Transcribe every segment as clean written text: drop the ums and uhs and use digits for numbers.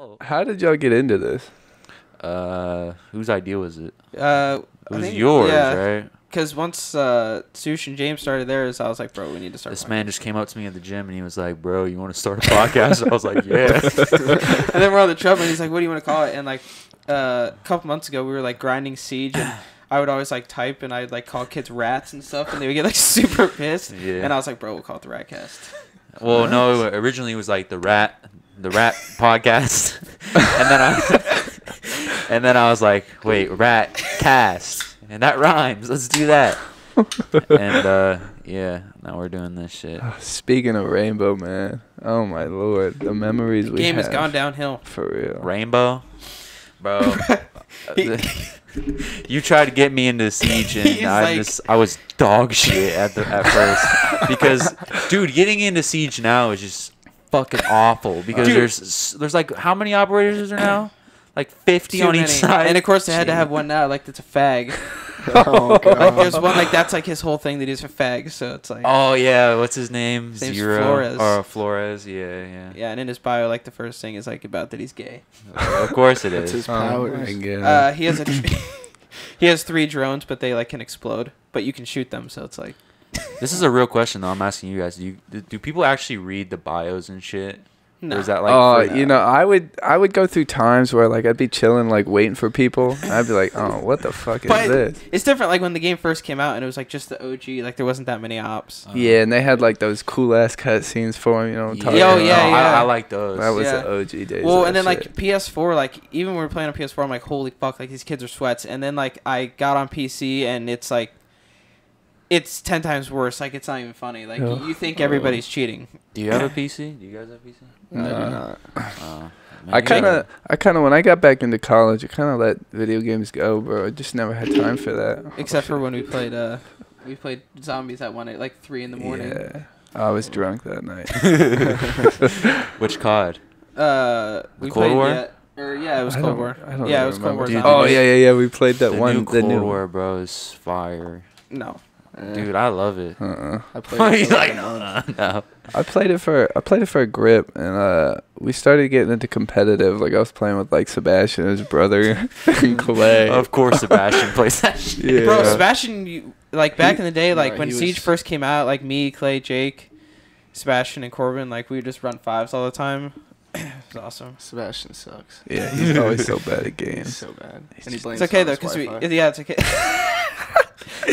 Oh. How did y'all get into this? Whose idea was it? It was yours, right? Because once Sush and James started theirs, I was like, bro, we need to start. This man just came up to me at the gym and he was like, bro, you want to start a podcast? I was like, yeah. And then we're on the treadmill and he's like, what do you want to call it? And like a couple months ago, we were like grinding Siege and I would always like type and I'd like call kids rats and stuff and they would get like super pissed. Yeah. And I was like, bro, we'll call it the RatCast. Well, no, originally it was like the rat podcast. And then I was like, wait, RatCast. And that rhymes. Let's do that. And yeah, now we're doing this shit. Speaking of Rainbow, man. Oh my lord, the memories we game have. has gone downhill. For real. Rainbow, bro. You tried to get me into Siege, and I was dog shit at first because, dude, getting into Siege now is just fucking awful because there's like how many operators is there now? Like 50 on each side. And of course they had to have one now like that's a fag. Oh god. Like there's one like that's like his whole thing that he's a fag, so it's like oh yeah, what's his name? His name's Zero Flores. or Flores, yeah. Yeah, and in his bio like the first thing is like about that he's gay. Of course it is. That's his powers. He has he has 3 drones, but they like can explode, but you can shoot them, so it's like This is a real question though. I'm asking you guys. Do people actually read the bios and shit? no. Or is that like you know, I would go through times where like I'd be chilling like waiting for people. And I'd be like, oh, what the fuck is this? It's different like when the game first came out and it was like just the OG, like there wasn't that many ops. Yeah, and they had like those cool ass cutscenes for him, you know. I like those. That was the OG days. Well, and then like PS4, like even when we were playing on PS4, I'm like, holy fuck, like these kids are sweats. And then like I got on PC and it's like, it's 10 times worse. Like it's not even funny. Like you think everybody's cheating. Do you have a PC? Do you guys have a PC? No, I do not. I kind of when I got back into college, I kind of let video games go, bro. I just never had time for that. Except for when we played zombies at like 3 in the morning. Yeah, I was drunk that night. Which COD? We Cold played War? It was Cold War. Yeah, it was Cold War. Dude, Oh yeah. We played that the Cold War, bro, is fire. No. Dude, I love it. I played He's like, no. I played it for a grip, and we started getting into competitive. Like I was playing with like Sebastian, his brother, and Clay. Of course, Sebastian plays that shit. Yeah. Bro, Sebastian, like back in the day, like No, when Siege first came out, like me, Clay, Jake, Sebastian, and Corbin, like we would just run 5s all the time. It was awesome. Sebastian sucks. Yeah, he's always so bad at He's games. so bad. And he blames It's okay it on though, his because Wi-Fi. it's okay.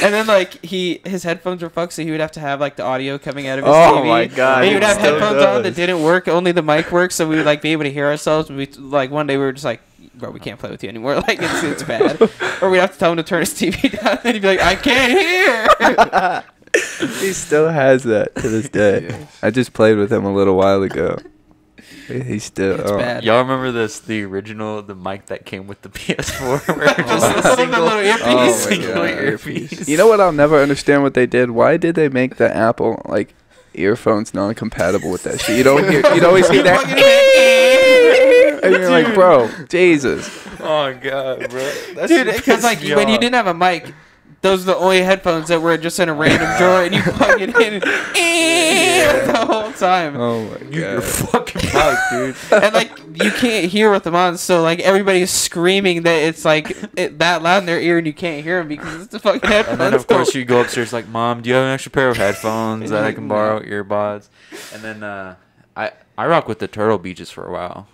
And then like his headphones were fucked, so he would have to have like the audio coming out of his TV. Oh my god! And he would have still headphones on that does. didn't work, only the mic worked, so we would like be able to hear ourselves. And we like one day we were just like, bro, we can't play with you anymore. Like it's bad. Or we'd have to tell him to turn his TV down, and he'd be like, I can't hear. He still has that to this day. Yes. I just played with him a little while ago. He's still. It's bad. Y'all remember the mic that came with the PS4? Where just a The single little earpiece. earpiece. You know what? I'll never understand what they did. Why did they make the Apple like earphones non-compatible with that shit? You'd always hear that. And you're like, bro, Jesus. Oh god, bro. Dude, because like when you didn't have a mic, those are the only headphones that were just in a random drawer, and you plug it in the whole time. Oh my god. Your fucking mic, dude. And like you can't hear with them on, so like everybody's screaming that it's like that loud in their ear, and you can't hear them because it's the fucking headphones. And then of course you go upstairs like, Mom, do you have an extra pair of headphones that I can borrow? Earbuds. And then I rock with the Turtle Beaches for a while.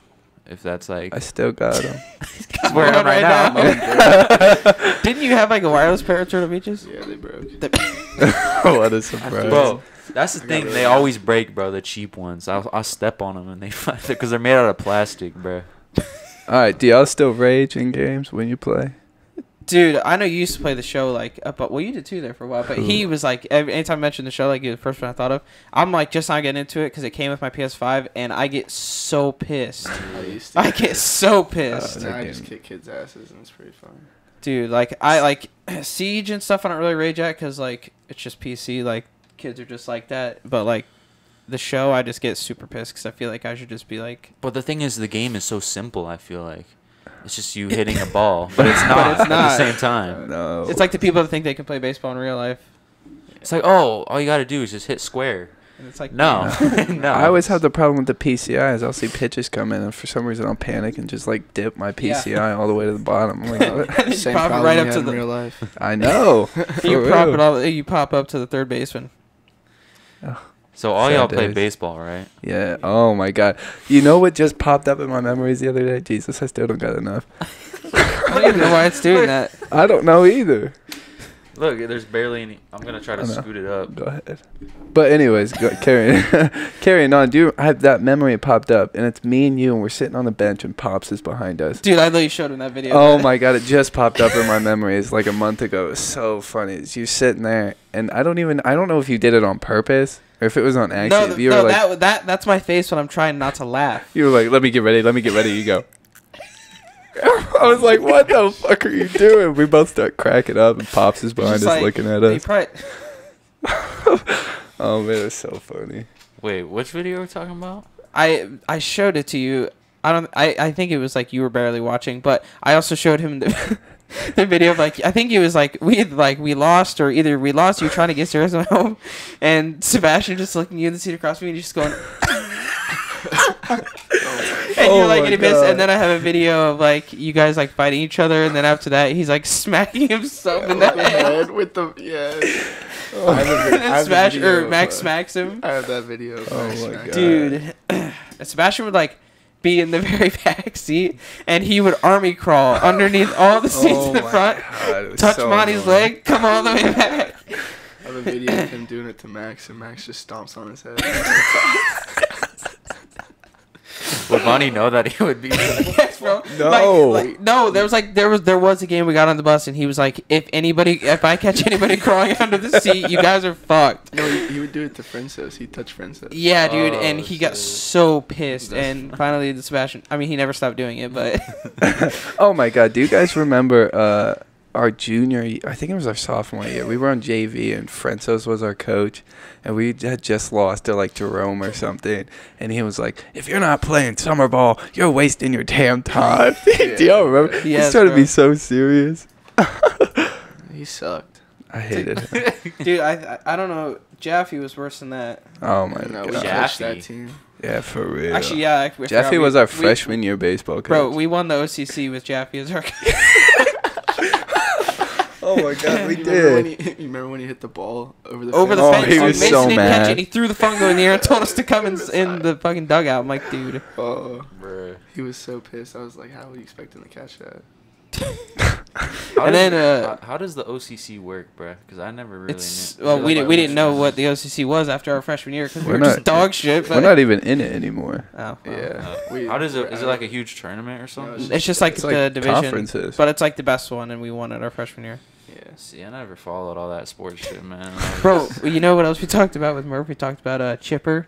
If that's like I still got them. He's wearing them right now. Didn't you have like a wireless pair of Turtle Beaches? Yeah, they broke. What a surprise. Bro, that's the thing. really They always break, bro. The cheap ones. I'll step on them and they because they're made out of plastic, bro. All right, do y'all still rage in games when you play? Dude, I know you used to play the show like, but well, you did too there for a while. But he was like, anytime I mentioned the show, like, you're the first one I thought of. I'm like, just not getting into it because it came with my PS5, and I get so pissed. I used to. I get so pissed, Now I just kick kids' asses, and it's pretty fun. dude. Like, I like Siege and stuff. I don't really rage at because like it's just PC. Like, kids are just like that. But like the show, I just get super pissed because I feel like I should just be like. But the thing is, the game is so simple. I feel like it's just you hitting a ball, but it's not it's at the not. same time. No. It's like the people that think they can play baseball in real life. It's like, oh, all you gotta do is just hit square. And it's like, No. No. I always have the problem with the PCIs. I'll see pitches come in, and for some reason I'll panic and just like dip my PCI all the way to the bottom. I'm like, what? You Same pop it problem right you up had to in the. real life. I know. You For pop real. it all. You pop up to the third baseman. So all Sad y'all play days. baseball, right? Yeah. Oh my God. You know what just popped up in my memories the other day? Jesus, I still don't got enough. I don't even know why it's doing that. I don't know either. Look, there's barely any. I'm gonna try to I know. scoot it up. Go ahead. But anyways, carrying on. I have that memory popped up, and it's me and you, and we're sitting on the bench, and Pops is behind us. Dude, I literally showed him that video. Oh my God, it just popped up in my memory. It's like a month ago. It was so funny. It's you sitting there, and I don't know if you did it on purpose or if it was on accident. You were like, that's my face when I'm trying not to laugh. you were like, let me get ready. You go. I was like, what the fuck are you doing? We both start cracking up, and Pops is behind us Just like, looking at he us. probably, Oh man, it's so funny. Wait, which video are we talking about? I showed it to you. I think it was like you were barely watching, but I also showed him the the video of like I think it was like we lost, or either we lost, you were trying to get Sarah home, and Sebastian just looking you in the seat across from me and just going and you're like in a miss, and then I have a video of like you guys like fighting each other, and then after that he's like smacking himself in the head. with the And then Max smacks him. I have that video. Of Oh Max my smacking. God. Dude, Sebastian would like be in the very back seat, and he would army crawl underneath all the seats in the front, touch Monty's leg, come all the way back. I have a video of him doing it to Max, and Max just stomps on his head. Would Monty know that he would be? Yes, bro. No. No. There was a game we got on the bus, and he was like, if I catch anybody crawling under the seat, you guys are fucked. No, he would do it to Francis. He'd touch Francis. Yeah, dude, Oh, and he got so pissed, and finally the Sebastian. I mean, he never stopped doing it, but Oh my God, do you guys remember our junior year? I think it was our sophomore year. We were on JV, and Francis was our coach, and we had just lost to like Jerome or something, and he was like, if you're not playing summer ball, you're wasting your damn time. Do y'all remember? Yes, He's trying to bro. be so serious. He sucked. I hated it. dude, I don't know. Jaffe was worse than that. Oh my No, we God. coached Jaffe. that team. Yeah, for real. Actually, yeah. I Jeffy forgot was we- our we- freshman year baseball coach. Bro, we won the OCC with Jaffe as our coach. Oh my God, we You remember when did. you remember when he hit the ball over the Over the Oh, fence. he Dude, was Mason so didn't catch mad. it. He threw the fungo in the air and told us to come in the fucking dugout. I'm like, dude. Oh, Bruh. he was so pissed. I was like, how would you expect him to catch that? And then, how does the OCC work, bruh? Because I never really It's knew. well, we didn't know what the OCC was after our freshman year because we We're were just not- dog shit. But We're not even in it anymore. oh, well. Yeah. How does it? Is it like a huge tournament or something? It's just like It's the like division, conferences. but it's like the best one, and we won it our freshman year. Yeah. See, I never followed all that sports shit, man. Bro, you know what else we talked about with Murph? We talked about Chipper.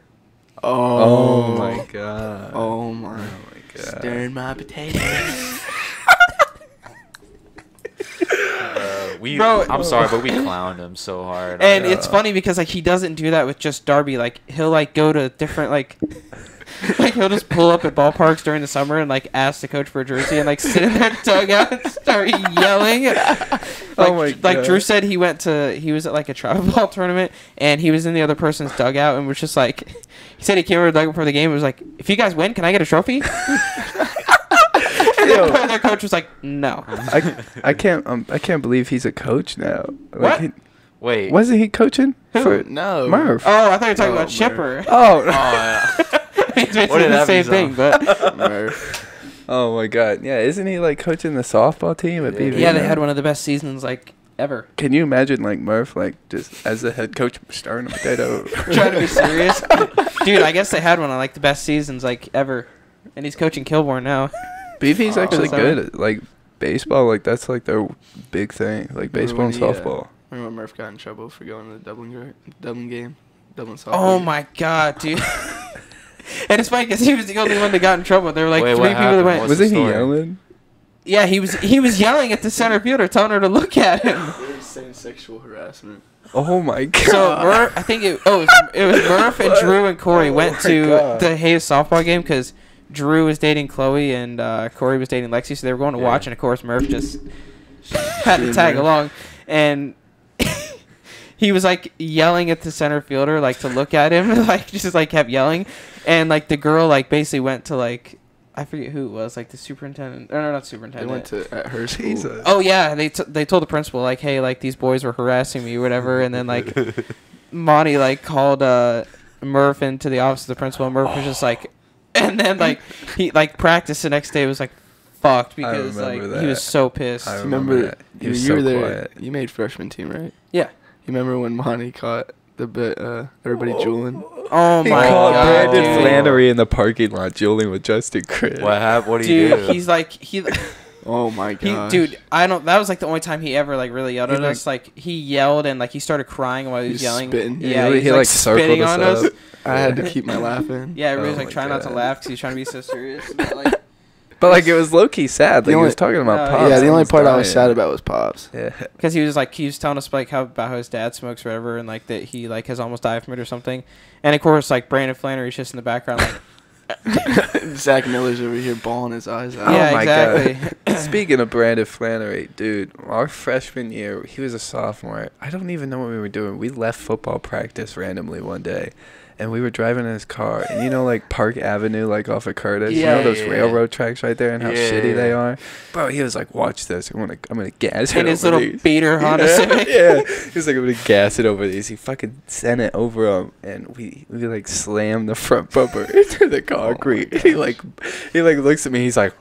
Oh my God. Oh my. my God. Stirring my potatoes. Bro. I'm sorry, but we clowned him so hard. And it's funny because like he doesn't do that with just Darby. Like he'll like go to different like he'll just pull up at ballparks during the summer and like ask the coach for a jersey and like sit in their dugout and start yelling. Like Drew said he was at like a travel ball tournament and he was in the other person's dugout and was just like he said he came over to the dugout before the game and was like, if you guys win, can I get a trophy? And then their coach was like, no. I can't believe he's a coach now. What? Like, Wait. wasn't he coaching for No. Murph? Oh, I thought you were talking Oh, about Murph. Chipper. Oh, It's basically What did the that same mean, thing, but Murph. oh my God. Yeah, isn't he like coaching the softball team at BV? yeah, they now? had one of the best seasons like ever. Can you imagine like Murph like just as the head coach starting a potato? Trying to be serious, dude. I guess they had one of like the best seasons like ever, and he's coaching Kilbourne now. BV's actually sorry. good at like baseball. Like that's like their big thing. Like baseball and Remember when softball. Remember when Murph got in trouble for going to the Dublin game? Dublin softball Oh game? my god, dude. And it's funny because he was the only one that got in trouble. There were like Wait, three what people that happened? went. What's Wasn't the he story? yelling? Yeah, he was yelling at the center fielder, telling her to look at him. They were saying sexual harassment. Oh my God. So Murph, I think it was Murph and Drew and Corey went my to God. the Hayes softball game because Drew was dating Chloe and Corey was dating Lexi, so they were going to Yeah. watch, and of course Murph just had to tag along, and he was like yelling at the center fielder like to look at him, like just like kept yelling, and like the girl like basically went to like I forget who it was, like the superintendent. No, not superintendent. They went to at her school. Jesus. Oh yeah, they told the principal like, hey, like these boys were harassing me or whatever, and then like Monty like called Murph into the office of the principal, and Murph was just like, and then like he like practice the next day was like fucked because like he was so pissed. I remember that. You so were there. Quiet. You made freshman team, right? Yeah. You remember when Monty caught the bit everybody juuling? Oh He my caught god, Brandon dude. Flannery in the parking lot dueling with Justin Cribb. What happened? What do you Dude, do? he's like Oh my god, dude, I don't. That was like the only time he ever like really yelled He, at us. Like he yelled and like he started crying while he was He's yelling. spitting. Yeah, he he like was, circled spitting us on up. us. I had to keep my laugh in. Yeah, everybody was Oh like my trying not to God. laugh because he was trying to be so serious. But, like, But like it was low key sad. The Like he only- was talking about No, Pops. Yeah, the only almost part I was dying. sad about was Pops. Yeah. because he was telling us like about how his dad smokes forever and like that he like has almost died from it or something. And of course, like Brandon Flannery's just in the background like, Zach Miller's over here bawling his eyes out. yeah, Oh my exactly. God. Speaking of Brandon Flannery, dude, our freshman year, he was a sophomore. I don't even know what we were doing. We left football practice randomly one day, and we were driving in his car. And you know, like Park Avenue, like off of Curtis, you Yeah, know those yeah. railroad tracks right there, and how Yeah, shitty they yeah. are. Bro, he was like, "Watch this. I'm gonna gas it In his over little these." beater Honda yeah, Civic. yeah. He was like, "I'm gonna gas it over these." He fucking sent it over him, and we like slammed the front bumper into the concrete. He like looks at me. He's like.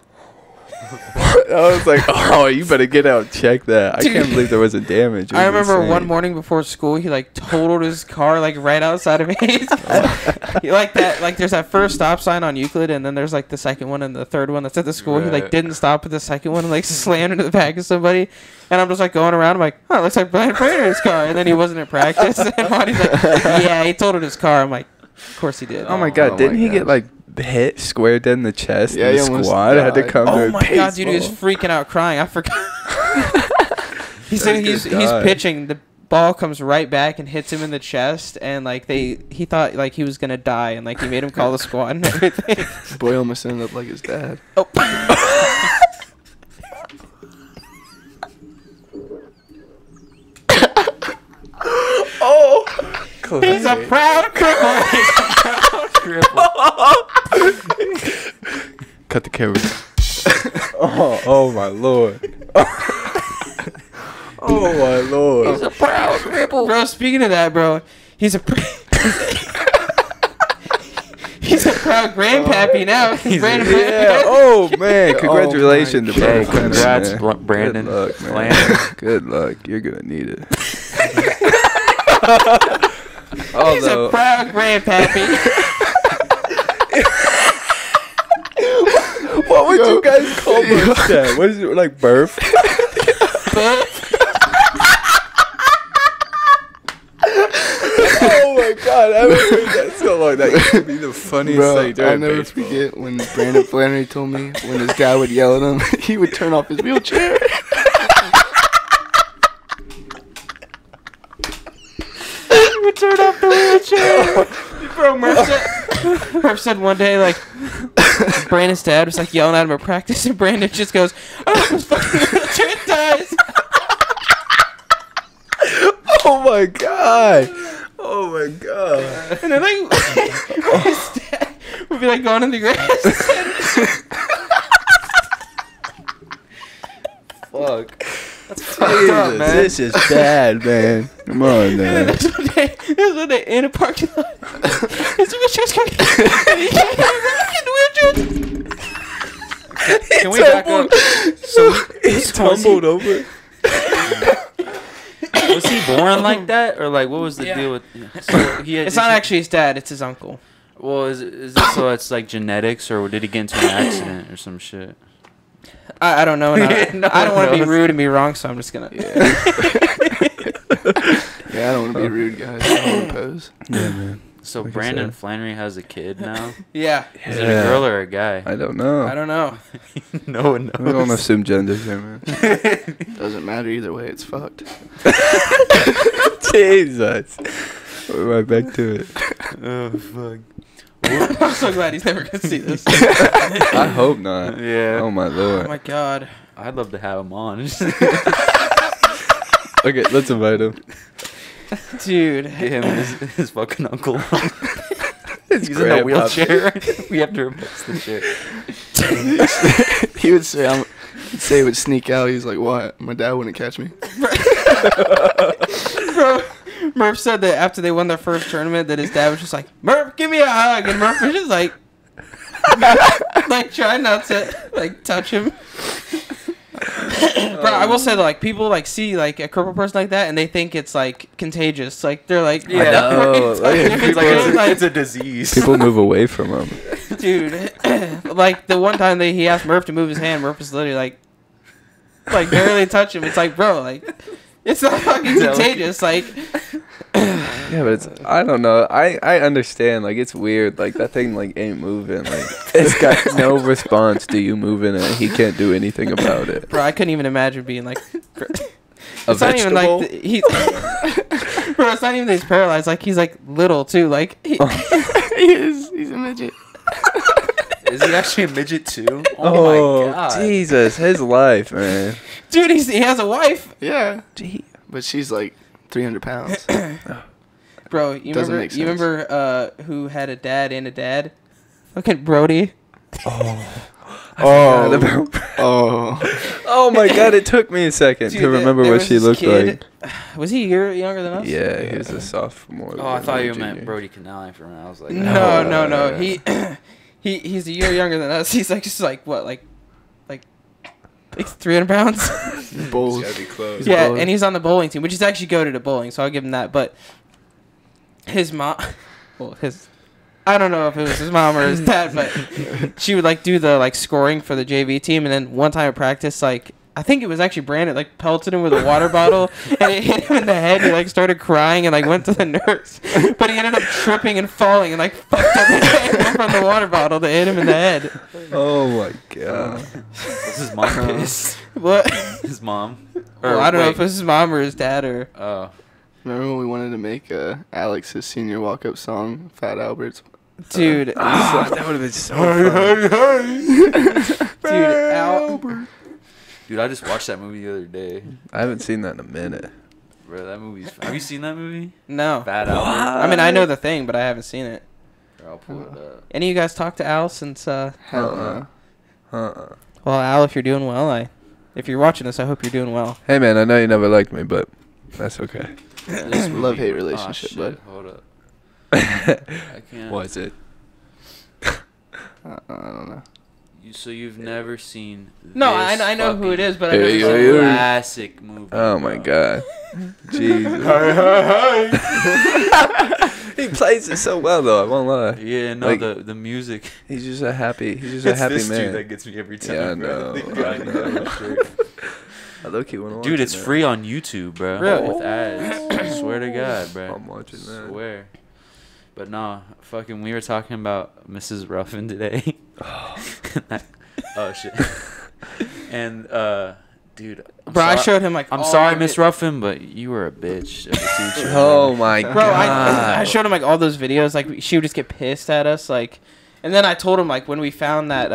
I was like, "Oh, you better get out and check that." I can't believe there wasn't damage. It I was remember insane. one morning before school, he like totaled his car like right outside of Hayes. He, like that, like there's that first stop sign on Euclid, and then there's like the second one and the third one that's at the school. He like Right. didn't stop at the second one and like slammed into the back of somebody. And I'm just like going around. I'm like, oh, it looks like Brian Prater's car. And then he wasn't at practice. And Monty's like, yeah, he totaled his car. I'm like, of course he did. Oh my god! Oh didn't my he get gosh. like hit square dead in the chest? Yeah, and he the almost squad had to died. come. Oh to my god, dude, he was baseball. freaking out crying. I forgot. He said That he's good guy. pitching. The ball comes right back and hits him in the chest, and like he thought like he was gonna die, and like he made him call the squad and everything. Boy almost ended up like his dad. Oh. He's a proud cripple. Cut the camera. oh my lord. Oh my lord. He's a proud cripple. Bro, speaking of that, bro, he's a he's a proud grandpappy now. Brandon Yeah. Oh man. Congratulations to Hey, Brandon Flannery, congrats, man. Brandon Good luck, man. Flannery. Good luck. You're gonna need it. He's Although, a proud grandpappy. what would you guys call birth that? What is it like birth? Oh my god, I haven't heard that so long. That used to be the funniest Bro, thing during I'll never baseball. forget when Brandon Flannery told me when his dad would yell at him, he would turn off his wheelchair. He would turn off the wheelchair. Bro, Murph said one day, like, Brandon's dad was, like, yelling at him at practice, and Brandon just goes, oh, this fucking wheelchair and dies. Oh my god. Oh my god. And then, like, his dad would be, like, going in the grass. Fuck. That's fucked up, man. This is bad, man. Come on, And then man. there's one day in a parking lot, his wheelchair's coming, and he can't get in the wheelchair. Can we back up? So He tumbled over. was he born like that, or like what was the Yeah. deal with? So he had, It's not actually his dad, it's his uncle. Well, is it so? It's like genetics, or did he get into an accident or some shit? I don't know. And No I don't want to one be knows. rude and be wrong, so I'm just going to. Yeah, I don't want to be rude, guys. I don't want to pose. Yeah, man. So Like I Brandon said. Flannery has a kid now. Yeah. Is it a girl or a guy? I don't know. I don't know. No one knows. We don't assume genders here, man. Doesn't matter either way. It's fucked. Jesus. We're right back to it. Oh fuck. I'm so glad he's never going to see this. I hope not. Yeah. Oh my Oh lord. my god. I'd love to have him on. Okay, let's invite him. Dude. Get him and his fucking uncle. His He's in a grandpa. wheelchair. We have to replace the shit. He would say, he would sneak out. He was like, "What? My dad wouldn't catch me." Bro, Murph said that after they won their first tournament, that his dad was just like, "Murph, give me a hug," and Murph was just like, trying not to like touch him. Bro, I will say that like people like see like a crippled person like that and they think it's like contagious. Like they're like, I know. It's a disease. People move away from him. Dude, like the one time he asked Murph to move his hand, Murph was literally like barely touch him. It's like, bro, like it's not fucking contagious. Like, yeah, but it's, I don't know. I understand. Like, it's weird. Like, that thing, like, ain't moving. Like, it's got no response to you moving it. He can't do anything about it. bro, I couldn't even imagine being like, A it's not even vegetable? like he's, bro, it's not even that he's paralyzed. Like, he's like little too. Like, He's a midget. Is he actually a midget too? Oh, my god. Jesus. His life, man. dude, he has a wife. Yeah, Gee. but she's like 300 pounds. Bro, you Doesn't remember? make You sense. remember who had a dad and a dad? Fucking Brody. Oh, Oh, my God. It took me a second Dude, to remember there what was she this looked kid- like. Was he a year younger than us? Yeah, he was a sophomore. Oh, I thought you junior. meant Brody Canali for a minute. I was like, No. He's a year younger than us. He's like just like what, like 300 pounds. bulls. It's gotta be close. Yeah, bowling. and he's on the bowling team, which is actually goated at bowling, so I'll give him that. But his mom, I don't know if it was his mom or his dad, but she would like do the like scoring for the JV team, and then one time at practice, like I think it was actually Brandon, like pelted him with a water bottle, and it hit him in the head. He like started crying and like went to the nurse, but he ended up tripping and falling and like fucked up his head from the water bottle that hit him in the head. Oh, my God. Was his mom pissed? What? His mom? Well, I don't know if it was his mom or his dad or. Oh. Remember when we wanted to make Alex's senior walk-up song, Fat Albert's? Dude, Ah, that would have been so fun. dude, Al. Dude, I just watched that movie the other day. I haven't seen that in a minute. Bro, that movie's... Have you seen that movie? No. Bad Albert? I mean, I know the thing, but I haven't seen it. Here, I'll pull it up. Any of you guys talk to Al since? Hell no. Well, Al, if you're doing well, if you're watching this, I hope you're doing well. Hey, man, I know you never liked me, but that's okay. This movie- Love-hate oh, relationship, shit, bud. Hold up. I can't... Was it? I don't know. So you've never seen No, this I know who it fucking is, but I Hey, never hey, seen hey. it. classic movie. Oh, my bro. God. Jesus. He plays it so well, though. I won't lie. Yeah, no, Like- the music. He's just a happy It's man. this dude that gets me every time. Yeah, I bro. know. The guy I in know. the shirt. I low-key wanna watch Dude, it it's now. free on YouTube, bro. Really? With ads. I swear to God, bro. I'm watching that. Swear. But no, fucking, we were talking about Mrs. Ruffin today. Oh shit. And dude, I'm Bro, I sorry- showed him like. I'm all sorry, my Miss vi- Ruffin, but you were a bitch as a teacher. Oh, my Bro, God. I showed him like all those videos. Like she would just get pissed at us, like. And then I told him like when we found that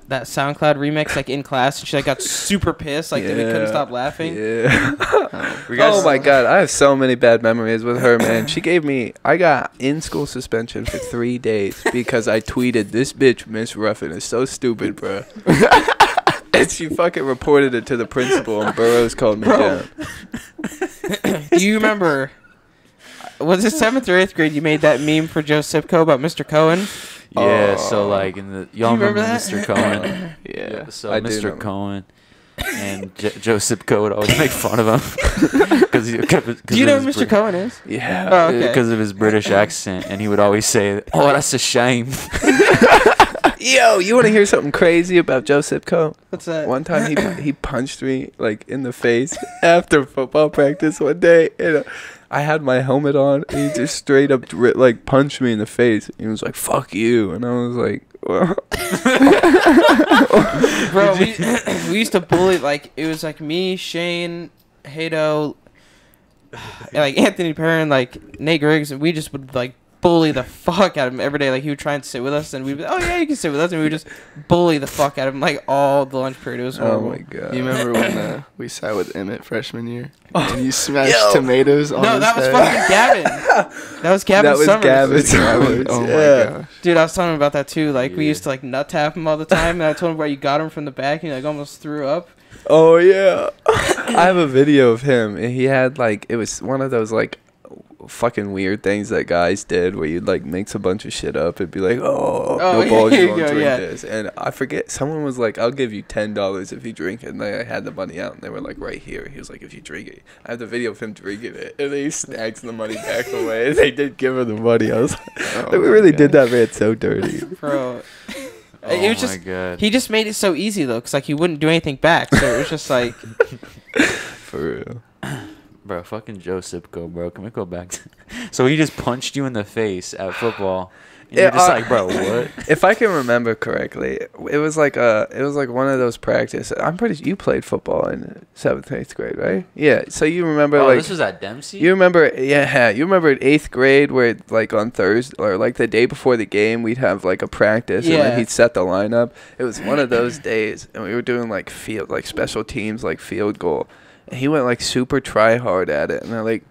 that SoundCloud remix like in class, and she like got super pissed, like that we couldn't stop laughing. Yeah. Were you guys- Oh my God, I have so many bad memories with her, man. I got in-school suspension for 3 days because I tweeted, "This bitch, Miss Ruffin, is so stupid, bro." And she fucking reported it to the principal, and Burroughs called me down. Do you remember? Was it 7th or 8th grade? You made that meme for Joe Sipko about Mr. Cohen. Yeah, so like in the y'all You remember remember that? Mr. Cohen? Yeah. So I do Mr. know. Cohen and Joe Sipko would always make fun of him because Do you know who Mr. Cohen is? Yeah. Oh, okay. Because of his British accent, and he would always say, "Oh, that's a shame." Yo, you want to hear something crazy about Joe Sipko? What's that? One time he punched me like in the face after football practice one day, and I had my helmet on, and he just straight up like punched me in the face. He was like, "Fuck you," and I was like, well. Bro, we used to bully, like, it was like me, Shane, Hato, like Anthony Perrin, like Nate Griggs, and we just would like bully the fuck out of him every day. Like, he would try and sit with us, and we'd be like, oh, yeah, you can sit with us. And we would just bully the fuck out of him, like, all the lunch period. It was horrible. Oh, my God. You remember when we sat with Emmett freshman year? And you smashed tomatoes on his that was head? fucking Gavin. That was Gavin Summers. Gavin Summers. Oh, yeah. my gosh. Dude, I was telling him about that, too. Like, we Yeah. used to, like, nut tap him all the time. And I told him where you got him from the back, and he, like, almost threw up. Oh, yeah. I have a video of him, and he had, like, it was one of those, like, fucking weird things that guys did where you'd, like, mix a bunch of shit up and be like, no balls, here you you won't go, drink yeah. this. And I forget, someone was like, I'll give you $10 if you drink it. And I had the money out, and they were like, right here. He was like, if you drink it. I have the video of him drinking it, and then he snacks the money back away, and they did give her the money. I was like, we really did that man so dirty. Bro. Oh It was my just, God. he just made it so easy, though, because, like, he wouldn't do anything back. So it was just like, For real. Bro, fucking Joe Sipko, bro. Can we go back to... So he just punched you in the face at football. And you're just like, bro, what? If I can remember correctly, it was like one of those practices. I'm pretty sure you played football in 7th, 8th grade, right? Yeah. So you remember Oh, like this was at Dempsey? you remember in 8th grade where like on Thursday or like the day before the game we'd have like a practice and Yeah. then he'd set the lineup. It was one of those days and we were doing like special teams like field goal. And he went like super try hard at it and I like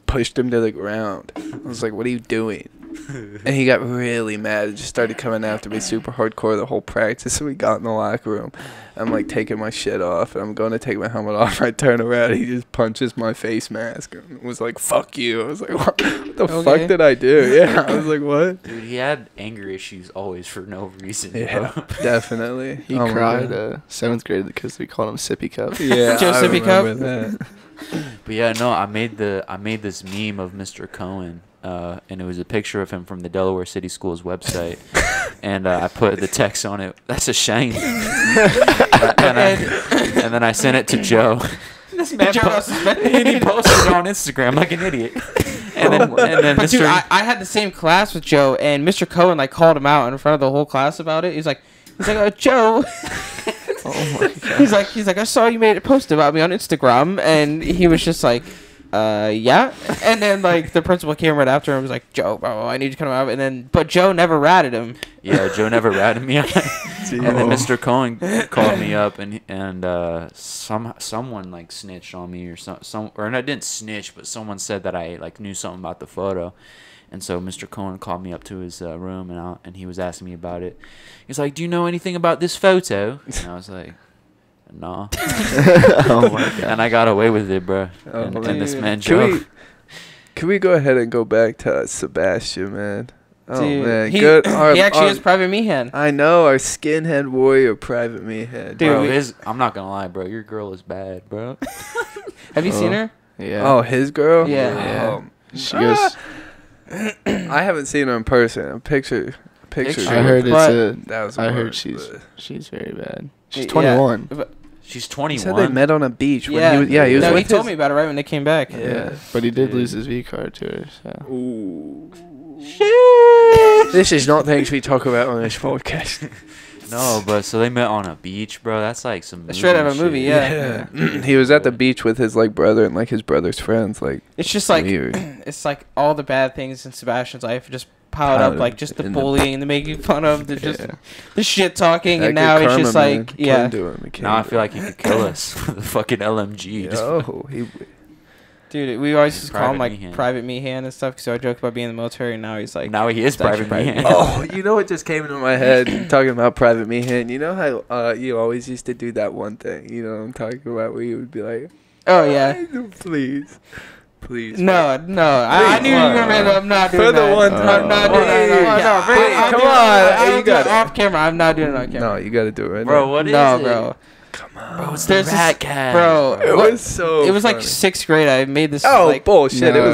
pushed him to the ground. I was like, "What are you doing?" And he got really mad and just started coming after me super hardcore the whole practice. So we got in the locker room. I'm like taking my shit off and I'm going to take my helmet off. I turn around and he just punches my face mask and was like, "Fuck you." I was like, what the fuck did I do? Yeah, I was like, what? Dude, he had anger issues always for no reason. Yeah, Bro. definitely. He Oh my cried God. 7th grade because we called him Sippy Cup. Yeah, Joe I Sippy Cup? remember that. But yeah, no, I made this meme of Mr. Cohen, and it was a picture of him from the Delaware City Schools website, and I put the text on it. That's a shame. and then I sent it to Joe. this man And he posted it on Instagram like an idiot. And then But Mr. dude, I had the same class with Joe, and Mr. Cohen like called him out in front of the whole class about it. He's like, Joe. Oh my god. He's like, I saw you made a post about me on Instagram, and he was just like, yeah. And then like the principal came right after him and was like, Joe, bro, I need you to come out. And then, but Joe never ratted him. Yeah, Joe never ratted me out. And then Mr. Cohen called me up and someone like snitched on me or I didn't snitch, but someone said that I like knew something about the photo. And so Mr. Cohen called me up to his room and he was asking me about it. He's like, "Do you know anything about this photo?" And I was like, "No." Oh my god. And I got away with it, bro. Oh, And this dude. man Joe. Can we go ahead and go back to Sebastian, man? Oh Dude, man, he, good. he actually is Private Meehan. I know our skinhead warrior, Private Meathead. Dude, Bro, we- I'm not gonna lie, bro. Your girl is bad, bro. Have you seen her? Yeah. Oh, his girl. Yeah. She goes. I haven't seen her in person. Pictures. I heard it's But- a. That was. I heard worse, but- she's very bad. She's Yeah. 21. She's He 21. said they met on a beach. When Yeah. he was, he was No, he with told his- me about it right when they came back. Yeah, but he did Yeah. lose his V card to her. So. Ooh. This is not things we talk about on this podcast. No, but so they met on a beach, bro. That's like some Straight out of a movie, shit. yeah. He was at the beach with his like brother and like his brother's friends. Like It's just like weird. it's like all the bad things in Sebastian's life just piled up, like just the in the- bullying, the making fun of, the just Yeah. the shit talking, That and now good it's just karma, man. like Can yeah, do it. Now I feel like he could kill us with a fucking LMG. Just- Oh, he. dude. We always just call him Private like Meehan. Private Meehan and stuff because I joke about being in the military, and now he's like now he is It's actually private Private man. Oh, you know what just came into my head talking about Private Meehan? You know how you always used to do that one thing? You know what I'm talking about where you would be like, oh yeah. please. Please. No, I knew you were gonna. I'm not doing For that. the one I'm not doing that. Please, I'll come do it. on. I'll You do got it. off camera. I'm not doing it on No, camera. you got to do it right Bro, now. what is No, it? bro. Come on. Bro, it's the There's this- RatCast. Bro, It what- was so. It was like funny. 6th grade. I made this. Oh like, bullshit! No, it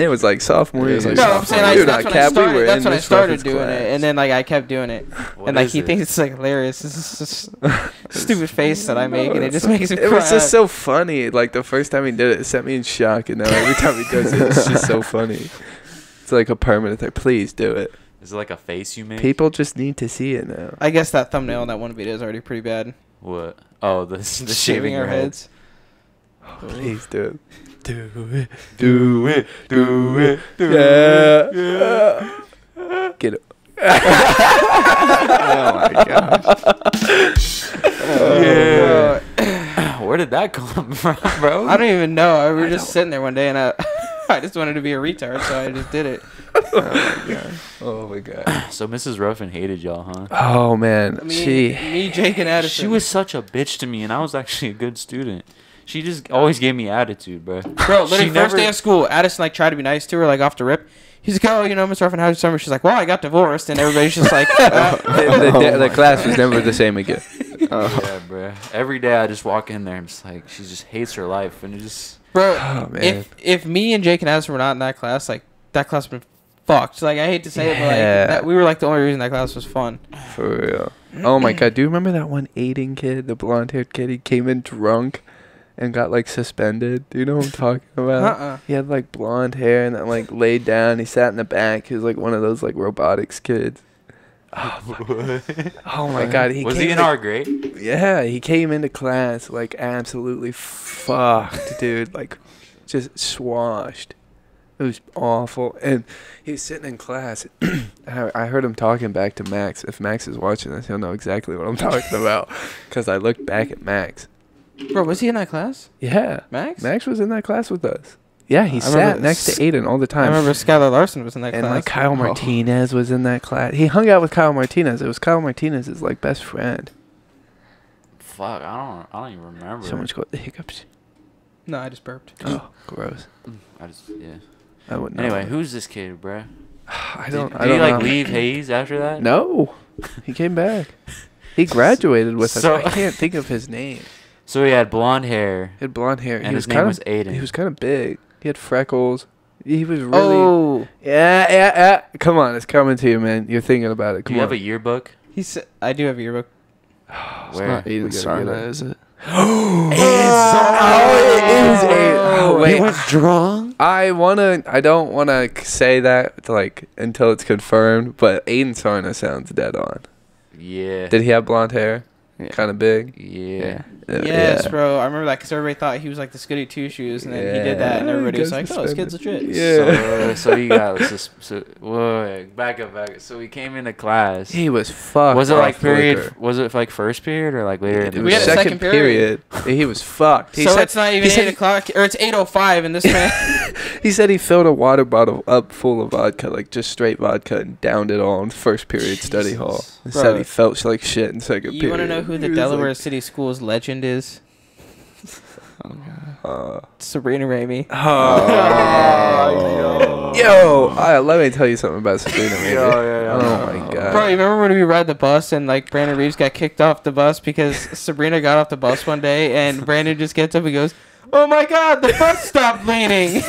was like sophomore it year. was like no, I'm sophomore saying year. Dude, that's not when I Cap, we started. were That's in when I this started reference doing class. it, and then like I kept doing it, What and like is he it? thinks it's like hilarious. This is just stupid face that I make, and it just makes him It cry. was just so funny. Like the first time he did it, it set me in shock, and now every time he does it, it's just so funny. It's like a permanent thing. Please do it. Is it like a face you made? People just need to see it now. I guess that thumbnail on that one video is already pretty bad. What? Oh, the shaving our your heads. Please do. Do it. Do it. Do it. Do Yeah. it. Get it. Oh my gosh. Yeah. Where did that come from, bro? I don't even know. We were just sitting there one day, and I just wanted to be a retard, so I just did it. Oh my god. So Mrs. Ruffin hated y'all, huh? Oh man, Me, Jake, and Addison. She was such a bitch to me, and I was actually a good student. She just always gave me attitude, bro. Bro, literally first day of school, Addison like tried to be nice to her, like off the rip. He's like, oh, Miss Ruffin, how's your summer? She's like, well, I got divorced, and everybody's just like, the class was never the same again. Yeah, bro. Every day I just walk in there and it's like she just hates her life, and it just. Bro, Oh, man. if me and Jake and Addison were not in that class, like that class would been fucked. Like I hate to say it, but like we were like the only reason that class was fun. For real. Oh my god, do you remember that one Aiden kid, the blonde-haired kid? He came in drunk and got like suspended. Do you know what I'm talking about? He had like blonde hair and then like laid down. He sat in the back. He was like one of those like robotics kids. Oh my god, Was he in our grade? Yeah, he came into class like absolutely fucked, dude. Like just swashed. It was awful. And he was sitting in class. I heard him talking back to Max. If Max is watching this, he'll know exactly what I'm talking about. Because I looked back at Max. Bro, was he in that class? Yeah. Max? Max was in that class with us. Yeah, he I sat remember next to Aiden all the I time. remember Skylar Larson was in that And class. like Kyle Martinez was in that class. He hung out with Kyle Martinez. It was Kyle Martinez's like best friend. Fuck, I don't even remember. Someone's got the hiccups. No, I just burped. Oh, gross. Yeah. I wouldn't know. Anyway, who's this kid, bro? I Did don't he like know. leave Hayes after that? No. He came back. He graduated with us. So- I can't think of his name. So he had blonde hair. He had blonde hair. And He his was name kind was of Aiden. He was kind of big. He had freckles. He was really. Oh, Yeah. Come on, it's coming to you, man. You're thinking about it. Do Come you on. have a yearbook? he said, I do have a yearbook. It's Where? not Aiden We gotta Sarna, get it. is it? Oh, it is Aiden. Oh, wait. He was drunk. I don't wanna say that like until it's confirmed, but Aiden Sarna sounds dead on. Yeah. Did he have blonde hair? Yeah. Kind of big. Yeah. Yes, Yeah. bro. I remember that because everybody thought he was like the Scooty Two Shoes, and then he did that, and Yeah, everybody was he like, got "Oh, this kid's legit." Yeah. So he got whoa, back up. So he came into class. He was fucked. Was it like off period? liquor. Was it like first period or like later? It in We the had day? a second period. He was fucked. So it's not even 8 o'clock, or it's 8:05, and this man. He said he filled a water bottle up full of vodka, like just straight vodka, and downed it all in first period study hall. And Bro. said he felt like shit in second period. You want to know who the He was Delaware like, City Schools legend is? Oh, God. Sabrina Ramey. Let me tell you something about Sabrina. Maybe. Oh my god. Bro, you remember when we ride the bus and like Brandon Reeves got kicked off the bus because Sabrina got off the bus one day and Brandon just gets up and goes, "Oh my god, the bus stopped leaning." And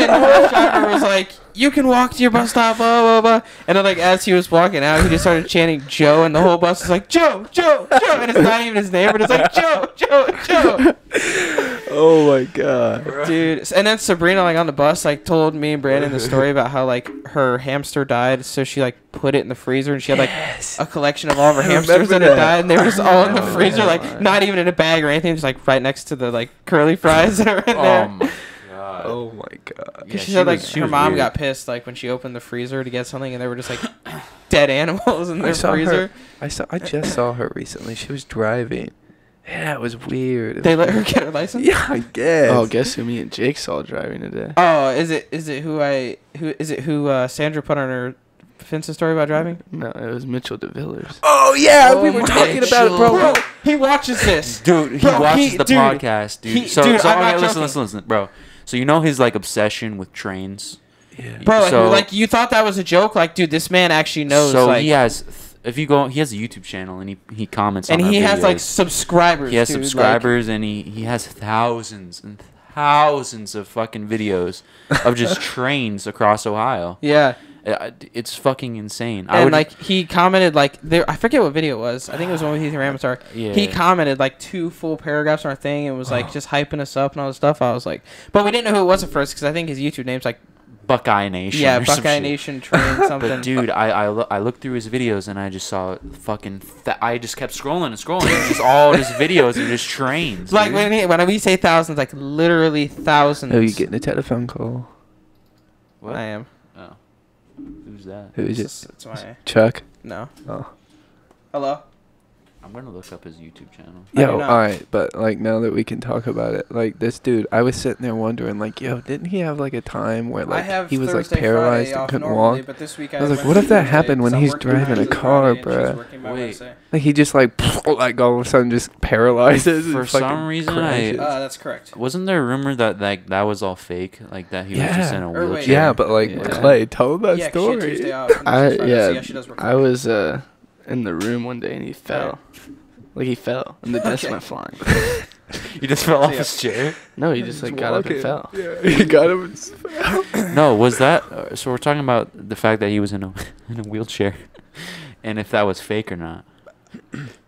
the bus driver was like, "You can walk to your bus stop, blah, blah, blah." And then like as he was walking out, he just started chanting Joe, and the whole bus was like, "Joe, Joe, Joe." And it's not even his name, but it's like, "Joe, Joe, Joe." Oh my god. Dude, and then Sabrina, like on the bus, like told me and Brandon the story about how like her hamster died, so she like put it in the freezer, and she had like a collection of all of her hamsters that had died, and they were just all in the freezer, like not even in a bag or anything, just like right next to the like curly fries that are in there. Oh my god. Oh my god. Because Yeah, she said like she her was mom weird. got pissed like when she opened the freezer to get something, and there were just like dead animals in I their saw freezer. her. I just saw her recently. She was driving. Yeah, it was weird. They let her get her license. Yeah, I guess. Oh, guess who me and Jake saw driving today? Oh, is it who Sandra put on her Finsta story about driving? No, it was Mitchell DeVillers. Oh yeah, Oh we were my talking about it, bro. Bro, he watches this. Dude, he Bro, watches the dude, podcast, dude. dude, I'm not joking. Listen, bro. So you know his like obsession with trains. Yeah. Bro, So- like you thought that was a joke. Like, dude, this man actually knows. So like, he has. If you go, he has a YouTube channel and he comments and on our he has like videos. subscribers. He has dude, subscribers and he has thousands and thousands of fucking videos of just trains across Ohio. Like, yeah, It's fucking insane. and like he commented like there. I forget what video it was. I think it was one with Ethan Ramsar. Yeah. He commented like 2 full paragraphs on our thing and was like just hyping us up and all this stuff. I was like, but we didn't know who it was at first because I think his YouTube name's like Buckeye Nation. Yeah, or some Buckeye shit. Nation train something. But dude, I looked through his videos and I just saw fucking. I just kept scrolling and scrolling. It's just all his videos and just trains. Like dude. when we say thousands, like literally thousands. Oh, you getting a telephone call? What? I am. Oh, who's that? Who is it? It's my Chuck? no. Oh. Hello. I'm gonna look up his YouTube channel. I do Yo, not. alright, but like now that we can talk about it, like this dude, I was sitting there wondering, like, yo, didn't he have like a time where I like have he was Thursday, like paralyzed Friday and off couldn't normally, walk? But this week I was like, went what if that Tuesday, happened when 'cause I'm he's working driving a Wednesday, car, Friday, and she's bruh? working by Wait. Wednesday. Like he just like all of a sudden just paralyzes. For and fucking some reason, crashes. That's correct. Wasn't there a rumor that like that was all fake? Like that he was just in a Or wait, wheelchair. Yeah, but like Yeah. Clay, tell him that Yeah, 'cause she had story. Tuesday off, and she's Friday, so yeah, she does work I was in the room one day and he fell. Like he fell and the desk Okay. went flying. He just fell off Yeah. his chair. No, he just like got up and walking. fell. Yeah, he got him. And fell. No, was that? So we're talking about the fact that he was in a in a wheelchair, and if that was fake or not.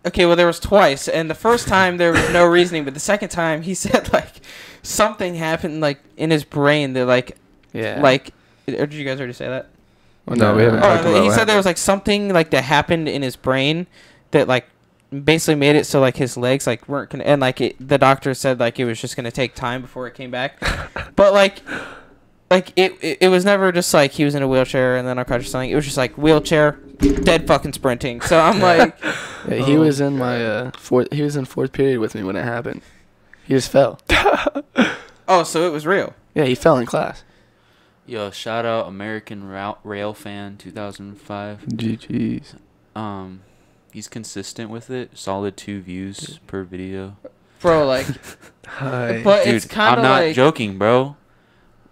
Okay, well, there was twice, and the first time there was no reasoning, but the second time he said like something happened like in his brain that like Yeah. or did you guys already say that? Well, no, we haven't talked about he what said there happened. was like something like that happened in his brain that like basically made it so like his legs like weren't gonna, and like the doctor said like it was just gonna take time before it came back, but like it was never just like he was in a wheelchair and then unconscious or something. It was just like wheelchair, dead fucking sprinting. So I'm like, Yeah, he was in my fourth. He was in fourth period with me when it happened. He just fell. oh, so it was real. Yeah, he fell in class. Yo, shout out American Rail Fan 2005. GG's. He's consistent with it. Solid 2 views per video. Bro, like, Hi. but Dude, it's kind I'm of not like, joking, bro.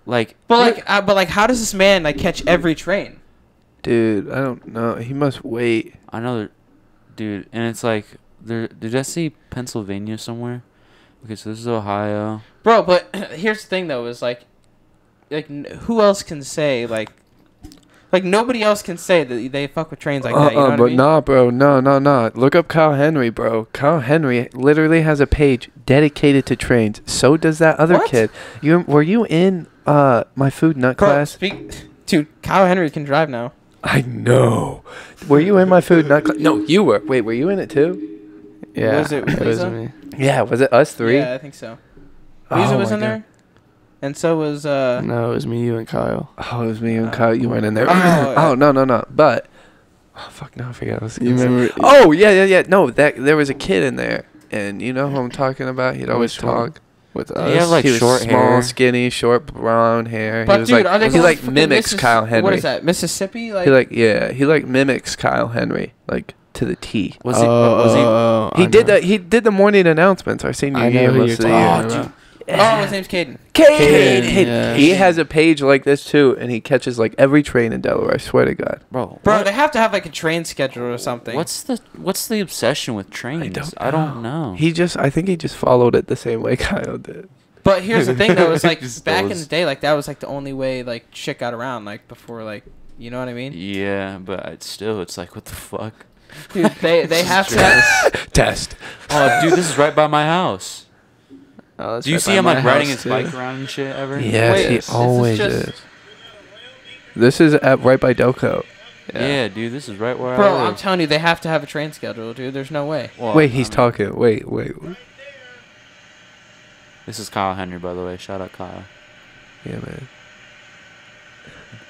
Like, but like, how does this man like catch every train? Dude, I don't know. He must wait. I know, dude, and it's like, did I see Pennsylvania somewhere? Okay, so this is Ohio. Bro, but here's the thing though, is like who else can say like nobody else can say that they fuck with trains like that. You know what but I mean? nah, bro. No. Look up Kyle Henry, bro. Kyle Henry literally has a page dedicated to trains. So does that other What? kid. Were you in my food nut Bro, class? Dude, Kyle Henry can drive now. I know. Were you in my food nut class? No, you were. Wait, were you in it too? Yeah, Was it was Lisa? me. Yeah, was it us three? Yeah, I think so. Lisa was my in God. there, and so was No, it was me, you, and Kyle. Oh, it was me and Kyle. You weren't in there. Oh, Oh, no. But fuck, no, I forgot. What I was You gonna say. remember? Oh, yeah. No, there was a kid in there, and you know who I'm talking about. He'd always Which one? talk. With He had, us. like, he was short small, hair. skinny, short brown hair. But he was dude, like are they he going like fucking mimics Kyle Henry. What is that? Mississippi? Like, He like mimics Kyle Henry like to the T. Was he? He did that. He did the morning announcements our senior I know year who most you're of the year. talking about. oh, his name's Caden. Caden. Yeah. He has a page like this too, and he catches like every train in Delaware. I swear to God. Bro, Bro, what- they have to have like a train schedule or something. what's the obsession with trains? I don't know. I think he just followed it the same way Kyle did. But here's the thing though, it's like Just back in those- the day, like that was like the only way like shit got around, like before like, you know what I mean? Yeah, but it's like, what the fuck? Dude, they have to have, Test. Oh, dude, this is right by my house. Oh, that's Do you right see by him my like riding house, his too. bike around and shit ever? Yes, Wait, he this is always just- is. This is at right by Delco. Yeah, dude, this is right where bro, I live. I'm telling you, they have to have a train schedule, dude. There's no way. Well, Wait, he's I mean, talking. Wait. This is Kyle Henry, by the way. Shout out Kyle. Yeah, man.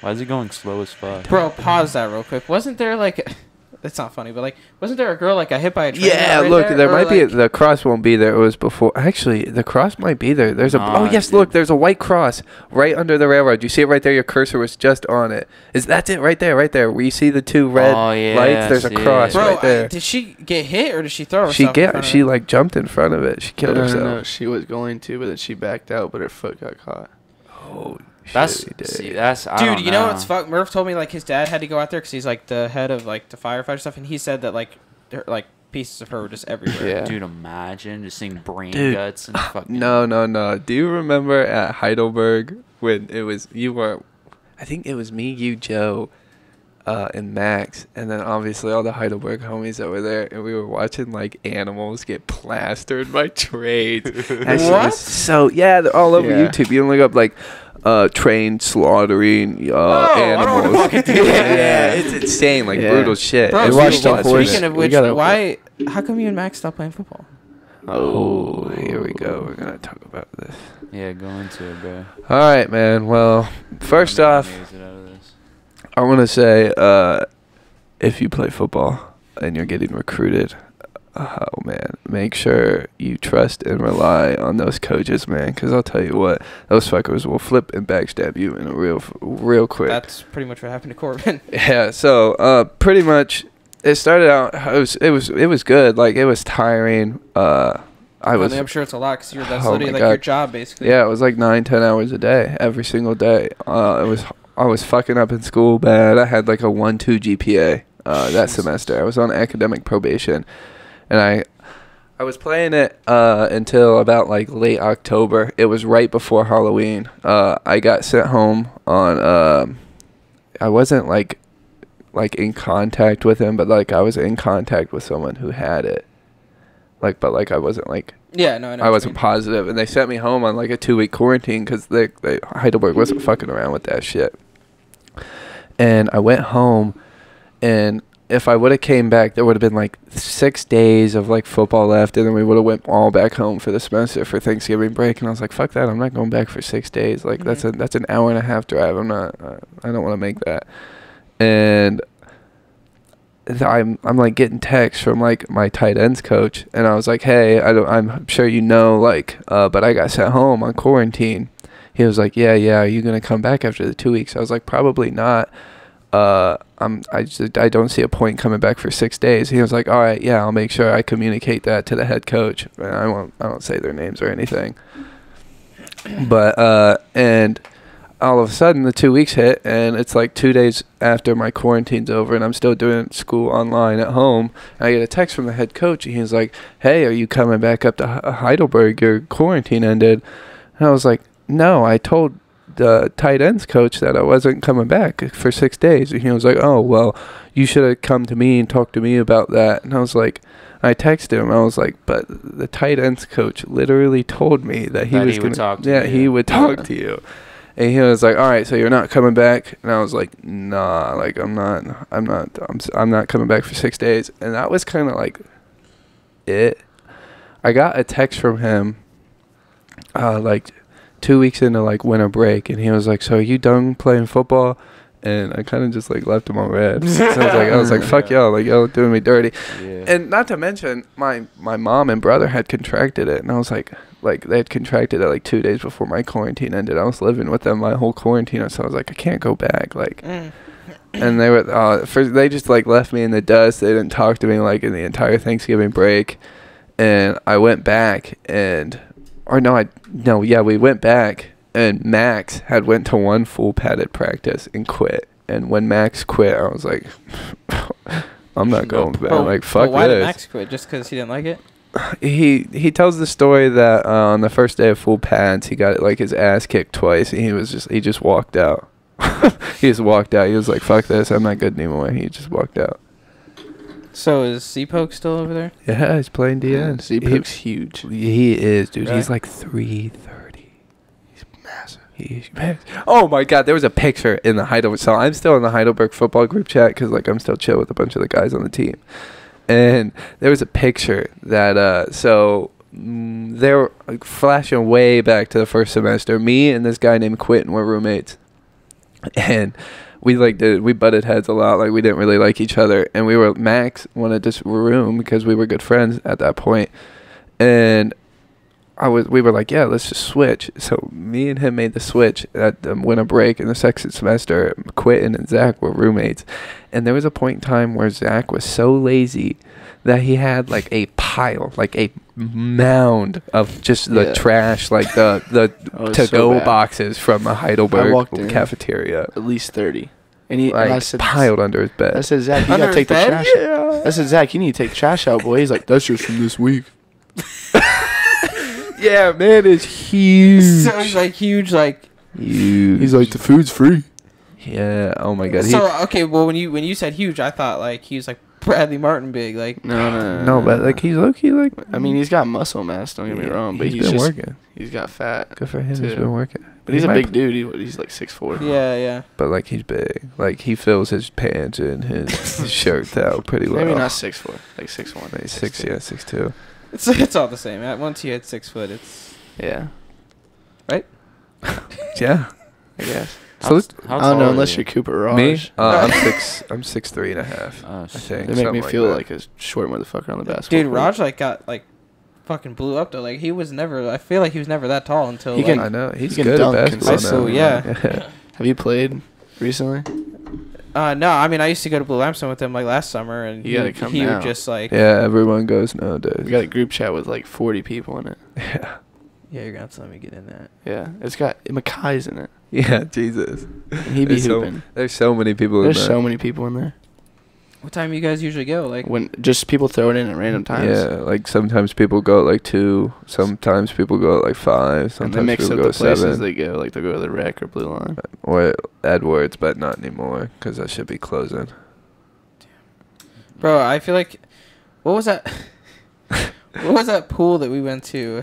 Why is he going slow as fuck? Bro, pause that real quick. Wasn't there like, it's not funny, but like, wasn't there a girl like got hit by a train? Yeah, right look, there Or, might be like- the cross won't be there. It was before. Actually, the cross might be there. There's a Nah, oh yes, dude. look, there's a white cross right under the railroad. You see it right there. Your cursor was just on it. That's it right there, where you see the two red Oh, yeah, lights. There's a I see cross it. Bro, right there. did she get hit or did she throw herself? She in front of it? like jumped in front of it. She killed herself. No, she was going to, but then she backed out, but her foot got caught. Oh, That's shit, see, dude. that's I Dude, don't you know what's fuck? Murph told me like his dad had to go out there because he's like the head of like the firefighter stuff, and he said that like pieces of her were just everywhere. Yeah. Dude, imagine just seeing brain Dude. guts and fucking. No. Do you remember at Heidelberg when it was I think it was me, you, Joe, and Max, and then obviously all the Heidelberg homies that were there, and we were watching like animals get plastered by trades. That shit was so they're all over YouTube. You can look up like train slaughtering animals. It's insane, like brutal shit. Bro, speaking of which, how come you and Max stopped playing football? Oh, here we go. We're gonna talk about this. Yeah, go into it, bro. All right, man. Well, first off, I want to say, if you play football and you're getting recruited, oh man, make sure you trust and rely on those coaches, man. Because I'll tell you what, those fuckers will flip and backstab you in a real quick. That's pretty much what happened to Corbin. Yeah. So, pretty much, it started out. It was good. Like, it was tiring. I'm sure it's a lot because that's literally like your job, basically. Yeah, it was like 9-10 hours a day, every single day. I was fucking up in school bad. I had like a 1.2 GPA that semester. I was on academic probation, and I was playing it until about like late October. It was right before Halloween. I got sent home on. I wasn't like in contact with him, but like I was in contact with someone who had it. But I wasn't like. Yeah, no, I know. I wasn't positive, and they sent me home on like a 2-week quarantine because Heidelberg wasn't fucking around with that shit. And I went home, and if I would have came back, there would have been like 6 days of like football left, and then we would have went all back home for the semester for Thanksgiving break. And I was like, fuck that, I'm not going back for 6 days. Like that's an hour and a half drive. I don't want to make that. And I'm like getting texts from like my tight ends coach, and I was like, hey, I'm sure you know, like, but I got sent home on quarantine. He was like, yeah, are you gonna come back after the 2 weeks? I was like, probably not. I don't see a point coming back for 6 days. He was like, all right, yeah, I'll make sure I communicate that to the head coach. And I won't say their names or anything. But and all of a sudden the 2 weeks hit, and it's like 2 days after my quarantine's over, and I'm still doing school online at home. I get a text from the head coach, and he's like, hey, are you coming back up to Heidelberg? Your quarantine ended. And I was like, no, I told the tight ends coach that I wasn't coming back for 6 days. And he was like, oh, well, you should have come to me and talked to me about that. And I was like, I texted him. I was like, but the tight ends coach literally told me that he would talk to you. Yeah, he would talk to you. And he was like, all right, so you're not coming back? And I was like, nah, like I'm not coming back for 6 days. And that was kind of like it. I got a text from him like 2 weeks into like winter break, and he was like, so are you done playing football? And I kind of just like left him on red. So I was like, fuck y'all, like y'all doing me dirty. Yeah. And not to mention my mom and brother had contracted it, and I was like they had contracted it like 2 days before my quarantine ended. I was living with them my whole quarantine, so I was like, I can't go back, like. And they were they just like left me in the dust. They didn't talk to me like in the entire Thanksgiving break. And I went back, we went back, and Max had went to one full padded practice and quit. And when Max quit, I was like, I'm not going back. Like, fuck why this. Did Max quit? Just because he didn't like it? He tells the story that on the first day of full pads, he got like his ass kicked twice, and he just walked out. He just walked out. He was like, fuck this, I'm not good anymore. He just walked out. So is C-Poke still over there? Yeah, he's playing DN. C-Poke's huge. He is, dude. Right? He's like 330. He's massive. Oh my God, there was a picture in the Heidelberg. So I'm still in the Heidelberg football group chat because like I'm still chill with a bunch of the guys on the team. And there was a picture that they were like, flashing way back to the first semester. Me and this guy named Quentin were roommates, and we butted heads a lot. Like we didn't really like each other, and Max wanted this room because we were good friends at that point, and we were like, yeah, let's just switch. So me and him made the switch at the winter break in the second semester. Quentin and Zach were roommates. And there was a point in time where Zach was so lazy that he had like a pile, like a mound of just the trash, like the to-go boxes from the Heidelberg cafeteria. At least 30. And I said, piled under his bed. I said, Zach, you gotta take the trash out. I said, Zach, you need to take the trash out, boy. He's like, that's just from this week. Yeah, man, it's huge. So he's like huge, like. Huge. He's like, the food's free. Yeah. Oh my god. So okay, well when you said huge, I thought like he was like Bradley Martin big. Like No, but like he's low key like. I mean, he's got muscle mass. Don't get me wrong, but he's been just working. he's got fat. Good for him. too. He's been working. But he's a big dude. He's like 6'4". yeah. But like he's big. Like he fills his pants and his shirt out pretty well. Maybe not 6'4", like 6'1". Like 6'2". It's all the same. Once you hit 6 foot, it's Yeah, Yeah. I guess. So How I don't tall know are unless you? you're Cooper Raj. me, I'm 6'3.5". Oh, I shit. think They make me something feel like like a short motherfucker on the basketball. dude. court. Raj like got like fucking blew up though. Like he was never. I feel like he was never that tall until He like, can- I know he's he can good at dunk basketball high school, now. yeah. Have you played recently? No, I mean I used to go to Blue Limestone with him like last summer, and You gotta come he now. would just like Yeah, everyone goes nowadays. We got a group chat with like 40 people in it. Yeah. yeah, you're gonna have to let me get in that. Yeah, it's got Makai's in it. Yeah, Jesus. And he be There's hooping. so many people There's in there. so many people in there. What time you guys usually go? Like When just people throw it in at random times. Yeah, like sometimes people go at like 2, sometimes people go at like 5, And sometimes they mix people up go the places 7. they go. Like they'll go to the Rec or Blue Line. Or Edwards, but not anymore because that should be closing. bro, I feel like what was that? What was that pool that we went to?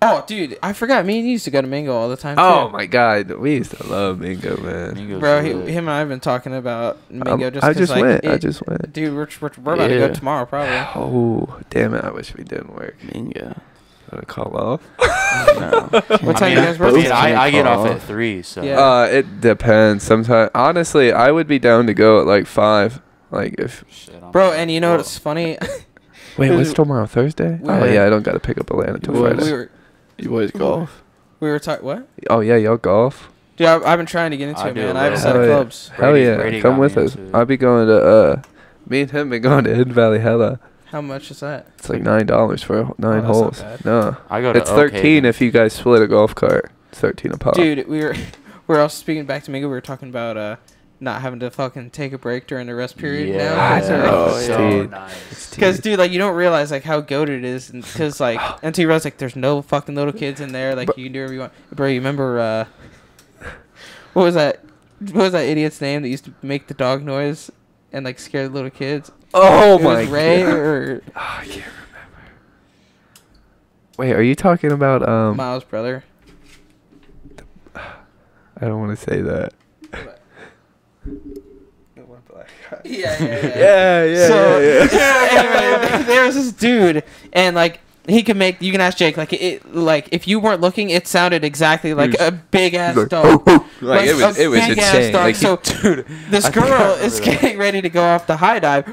Oh, dude, I forgot. Me and you used to go to Mingo all the time. Oh too. my God, we used to love Mingo, man. Mingo's Bro, lit. him and I have been talking about Mingo just I 'cause, just like, went. I it- just went. Dude, we're about to go Yeah. tomorrow probably. Oh, damn it! I wish we didn't work. Mingo. Gonna call off. No. What time I you mean, guys work? I get Call off at off. 3, so. Yeah. It depends. Sometimes, honestly, I would be down to go at like 5. Like if. Shit, I'm Bro, and you know what's funny? Wait, It what's was- tomorrow? Thursday? we Oh were- yeah, I don't gotta pick up Atlanta till We were- Friday. we were You boys golf. talking what? Oh yeah, y'all golf. Dude, I've been trying to get into I it, do man. a I have a little. set of Hell yeah. clubs. Hell Brady- yeah, Brady come got with me us. into it. I'll be going to me and him been going to Hidden Valley Hella. How much is that? It's like $9 for 9 that's not holes. bad. No, I go to it's 13 OK. if you guys split a golf cart. It's 13 a pop. Dude, we were also speaking back to Mingo. We were talking about not having to fucking take a break during the rest period Yeah, now. I know. so Dude. nice. Because, dude, like, you don't realize, like, how goated it is. Because, like, until you realize, like, there's no fucking little kids in there. Like, you can do whatever you want. Bro, you remember, what was that? What was that idiot's name that used to make the dog noise and, like, scare the little kids? Oh It my was Ray God. or Oh, I can't remember. Wait, are you talking about Miles' brother? I don't want to say that. Yeah. Yeah, So, anyway, there was this dude, and, like, he could make. You can ask Jake. Like if you weren't looking, it sounded exactly like a big ass like, dog. Like, it was a big-ass insane. dog. Like, So, Dude, this I think I girl remember is that. getting ready to go off the high dive.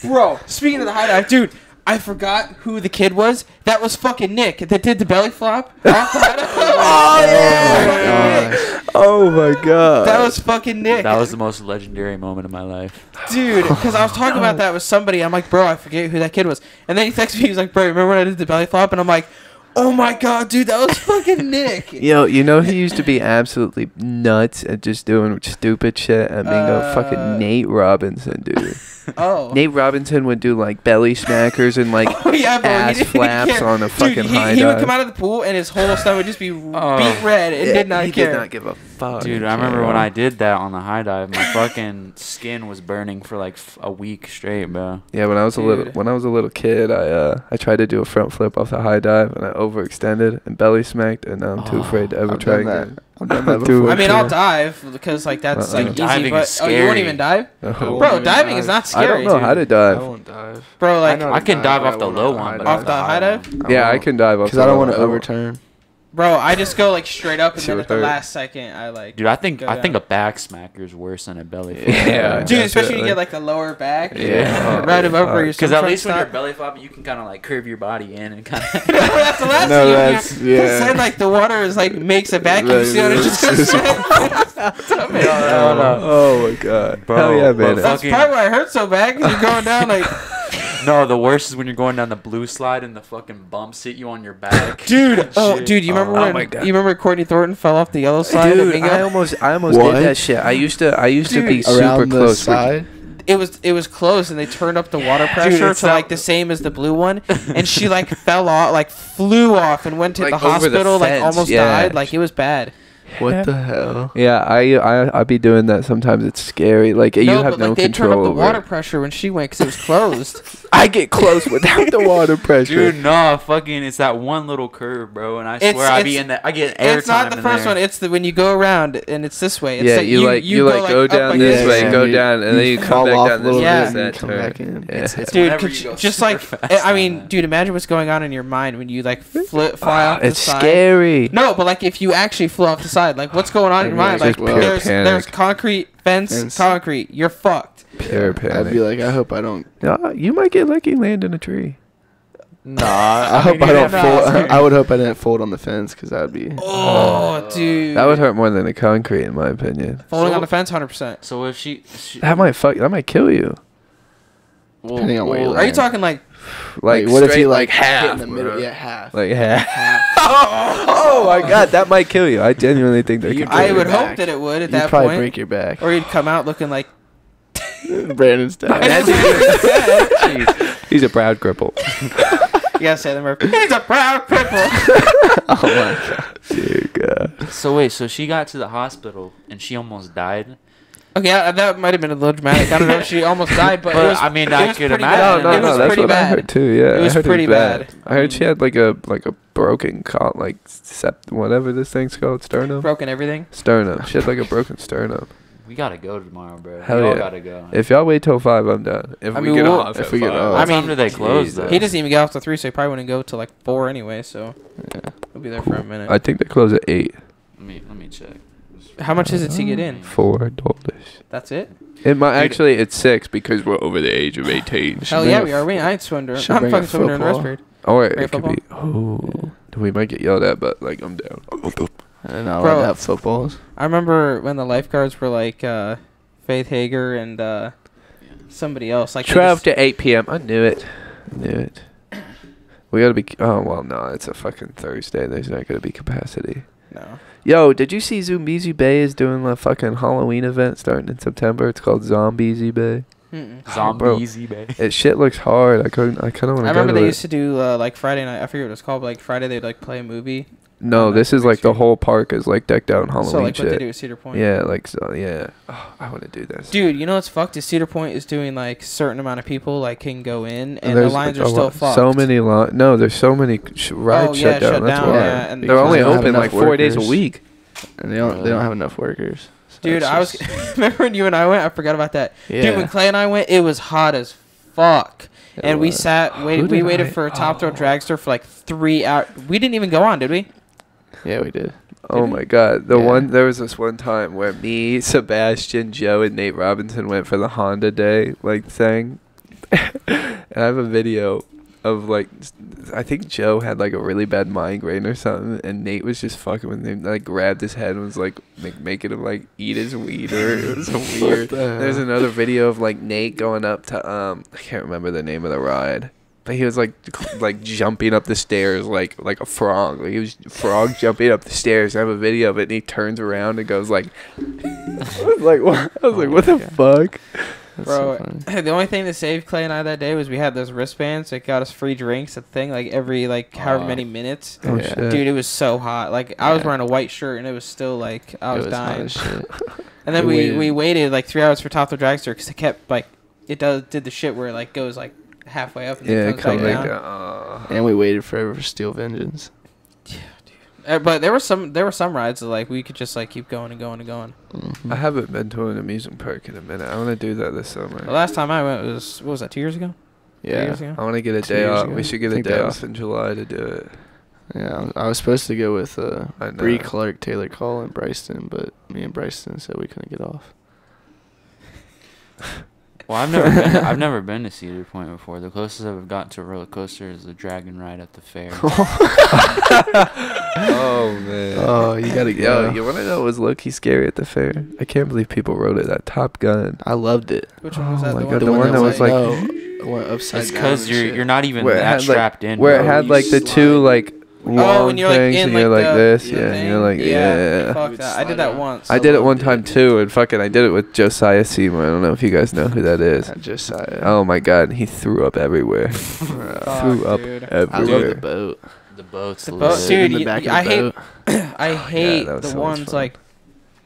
Bro, speaking of the high dive, dude, I forgot who the kid was. That was fucking Nick that did the belly flop off the high dive. Oh, yeah. oh my God. That was fucking Nick. That was the most legendary moment of my life. Dude, because I was talking about that with somebody. I'm like, bro, I forget who that kid was. And then he texted me. He's like, bro, remember when I did the belly flop? And I'm like, oh my God, dude, that was fucking Nick. Yo, you know he used to be absolutely nuts at just doing stupid shit at Mingo? Fucking Nate Robinson, dude. Oh. Nate Robinson would do like belly smackers and like Oh, yeah, bro, ass he didn't flaps care. on a fucking Dude, high he would dive. come out of the pool and his whole stomach would just be Oh. beat red and did not he care. did not give a fuck. Dude, I remember when I did that on the high dive, my fucking skin was burning for like a week straight, bro. Yeah, when I was a Dude. little kid, I tried to do a front flip off the high dive and I overextended and belly smacked, and now I'm too Oh, afraid to ever I've try done that. again. I've done that Dude. before. I mean, too. I'll dive because like that's like easy, Diving but is oh, you won't scary. even dive, Oh. bro. even Diving dive. is not I scary. don't know dude. how to I dive. won't dive. Bro, like, know I can dive but off the won't low the one, high but off the high dive? Yeah, I can dive off. Because I don't want to the low. overturn. bro, I just go like straight up and Shit then would at the hurt. last second I like. Dude, I think Go a down. back smacker is worse than a belly flop. Yeah. Dude, especially when you definitely. get like the lower back. Yeah. right above where your Because at stomach least when you're stop. belly flopping, you can kind of like curve your body in and kind of. That's the last No, thing that's- you do. 'Cause yeah. then like the water is like makes a vacuum Right, seal and it just goes Oh my God. Bro, Hell yeah, man. but That's fucking- probably why it hurts so bad because you're going down like. No, the worst is when you're going down the blue slide and the fucking bumps hit you on your back. Dude, oh, Shit. dude, you remember Oh when? my God. You remember Courtney Thornton fell off the yellow slide? at Dude, Bingo? I almost What? did that shit. I used to be Dude, super Around the close. side. it was close, and they turned up the water pressure it's to not- like the same as the blue one, and she like fell off, like flew off, and went to Like, the over the hospital, like fence, almost yeah. died. Like it was bad. What the hell? Yeah, I be doing that sometimes. It's scary. Like you have but no like, they control turned up the over water it. pressure when she went because it was closed. I get close without the water pressure. Dude, no, fucking, it's that one little curve, bro, and I swear I get air It's not time the in first there. one. It's when you go around and it's this way. It's Yeah, like you go up down like this way, and go you- down, and then you come fall back off down a this little way. bit It's and that come turn. back in. Yeah. It's Dude, whenever could you go just super like fast I on mean, that. dude, imagine what's going on in your mind when you like fly off the It's side. scary. No, but like if you actually flew off the side, like what's going on in your mind? It's Like just pure there's panic. concrete fence, concrete. You're fucked. Pure I'd be panic. like, I hope I don't. Yeah, you might get lucky and land in a tree. Nah, I hope mean, I don't you're fold. not- I would hope I didn't fold on the fence because that would be. Oh, dude. That would hurt more than the concrete, in my opinion. Folding So- on the fence, 100%. So if she That might kill you. Depending on where you Are you land. talking like? Like what if straight, you like half? hit in the middle? bro. Yeah, half. Like half. Oh my god, that might kill you. I genuinely think that could kill I you. would back. hope that it would at You'd that probably point. break your back. Or you'd come out looking like. Brandon's dead. He's a proud cripple. You gotta say the Murphy. He's a proud cripple. Oh my god. Dear God. So wait, so she got to the hospital and she almost died. Okay, that might have been a little dramatic. I don't know if she almost died, but, But, it was, I mean, it I was could pretty imagine. bad. No, It was that's pretty what I bad. heard too. Yeah, It was I heard pretty it was bad. bad. I heard she had like a broken whatever this thing's called, sternum. Broken everything. Sternum. She had like a broken sternum. We gotta go tomorrow, bro. Hell we all yeah. gotta go. If y'all wait till 5, I'm done. If I we mean, get we'll- off, if at we get 5. off. What I mean, time do they close Jesus. though? He doesn't even get off till 3, so he probably wouldn't go till like 4 anyway. So Yeah. he'll be there for a minute. I think they close at 8. Let me check. How much is it to get in? $4. That's it. It might actually it's 6 because we're over the age of 18. Hell yeah, we are. We I ain't swimming. should I'm bring fucking a swimming during the rest football. period. Or Bring it could be. Oh, we might get yelled at, but like I'm down. And I Bro. would have footballs. I remember when the lifeguards were like Faith Hager and somebody else. Like they 12 just- to 8 p.m. I knew it. We gotta be. Oh well, no, it's a fucking Thursday. There's not gonna be capacity. No. Yo, did you see Zombies Bay is doing a fucking Halloween event starting in September? It's called Zombies Bay. Mm-mm. bro. Zombie bay. It shit looks hard. I kind of want to go I remember to they it. used to do like Friday night. I forget what it's called, but like Friday they'd like play a movie. No, on this the is big like the screen. whole park is like decked out in Halloween So like shit. what they do at Cedar Point. Yeah, like so. Yeah. Oh, I want to do this. Dude, you know what's fucked is Cedar Point is doing like certain amount of people like can go in, and the There's, lines like, are a still lot- fucked. So many No, there's so many rides shut down. That's why. yeah, and They're only Because they don't have open enough like 4 days a workers. week. And they don't have enough workers. So Dude, it's I was just- remember when you and I went. I forgot about that. Yeah. Dude, when Clay and I went, it was hot as fuck, It and we was. sat waited. Who We did waited I- for a Top Thrill oh. Dragster for like 3 hours. We didn't even go on, did we? Yeah, we did. Oh Did we? my god. Yeah. There was this one time where me, Sebastian, Joe, and Nate Robinson went for the Honda Day like thing. And I have a video of like I think Joe had like a really bad migraine or something, and Nate was just fucking with him, like grabbed his head and was like making him like eat his weeder. It was so weird. There's another video of like Nate going up to I can't remember the name of the ride. But he was like jumping up the stairs like a frog. Like he was frog jumping up the stairs. I have a video of it, and he turns around and goes like, I was like, what? I was like, what the fuck? That's Bro, so funny. the only thing that saved Clay and I that day was we had those wristbands that got us free drinks. A thing like every like however many minutes. Oh Yeah. shit. Dude, it was so hot. Like I was Yeah. wearing a white shirt and it was still like I It was hot dying. as shit. And then We we waited like 3 hours for Top Thrill Dragster because it kept like it did the shit where it like goes like halfway up and Yeah, then come comes back back down. down. And we waited forever for Steel Vengeance. But there were some rides that like we could just like keep going and going and going. Mhm. I haven't been to an amusement park in a minute. I want to do that this summer. The last time I went was what was that 2 years ago? 3 Yeah. years ago? I want to get a 2 day years off. ago. We should I get a think day that off was- in July to do it. Yeah, I was supposed to go with I Bree know. Clark, Taylor Call, and Bryson, but me and Bryson said we couldn't get off. Well, I've never been to Cedar Point before. The closest I've gotten to a roller coaster is the dragon ride at the fair. Oh man. Oh, you gotta Yo, go. you want to know what was low-key scary at the fair? I can't believe people wrote it. That Top Gun. I loved it. Which one was that? Oh my The God, one the one that was like- no, went upside It's down. because and shit. you're not even Where it that had, like- strapped in. Where it bro. had You like the slide. two like long when you're like things, in and like you're like the this, the yeah, and thing? you're like yeah. Fuck would that. I did slide that out. once. I did it one loved time it. too, and fucking I did it with Josiah Seymour. I don't know if you guys know who that is. I just saw it. Oh my god, he threw up everywhere. Fuck, threw up dude. I love everywhere. the boat. The boats. The boat, Sit in dude. the back of I the hate. boat. I hate that was the so much ones fun. like.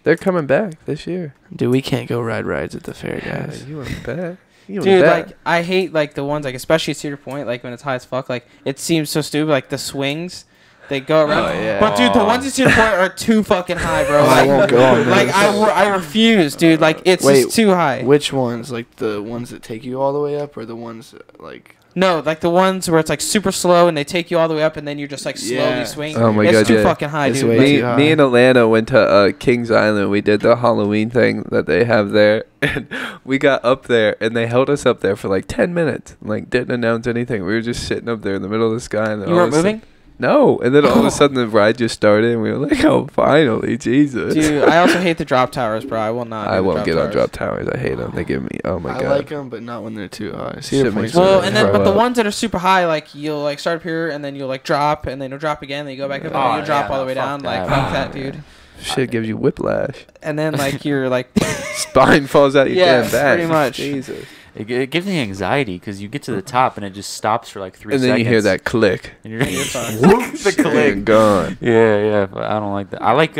They're coming back this year. Dude, we can't go ride rides at the fair, guys. You want to bet? Dude, like I hate like the ones like especially at Cedar Point, like when it's high as fuck, like it seems so stupid, like the swings, they go around. Oh, yeah. But dude, the ones at Cedar Point are too fucking high, bro. I Like, won't go on like those. I refuse, dude. Like it's Wait, just too high. Which ones? Like the ones that take you all the way up, or the ones like? No, like the ones where it's like super slow and they take you all the way up and then you're just like slowly Yeah. swinging. Oh my it's God, too yeah. fucking high, It's dude. way Like, too high. Me and Atlanta went to Kings Island. We did the Halloween thing that they have there, and we got up there, and they held us up there for like 10 minutes. Like didn't announce anything. We were just sitting up there in the middle of the sky. And then you all weren't of a sudden- moving? No, and then all of a sudden the ride just started, and we were like, "Oh, finally, Jesus!" Dude, I also hate the drop towers, bro. I will not. do I the won't get on towers. drop towers. I hate them. They give me. Oh my I God. like them, but not when they're too high. Shit Cedar makes Point's me Well, really and then throw but the up. ones that are super high, like you'll like start up here and then you'll like drop and then you'll drop again, then you go back up and Oh, then you'll drop yeah, all the no, way fuck down. Like that. fuck that, dude. Shit gives you whiplash. And then like you're like, Spine falls out your Yeah, damn back. pretty much. Jesus. It gives me anxiety because you get to the top and it just stops for like 3 And seconds. then you hear that click. And you're You're fine. the click. And gone. Yeah, but I don't like that. I like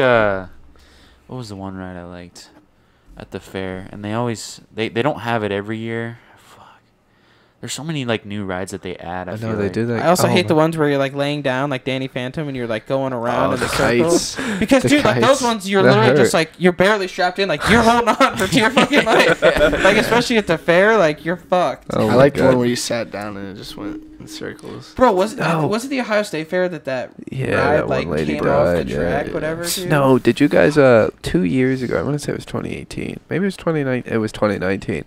what was the one ride I liked at the fair? And they always they don't have it every year. Fuck. There's so many like new rides that they add. I I feel know they like. do that. I also Oh hate the my- ones where you're like laying down like Danny Phantom and you're like going around Oh, in the the circles. kites. Because The dude, like those kites. ones you're That literally just hurt. like you're barely strapped in, like you're holding on for dear fucking life. Like especially at the fair, like you're fucked. Oh I my like the God. one where you sat down and it just went in circles. Bro, was No. it the Ohio State Fair that Yeah, ride that like one lady came off the bride. track, yeah. whatever, dude? No, did you guys 2 years ago? I want to say it was 2018. Maybe it was 2019. It was 2019.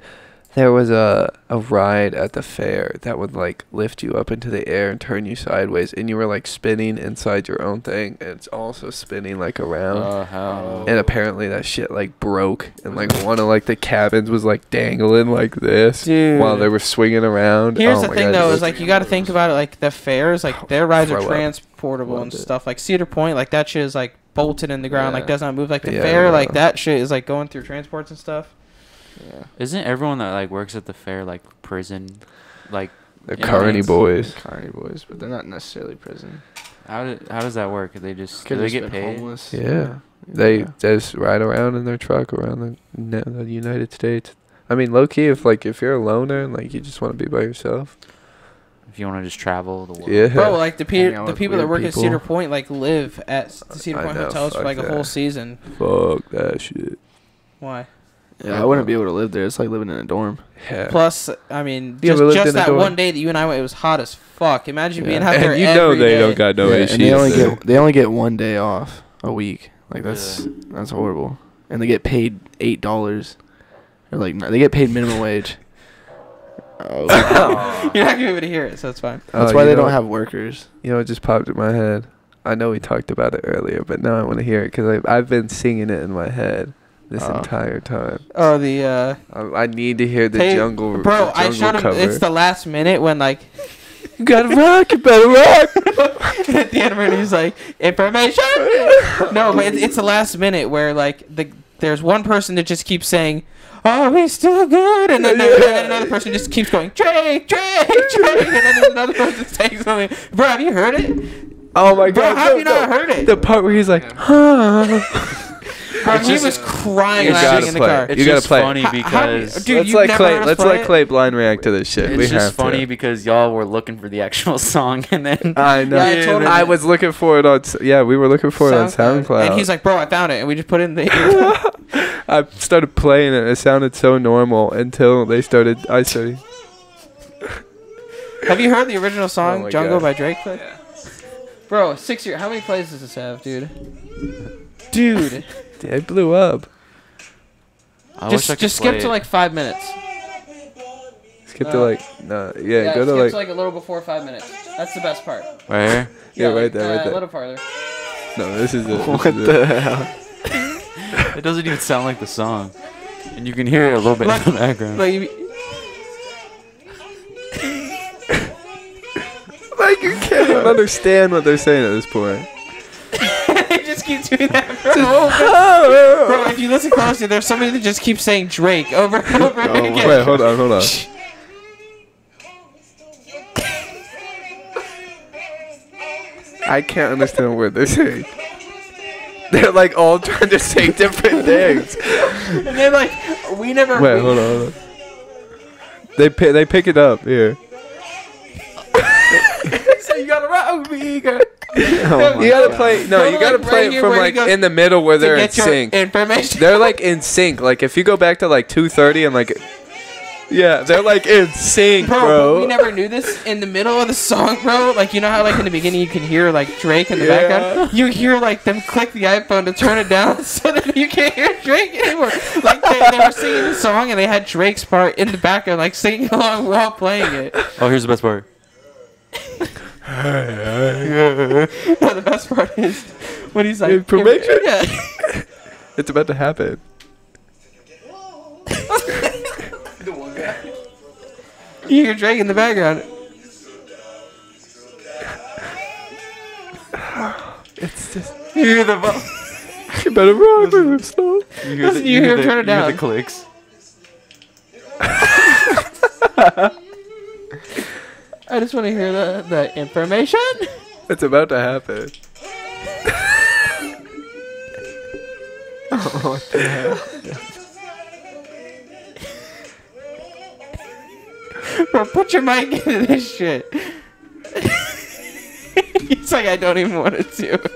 There was a ride at the fair that would like lift you up into the air and turn you sideways, and you were like spinning inside your own thing, and it's also spinning like around. Oh hell. And apparently that shit like broke, and like one of like the cabins was like dangling like this Dude. while they were swinging around. Here's Oh the my thing God, though, it is like you got to think about it, like the fairs, like their rides are Throw up. transportable and Loved it. stuff. Like Cedar Point, like that shit is like bolted in the ground, like Yeah. does not move. Like the Yeah, fair, like no. that shit is like going through transports and stuff. Yeah. Isn't everyone that like works at the fair like prison? Like They're Yeah, Carney it's- boys. Carney boys, but they're not necessarily prison. how does that work? They just do Could they have get been paid? homeless. Yeah. They Yeah. just ride around in their truck around the United States. I mean, low key, if you're a loner and like you just want to be by yourself. If you want to just travel the world. Yeah. Bro, like the Hang out the with people that weird work at people. Cedar Point like live at the Cedar I Point know, hotels for fuck like a that. whole season. Fuck that shit. Why? Yeah, I wouldn't be able to live there. It's like living in a dorm. Yeah. Plus, I mean, You ever lived just in a that dorm? one day that you and I went, it was hot as fuck. Imagine being Yeah. out there And you know every they day. don't got no Yeah, AC. and they only there. get 1 day off a week. Like that's horrible. And they get paid $8. Or like they get paid minimum wage. Oh. You're not gonna be able to hear it, so it's fine. That's Oh, why you they know- don't have workers. You know, it just popped in my head. I know we talked about it earlier, but now I want to hear it because I've been singing it in my head this Oh. entire time. Oh, the I need to hear the Hey, jungle. bro, the I jungle showed him. cover. It's the last minute when like You gotta rock, you better rock. at the end when he's like information. No, but it's the last minute where like there's one person that just keeps saying, "Oh, he's still good," and then, and then another person just keeps going, "Drake, Drake, Drake," and then there's another person saying something. Bro, have you heard it? Oh my Bro, god! how have you not heard it? The part where he's like, huh? Bro, he just- was crying You laughing gotta in the play car. it. It's You gotta just play it. funny because Dude, let's you've let never Clay. heard us Let's play let it? Clay blind react to this shit. it's we just have funny to. because y'all were looking for the actual song and then I know. Yeah, I told him I that. was looking for it on. Yeah, we were looking for it on SoundCloud. And he's like, "Bro, I found it," and we just put it in the. I started playing it. It sounded so normal until they started. I started. Have you heard the original song Oh my "Jungle" God. by Drake? Bro, 6 years. How many plays does this have, dude? Dude, It blew up. I wish I could just skip play to it. like 5 minutes. Skip to like no. Yeah, go skip to like. to like a little before 5 minutes. That's the best part. right here. Yeah, right like, there, right A there. little farther. No, this is it. What the hell? It doesn't even sound like the song, and you can hear it a little bit in the background. Like, you- Like you can't even understand what they're saying at this point. they just keep doing that, bro. Bro, if you listen closely, there's somebody that just keeps saying Drake over and over again. Wait, hold on. I can't understand a word they're saying. They're like all trying to say different things. And then like we never. Wait, hold on. They pick it up here. So you gotta rock me, girl. Oh you gotta play. No, you gotta play it from like in the middle where they're in sync. Information. They're like in sync. Like if you go back to like 2:30 and like, yeah, they're like in sync, bro. But we never knew this in the middle of the song, bro. Like you know how like in the beginning you can hear like Drake in the background. You hear like them click the iPhone to turn it down so that you can't hear Drake anymore. Like they were singing the song and they had Drake's part in the background, like singing along while playing it. Oh, here's the best part. No, the best part is when he's like Information? Yeah. It's about to happen. You hear Drake in the background. It's just. You hear the You better run with it slow. You hear him turn it down. You hear the clicks. I just want to hear the information. It's about to happen. Oh, what the hell? Bro, put your mic into this shit. He's like, I don't even want to do it.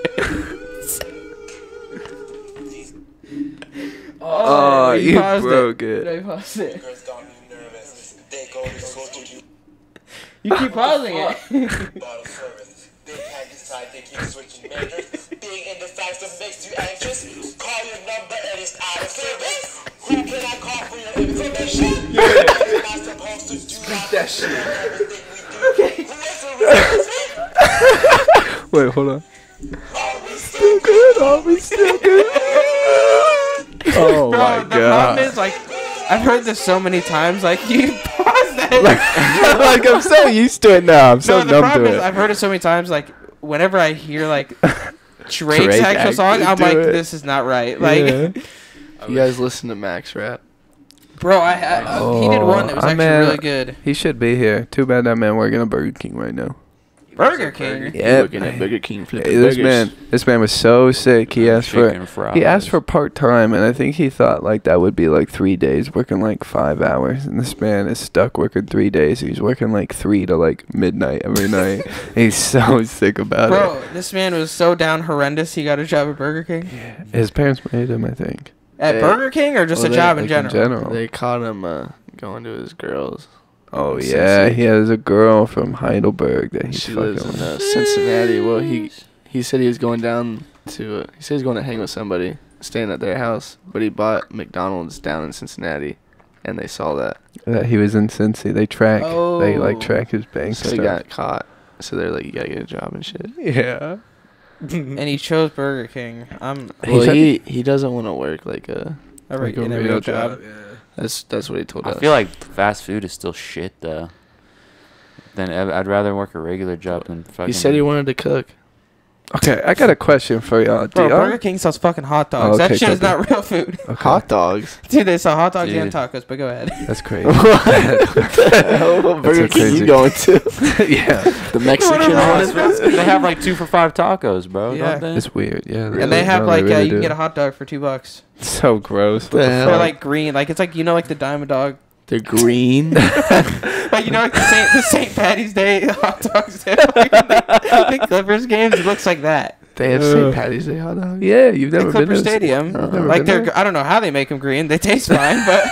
Oh, you paused broke it. I paused it. You keep pausing it. Wait, hold on. Still good. Are we still good? Oh Bro, my the god. problem is, like, I've heard this so many times, like, you pause that. Like I'm so used to it now. I'm so No, the numb problem to is, it. I've heard it so many times, like, whenever I hear, like, Drake's Drake actual song, I'm do like, it. this is not right. Like, Yeah. You guys listen to Max rap? bro, he did one that was actually man, really good. He should be here. Too bad that man working at Burger King right now. Burger King. Yeah. Looking at Burger King flipping This burgers. man was so sick. He asked Chicken for fries. part time, and I think he thought like that would be like 3 days, working like 5 hours. And this man is stuck working 3 days. He's working like 3 to like midnight every night. He's so sick about it. Bro, this man was so down horrendous, he got a job at Burger King. His parents made him, I think. At Hey. Burger King or just Well, a job in Like, general? They caught him going to his girls. Oh Cincy. yeah, he has a girl from Heidelberg that he's She fucking lives in with. Cincinnati. Well, he said he was going down to. He said he was going to hang with somebody, staying at their house. But he bought McDonald's down in Cincinnati, and they saw that, That he was in Cincy. They track. They like Oh. track his bank so stuff. he got caught. So they're like, you gotta get a job and shit. Yeah. And he chose Burger King. I'm Well, said- he doesn't want to work like a. a Like real job. Yeah. That's what he told I us. feel like fast food is still shit though. Then I'd rather work a regular job than fucking. He said he wanted to cook. Okay, I got a question for y'all. Do Bro, y'all- Burger King sells fucking hot dogs. Oh, okay, That shit is cool. not real food. Okay. Hot dogs. Dude, they sell hot dogs Dude. and tacos, but go ahead. That's crazy. What the hell? What Burger so King crazy. you going to? Yeah. The Mexican one? They have like 2 for $5 tacos, bro. Yeah. Don't they? It's weird. Yeah. And they have no, like really you can do. get a hot dog for $2. So gross. What The the hell? They're fuck? like green, like it's like like the Diamond Dog, They're green. like like the St. Patty's Day hot dogs. They have, like, the Clippers games. It looks like that. They have St. Patty's Day hot dogs. Yeah, you've The never been Clipper to Stadium, never like been they're I don't know how they make them green. They taste fine, but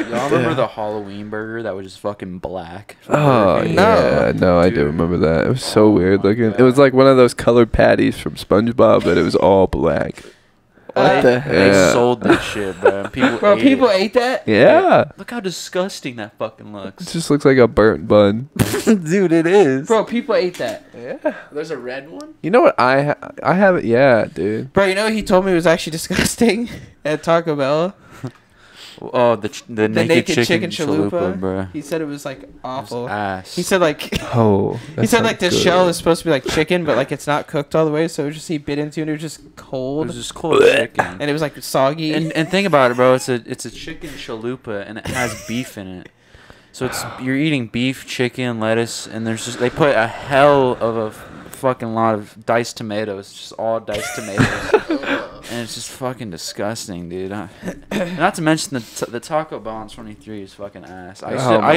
Y'all remember Yeah. the Halloween burger that was just fucking black? from Oh Burger King? No. yeah, no, I do Dude. remember that. It was so weird looking. It was like one of those colored patties from SpongeBob, but it was all black. What the They Yeah. sold that shit, bro. People bro, ate people it. ate that. Yeah, Look how disgusting that fucking it looks. just looks like a burnt bun. Dude, it is. Bro, people ate that. Yeah. There's a red one? You know what I have it? Yeah, dude. Bro, you know what he told me was actually disgusting at Taco Bell? Oh, the naked chicken chalupa, bro. He said it was like awful. Ass. He said like Oh, he said like the shell is supposed to be like chicken, but like it's not cooked all the way, so it was just he bit into it and it was just it cold, was just cold chicken. and it was like soggy. And think about it, bro. It's a chicken chalupa, and it has beef in it. So you're eating beef, chicken, lettuce, and there's just they put a hell of a fucking lot of diced tomatoes, just all diced tomatoes. And it's just fucking disgusting, dude. Not to mention the Taco Bell on 23 is fucking ass. I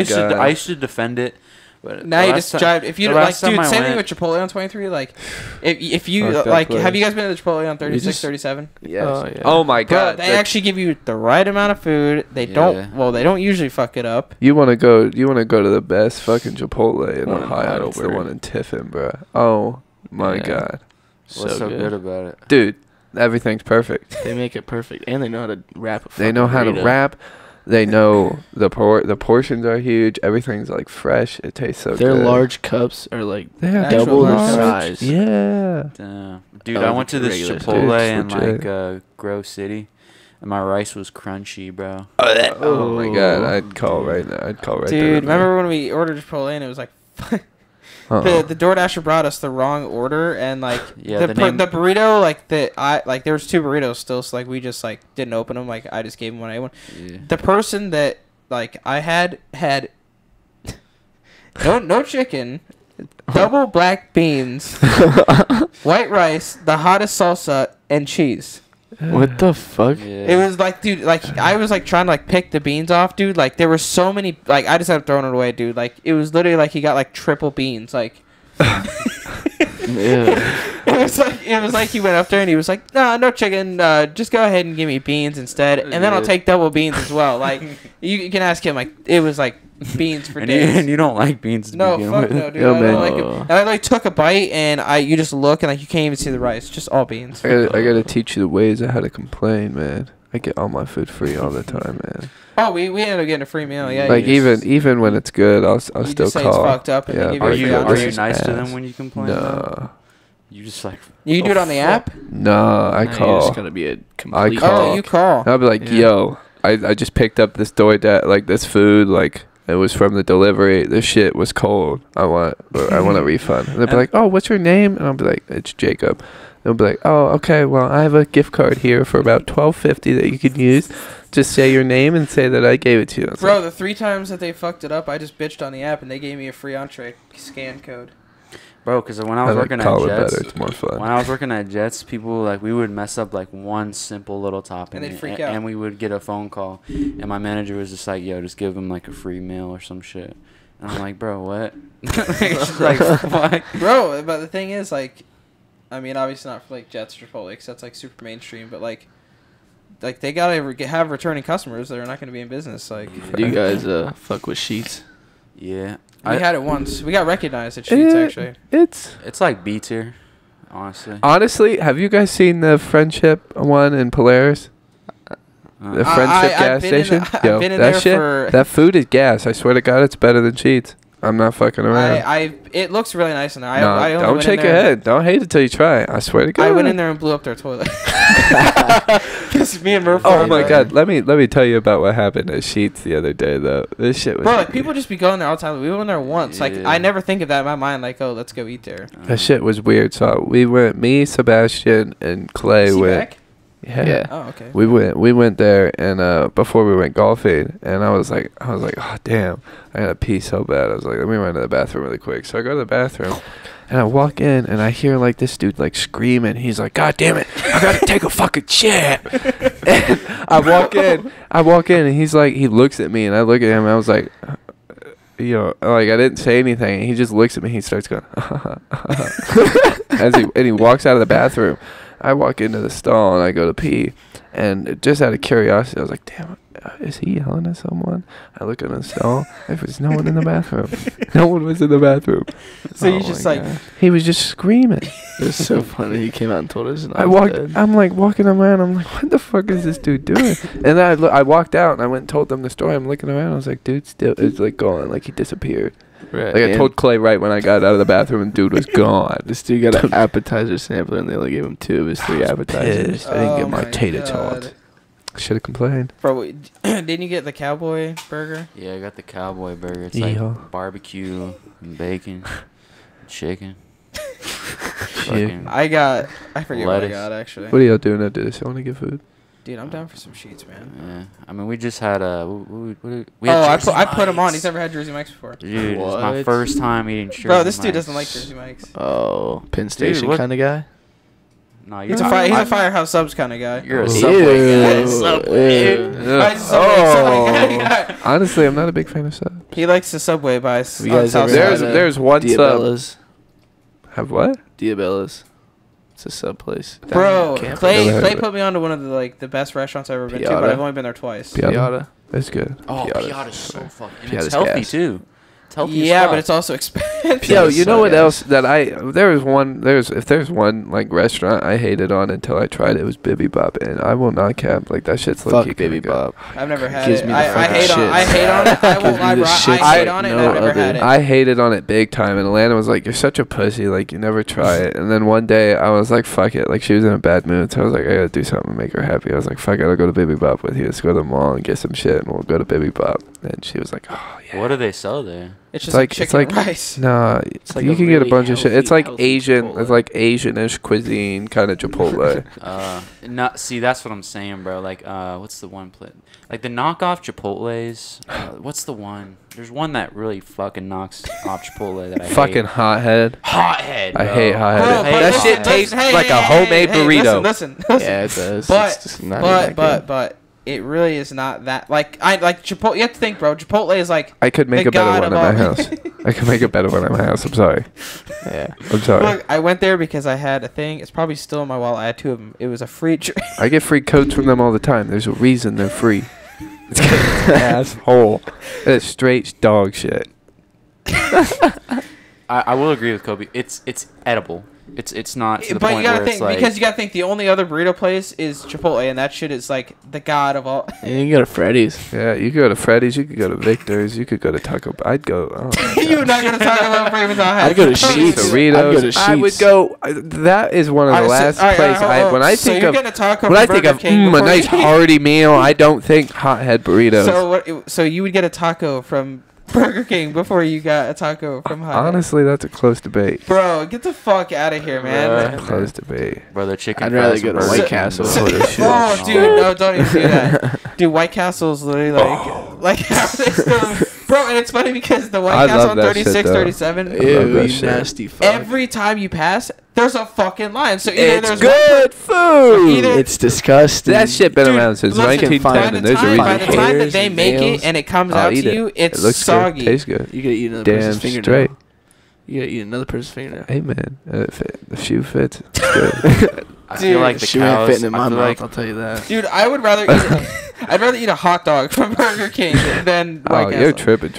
used to defend it, but now you just drive. If you like, dude, same thing with went, Chipotle on 23. Like, if you like, have you guys been to the Chipotle on 36, 37? Yes. Oh, yeah. Oh my god. Bro, they actually give you the right amount of food. They don't. Well, they don't usually fuck it up. You want to go to the best fucking Chipotle in One in Ohio. It's the one in Tiffin, bro. Oh my god. What's so good about it, dude? Everything's perfect. They make it perfect, and they know how to wrap a They know how to wrap. They know the portions are huge. Everything's like fresh. It tastes so good. Their large cups are like double their large. size. Yeah. dude. I went to this regular Chipotle in legit. like Grove City, and my rice was crunchy, bro. Oh my god. I'd call right now. Dude, Dude, remember when we ordered Chipotle and it was like. The DoorDasher brought us the wrong order, and like the burrito, like there was 2 burritos still, so like we just like didn't open them. Like I just gave him one. Yeah. The person that like I had no chicken, double black beans, white rice, the hottest salsa, and cheese. What the fuck? Yeah. It was like, dude, like I was like trying to like pick the beans off, dude. Like there were so many, like I just had thrown it away, dude. Like it was literally like he got like triple beans, like. It was like he went up there and he was like, no chicken, just go ahead and give me beans instead, and then I'll take double beans as well. Like you can ask him, like it was like beans for days. And you don't like beans to No, begin fuck with. no, dude. Yo, I man. don't like it. And I like took a bite and you just look and like you can't even see the rice, just all beans. I gotta teach you the ways of how to complain, man. I get all my food free all the time, man. Oh, we ended up getting a free meal, yeah. Like even when it's good, I'll still just say call. it's fucked up and they give Are you you a free nice to ass. them when you complain? No. You just like. You do it on the app? No, I You call. just gotta be a complete. call. Oh, you call. I'll be like, Yeah. yo, I just picked up this like this food, like it was from the delivery. This shit was cold. I want a refund. And they'll be like, oh, what's your name? And I'll be like, it's Jacob. They'll be like, oh, okay, well, I have a gift card here for about $12.50 that you could use. Just say your name and say that I gave it to you. It's Bro, like, the 3 times that they fucked it up, I just bitched on the app and they gave me a free entree scan code. Bro, because when I was working call at it Jets, better. It's more fun. when I was working at Jets, people like we would mess up like one simple little topping, And they'd freak out. and we would get a phone call, and my manager was just like, "Yo, just give them like a free meal or some shit." And I'm like, "Bro, what?" like, what? Bro, but the thing is, like, I mean, obviously not for like Jets or Chipotle, 'cause that's like super mainstream, but like they gotta have returning customers that are not gonna be in business. Like, Do you guys fuck with Sheets? Yeah, we had it once. We got recognized at Sheets actually. It's like B tier, honestly. honestly. Have you guys seen the Friendship one in Polaris? The Friendship gas station. I've been in there for. That food is gas. I swear to God, it's better than Cheats. I'm not fucking around. It looks really nice in there. No, I only don't went shake in your there- head. Don't hate it till you try it. I swear to God. I went in there and blew up their toilet. Because me and Murph. Oh my God! Let me tell you about what happened at Sheets the other day though. This shit was. Bro, like people just be going there all the time. We went there once. Like Yeah. I never think of that in my mind. Like, oh, let's go eat there. That shit was weird. So we went. Me, Sebastian, and Clay Is he went. back? Yeah. Oh, okay. We went there and before we went golfing and I was like oh damn, I gotta pee so bad. I was like, let me run to the bathroom really quick. So I go to the bathroom and I walk in and I hear like this dude like screaming. He's like, God damn it, I gotta take a fucking shit. And I walk in and he's like, he looks at me and I look at him and I was like, you know, like I didn't say anything. He just looks at me. He starts going and he walks out of the bathroom. I walk into the stall and I go to pee, and just out of curiosity, I was like, "Damn, is he yelling at someone?" I look in the stall. There was no one in the bathroom. No one was in the bathroom. So you just like he was just screaming. It was so funny. He came out and told us. And I'm like walking around. I'm like, what the fuck is this dude doing? And then I walked out and I went and told them the story. I'm looking around. I was like, dude, still it's like gone. Like he disappeared. Right. Like I told Clay right when I got out of the bathroom and dude was gone. This dude got an appetizer sampler and they only gave him 2 of his 3 appetizers. Pissed. I didn't get my my tater God. tot. Should have complained. Bro, didn't you get the cowboy burger? Yeah, I got the cowboy burger. It's Yeah. like barbecue and bacon, chicken. Shit. Fucking- I forget what I Lettuce. got actually. What are y'all doing after this? You want to get food? Dude, I'm down for some sheets, man. Yeah, I mean, we just had I put him on. He's never had Jersey Mike's before. Dude, it's my first time eating Jersey Bro, this dude Mike's. doesn't like Jersey Mike's. Oh, Penn Station kind of guy. No, He's a Firehouse Subs kind of guy. You're a Subway guy. Subway guy. Honestly, I'm not a big fan of subs. He likes the Subway by You guys ever there's one sub. Diabella's? Have what? Diabella's. It's a sub place. Bro, Campus. Clay put me on to one of the best restaurants I've ever been to, but Piata. I've only been there twice. Piata. That's good. Oh, Piata's Piata's so fucking. And Piata's it's healthy gas. too. It's healthy. Yeah, but it's also expensive. Yo, you know what gas. else that if there's one like restaurant I hated on until I tried it, was Bibi Bop, and I will not cap, like that shit's Fuck low-key Bibi good. Bop. I've never had Gives it. me the I fucking hate on it. I won't lie, bro. I hate on it, and I've never had it. I hated on it big time, and Alana was like, "You're such a pussy, like you never try it." And then one day I was like, "Fuck it," like she was in a bad mood, so I was like, "I gotta do something to make her happy." I was like, "Fuck it, I'll go to Bibi Bop with you. Let's go to the mall and get some shit, and we'll go to Bibi Bop." And she was like, "Oh yeah." What do they sell there? It's just like chicken and rice. Nah, like you a can get a really bunch of shit. It's like healthy Asian. Chipotle. It's like Asianish cuisine, kind of Chipotle. Not see. That's what I'm saying, bro. Like, what's the one place? Like the knockoff Chipotle's. What's the one? There's one that really fucking knocks off Chipotle that I Fucking hate. hothead. Hothead. I bro. hate hothead. Bro, but That listen, shit tastes listen, like a homemade burrito. Listen. Yeah, it does. But It's just not even that good. but it really is not that like Chipotle. You have to think, bro. Chipotle is like I could make the a better god one of at my all- house. I could make a better one at my house. I'm sorry. Yeah. I'm sorry. Look, I went there because I had a thing. It's probably still in my wallet. I had 2 of them. It was a free. I get free coats from them all the time. There's a reason they're free. It's asshole. That is straight dog shit. I will agree with Kobe. It's edible. It's not to the But point you gotta where think it's like. because you gotta think the only other burrito place is Chipotle, and that shit is like the god of all. Yeah, you can go to Freddy's. Yeah, you could go to Freddy's. You could go to Victor's. You could go to Taco. I'd go. Oh my You're God. not gonna talk about Bremen I'd go to Sheetz. Doritos. I'd go to I would Sheetz. go. That is one of the last places when I think of when I think of a nice hearty meal. I don't think hothead burritos. So you would get a taco from Burger King before you got a taco from Hot. Honestly, that's a close debate. Bro, get the fuck out of here, man. Close debate. Brother, chicken. I'd rather fries go to and White burgers. Castle. Oh, dude, no, don't even do that. Dude, White Castle's literally like how they still, bro. And it's funny because the White I Castle love on that shit, 36, though. 37, love Ew, that you shit. nasty fuck. every time you pass, there's a fucking line. So either It's there's good food. Either- It's disgusting. That shit been Dude, around since listen, 1910, and there's a by reason. the for it. time that Hairs they and make nails. it and it comes I'll out eat to it. you, it's It looks soggy. good. Tastes good. You gotta eat another Damn person's fingernail. straight. You gotta eat another person's fingernail. Hey man, if the shoe fits, it's good. I feel like the Shoe ain't cows. fitting in my I feel mouth. like I'll tell you that. Dude, I would rather eat. I'd rather eat a hot dog from Burger King than White Oh, Castle. you're tripping.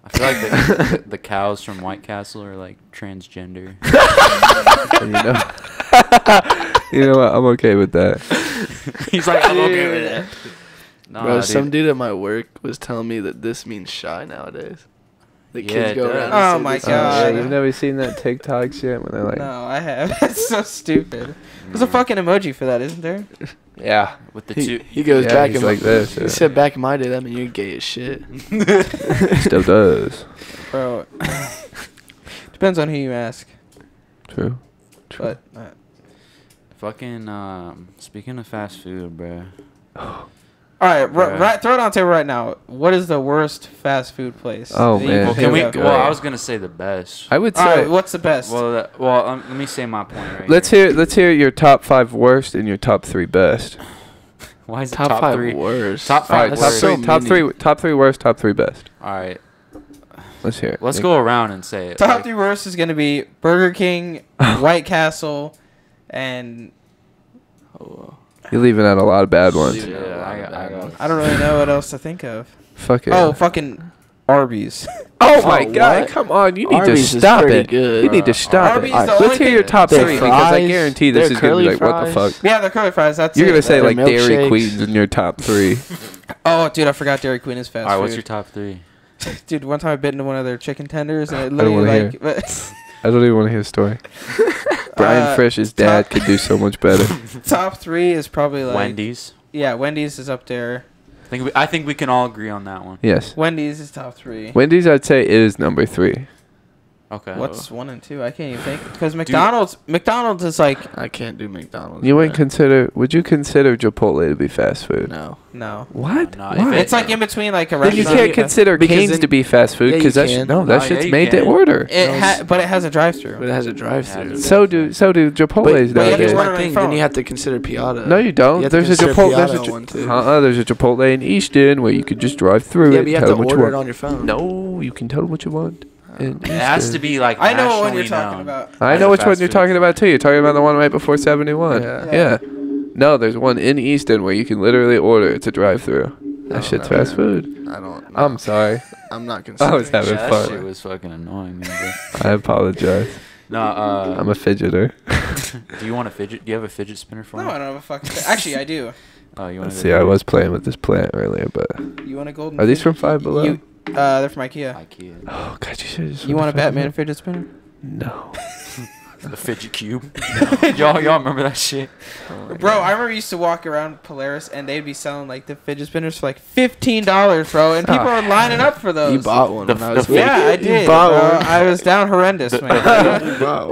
I feel like the cows from White Castle are like transgender. And you know what? I'm okay with that. He's like, I'm okay with that. Nah, Bro, dude. some dude at my work was telling me that this means shy nowadays. The Yeah, kids it go does. around. Oh and say my this God. shit. You've never seen that TikTok shit when they're like, No, I have. That's so stupid. There's a fucking emoji for that, isn't there? yeah, with the He, two. he goes Yeah, back he's in like this, He yeah. said back in my day that mean you're gay as shit. still does. Bro. Depends on who you ask. True. But Fucking speaking of fast food, bro. all right, Yeah. throw it on the table right now. What is the worst fast food place? Oh, that you man. Well, think can we? of? go. Well, I was gonna say the best. I would All say. right, what's the best? Let me say my point right Let's hear your top 5 worst and your top 3 best. Why is it Top top 5 three? worst. Top All right, five top worst. so three, top many. three, top 3 worst, top 3 best. All right, Let's hear it. let's go around and say it. Top Like, 3 worst is gonna be Burger King, White Castle, and You're leaving out a lot of bad ones. Leaving out a Yeah, lot of bad I got- ones. I don't really know what else to think of. Fuck it. Oh, fucking Arby's. Oh my Oh, God! what? Come on, you need Arby's to is stop pretty it. good. You need to stop Arby's it. is the Let's only hear your thing- top Their 3 because I fries, guarantee this their is gonna be curly like, what the fries. fuck? Yeah, the curly fries. That's You're it. gonna say Their like Dairy milkshakes. Queen's in your top 3. Oh, dude, I forgot Dairy Queen is fast All right, food. what's your top 3? Dude, one time I bit into one of their chicken tenders and it don't wanna literally hear. like I don't even want to hear a story. Brian Frisch's dad top- could do so much better. top 3 is probably like Wendy's. Yeah, Wendy's is up there. I think we can all agree on that one. Yes. Wendy's is top 3. Wendy's, I'd say, is number 3. Okay. What's 1 and 2? I can't even think. Because McDonald's is like... I can't do McDonald's. You wouldn't consider... Would you consider Chipotle to be fast food? No. What? No, Why? It's like in between like a Then you restaurant. can't consider Cane's to be fast food because that shit's made to order. But it has a drive-through. But it has a drive-through. So do Chipotle's But nowadays. Then you have to consider Piata. No, you don't. There's a Chipotle. There's a Chipotle in Easton where you could just drive through it. Yeah, but you have to order it on your phone. No, you can tell them what you want. It has to be like. I know what one you're nationally talking known. about. I know which one you're talking about too. You're talking about the one right before 71. Yeah. No, there's one in Easton where you can literally order. It's a drive-through. That shit's fast food. I don't. I'm sorry. I'm not considering. I was having That fun. shit was fucking annoying, man. I apologize. No, I'm a fidgeter. do you want a fidget? Do you have a fidget spinner for me? No, I don't have a fucking... Actually, I do. Oh, you want to See, I was playing with this plant earlier, but You want a golden... are these from Five Below? They're from Ikea. IKEA. Oh God, you should. You want a Batman fidget spinner? No. The fidget cube. y'all remember that shit? Bro, I remember you used to walk around Polaris and they'd be selling like the fidget spinners for like $15, bro, and people were lining up for those. You bought one when I was Yeah, I did. bought Bro. one. I was down horrendous, man.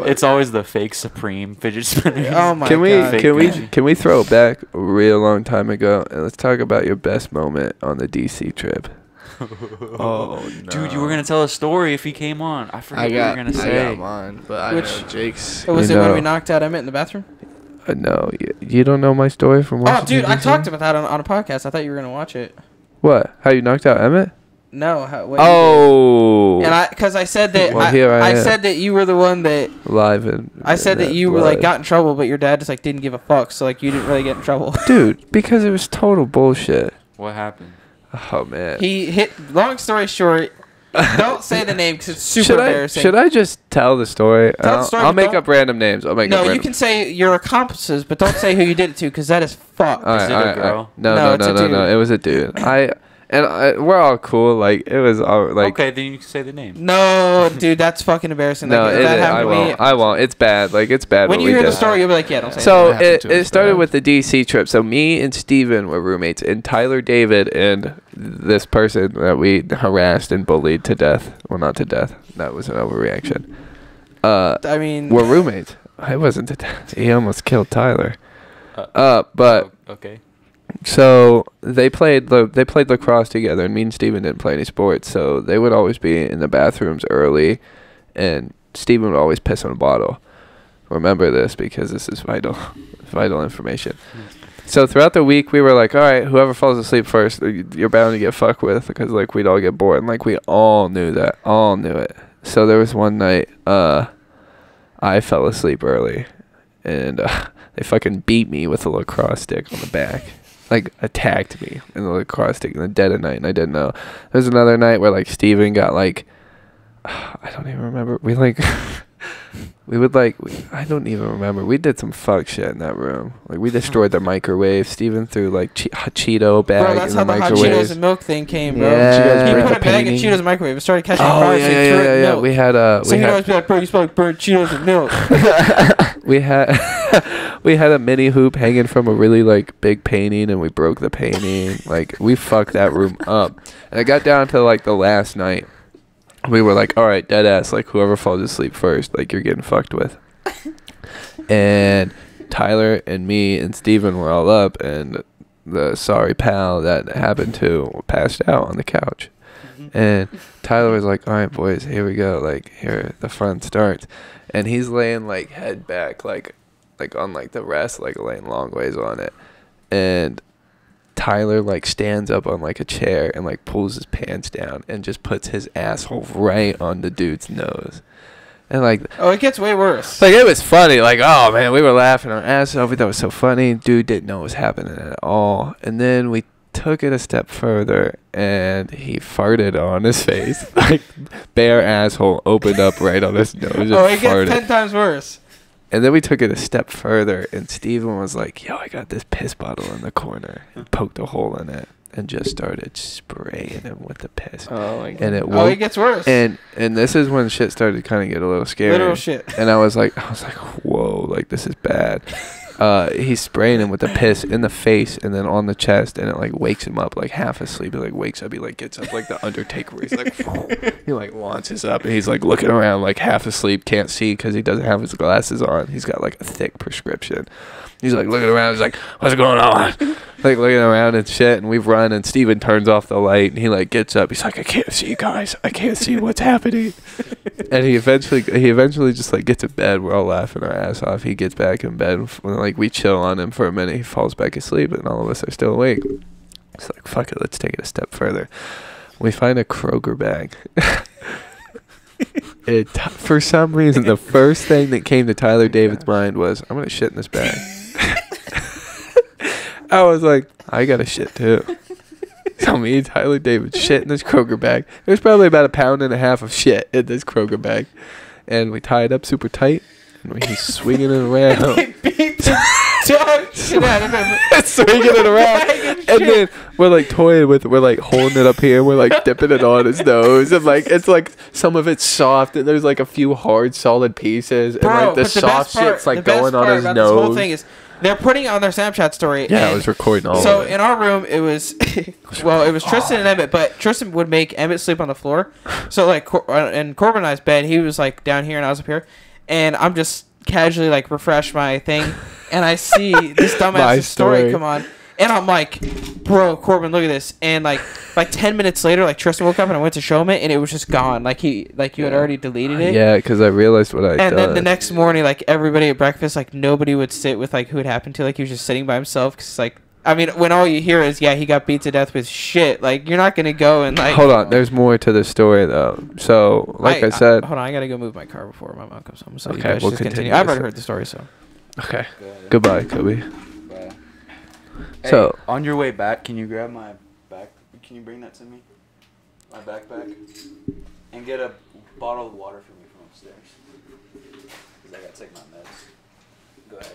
It's always the fake Supreme fidget spinner. Oh my Can god. we throw it back a real long time ago and let's talk about your best moment on the DC trip? Oh no. Dude, you were gonna tell a story if he came on. I forgot what you were gonna I say. got mine, but I know Jake's. Was I it when know. we knocked out Emmett in the bathroom? No, you don't know my story from Oh, Washington, dude, I DC? talked about that on a podcast. I thought you were gonna watch it. What? How you knocked out Emmett? No. What Oh. And because I said that Well, here I am. said that you were the one that Live and I said that you were like got in trouble, but your dad just like didn't give a fuck, so like you didn't really get in trouble. Dude, because it was total bullshit. What happened? Oh man. He hit. Long story short, don't say the name because it's super embarrassing. Should I just tell the story? Tell the story, I'll but make don't- up random names. No, you can say your accomplices, but don't say who you did it to because that is fucked. All right, Is it all a right, girl? No, it's a dude. No. It was a dude. We're all cool. Like it was all like. Okay, then you can say the name. No, dude, that's fucking embarrassing. No, Like, if it that is. happened I to me, won't. I won't. It's bad. Like it's bad. when what you we hear the did. story, you'll be like, yeah, don't say So What happened to it us, started bad? with the DC trip. So me and Steven were roommates, and Tyler David and this person that we harassed and bullied to death. Well, not to death. That was an overreaction. I mean, We're roommates. I wasn't to death. He almost killed Tyler. But Okay. so they played lacrosse together, and me and Steven didn't play any sports, so they would always be in the bathrooms early, and Steven would always piss on a bottle. Remember this because this is vital information. So throughout the week, we were like, all right, whoever falls asleep first, you're bound to get fucked with, because like we'd all get bored, and like we all knew it. So there was one night, I fell asleep early, and they fucking beat me with a lacrosse stick on the back. Like attacked me in the lacrosse stick in the dead of night, and I didn't know. There's another night where like Steven got like, I don't even remember. I don't even remember. We did some fuck shit in that room. Like we destroyed the microwave. Steven threw like Cheeto bag bro, that's in how the the hot microwave. Cheetos and milk thing came, bro. Yeah. He Break put the a bag of painting. Cheetos in the microwave. It started catching Oh fire. so he threw it in yeah. milk. We had So he'd always be like, bro, you smell like burnt Cheetos and milk. we had a mini hoop hanging from a really like big painting, and we broke the painting. Like we fucked that room up. And I got down to like the last night. We were like, all right, dead ass, like whoever falls asleep first, like you're getting fucked with. And Tyler and me and Steven were all up, and the sorry pal that happened to passed out on the couch. And Tyler was like, all right, boys, here we go. Like, here, the fun starts. And he's laying, like, head back, like on, like, the rest, like, laying long ways on it. And Tyler, like, stands up on, like, a chair and, like, pulls his pants down and just puts his asshole right on the dude's nose. And, like... Oh, it gets way worse. Like, it was funny. Like, oh, man, we were laughing our ass off. We thought it was so funny. Dude didn't know what was happening at all. And then we took it a step further, and he farted on his face. Like, bare asshole opened up right on his nose and Oh, it farted. gets 10 times worse. And then we took it a step further, and Steven was like, yo, I got this piss bottle in the corner. And poked a hole in it and just started spraying him with the piss. Oh my god. And it Oh, woke. it gets worse. And this is when shit started to kind of get a little scary. Literal shit. And I was like, whoa, like this is bad. he's spraying him with the piss in the face and then on the chest, and it like wakes him up like half asleep. He like wakes up, he like gets up like the Undertaker, where he's like he like launches up and he's like looking around like half asleep, can't see because he doesn't have his glasses on. He's got like a thick prescription. He's like looking around. He's like, "What's going on?" Like looking around and shit. And we've run. And Steven turns off the light. And he like gets up. He's like, "I can't see you guys. I can't see what's happening." And he eventually just like gets to bed. We're all laughing our ass off. He gets back in bed. When, like we chill on him for a minute. He falls back asleep. And all of us are still awake. It's like, fuck it. Let's take it a step further. We find a Kroger bag. For some reason, the first thing that came to Tyler David's mind was, "I'm gonna shit in this bag." I was like, I gotta shit too. So me and Tyler David shit in this Kroger bag. There's probably about 1.5 pounds of shit in this Kroger bag, and we tie it up super tight, and he's swinging it around. Swinging it around, and then we're like toying with it. We're like holding it up here. We're like dipping it on his nose, and like it's like some of it's soft, and there's like a few hard, solid pieces, and like the soft shit's like going on his nose. This whole thing is they're putting it on their Snapchat story. Yeah, I was recording all of it. So in our room, it was well, it was Tristan and Emmett, but Tristan would make Emmett sleep on the floor. So like in Corbin and I's bed, he was like down here and I was up here, and I'm just casually like refresh my thing, and I see this dumbass story come on, and I'm like, "Bro, Corbin, look at this!" And like 10 minutes later, like Tristan woke up and I went to show him it, and it was just gone. Like you had already deleted it. Yeah, because I realized what I'd done. And then the next morning, like everybody at breakfast, like nobody would sit with like who it happened to. Like he was just sitting by himself, because like, I mean, when all you hear is, "Yeah, he got beat to death with shit," like you're not gonna go and like. Hold on, there's more to the story though. So, like I said, hold on, I gotta go move my car before my mom comes home. So okay, you guys we'll just continue. I've already heard the story, so. Okay. Goodbye, Kobe. Bye. Hey, so on your way back, can you grab my back? Can you bring that to me? My backpack, and get a bottle of water for me from upstairs. Because I gotta take my meds. Go ahead.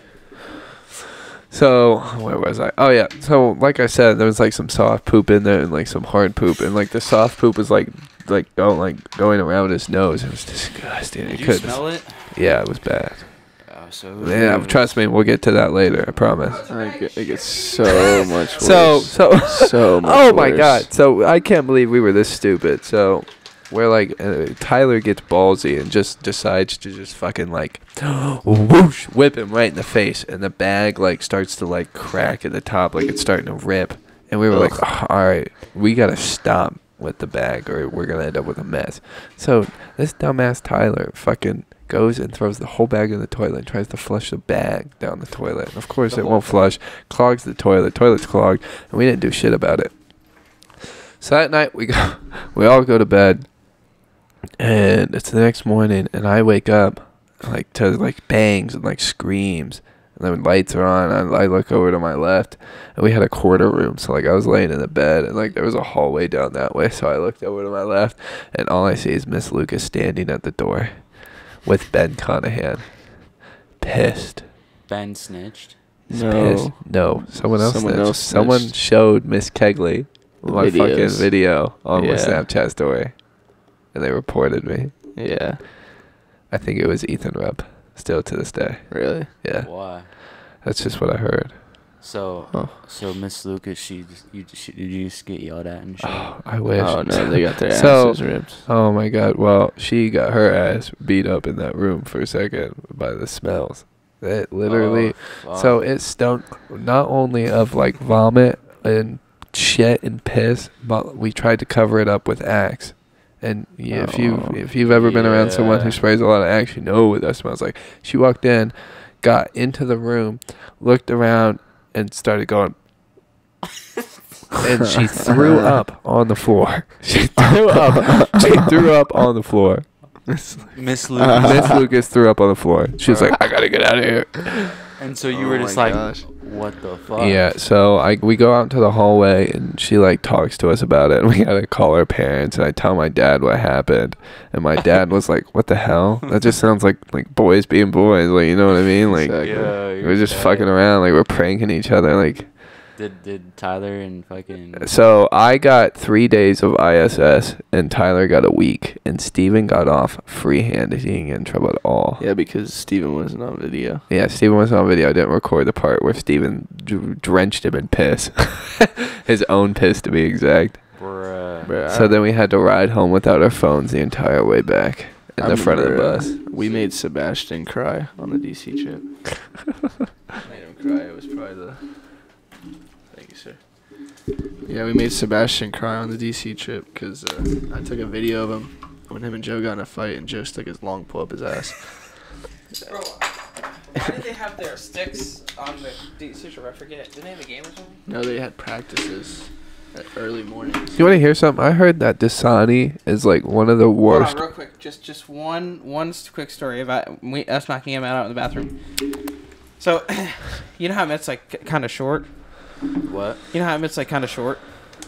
So, where was I? Oh, yeah. So, like I said, there was, like, some soft poop in there and, like, some hard poop. And, like, the soft poop was, going around his nose. It was disgusting. Did you smell it? Yeah, it was bad. Oh, so... Yeah, trust me. We'll get to that later. I promise. It gets so much worse. So much oh, my worse. God. So, I can't believe we were this stupid. So... Where like Tyler gets ballsy and just decides to just fucking like whoosh, whip him right in the face, and the bag like starts to like crack at the top, like it's starting to rip, and we were like, "Oh, all right, we gotta stop with the bag or we're gonna end up with a mess." So this dumbass Tyler fucking goes and throws the whole bag in the toilet and tries to flush the bag down the toilet, and of course it won't flush, clogs the toilet's clogged, and we didn't do shit about it. So that night we all go to bed. And it's the next morning, and I wake up like to like bangs and like screams, and then lights are on. And I look over to my left, and we had a quarter room, so like I was laying in the bed, and like there was a hallway down that way. So I looked over to my left, and all I see is Miss Lucas standing at the door with Ben Conahan, pissed. Ben snitched. Pissed. No, someone else snitched. Snitched. Someone showed Miss Kegley my fucking video on my Snapchat story. And they reported me. Yeah. I think it was Ethan Rupp. Still to this day. Really? Yeah. Why? That's just what I heard. So Miss Lucas, did you just get yelled at and shit? Oh, I wish. Oh no, they got their asses ripped. Oh my God. Well, she got her ass beat up in that room for a second by the smells. It literally. So it stunk not only of like vomit and shit and piss, but we tried to cover it up with Axe. And if you've ever been around someone who sprays a lot of Axe, you know what that smells like. She walked in, got into the room, looked around, and started going. And she threw up on the floor. She threw up on the floor. Miss Lucas threw up on the floor. She was like, "I gotta get out of here." And so you were just like, what the fuck? Yeah, so we go out into the hallway, and she like talks to us about it, and we gotta call her parents, and I tell my dad what happened, and my dad was like, "What the hell? That just sounds like boys being boys, like, you know what I mean? Like, Exactly. we're just fucking around, like we're pranking each other, like." Did Tyler and fucking... So I got 3 days of ISS, and Tyler got a week, and Steven got off freehanded. He didn't get in trouble at all. Yeah, because Steven wasn't on video. Yeah, Steven was on video. I didn't record the part where Steven drenched him in piss. His own piss, to be exact. Bruh. So then we had to ride home without our phones the entire way back in the front of the bus. We made Sebastian cry on the DC trip. Made him cry. It was probably the... Thank you, sir. Yeah, we made Sebastian cry on the DC trip because I took a video of him when him and Joe got in a fight, and Joe stuck his long pole up his ass. Bro, why did they have their sticks on the DC trip? I forget. Didn't they have a game or something? No, they had practices at early mornings. You want to hear something? I heard that Dasani is like one of the worst. Hold on, real quick. Just one quick story about us knocking him out in the bathroom. So, you know how Mitt's like kind of short? What? You know how Mitt's like kind of short?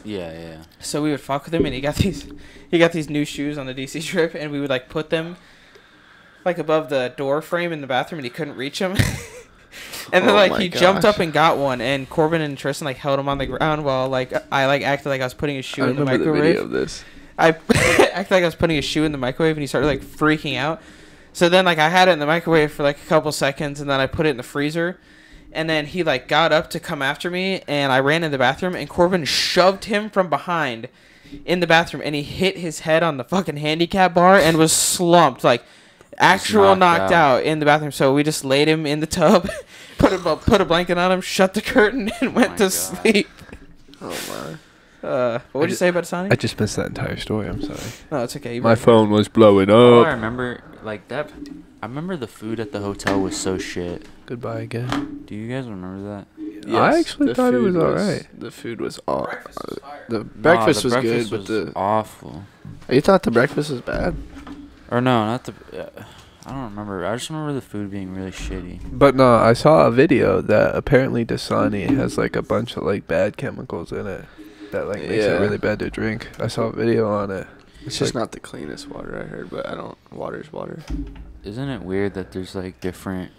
Yeah. So we would fuck with him, and he got these new shoes on the DC trip, and we would like put them like above the door frame in the bathroom, and he couldn't reach them. And then he jumped up and got one, and Corbin and Tristan like held him on the ground while I acted like I was putting his shoe in the microwave. I remember the video of this. I acted like I was putting his shoe in the microwave, and he started like freaking out. So then I had it in the microwave for like a couple seconds, and then I put it in the freezer. And then he like got up to come after me, and I ran in the bathroom, and Corbin shoved him from behind in the bathroom, and he hit his head on the fucking handicap bar and was slumped, like actual knocked out in the bathroom. So we just laid him in the tub, put a blanket on him, shut the curtain, and went to sleep. Oh my. What would you say about Sonic? I just missed that entire story. I'm sorry. No, it's okay. My phone was blowing Oh, I up. remember like that. I remember the food at the hotel was so shit. Goodbye again. Do you guys remember that? I actually thought it was alright. The food was awful. The No, breakfast the was breakfast good, was but the... awful. You thought the breakfast was bad? Or no, not the... I don't remember. I just remember the food being really shitty. But no, I saw a video that apparently Dasani has like a bunch of like bad chemicals in it that like makes it really bad to drink. I saw a video on it. It's just not the cleanest water, I heard, but water's water. Isn't it weird that there's like different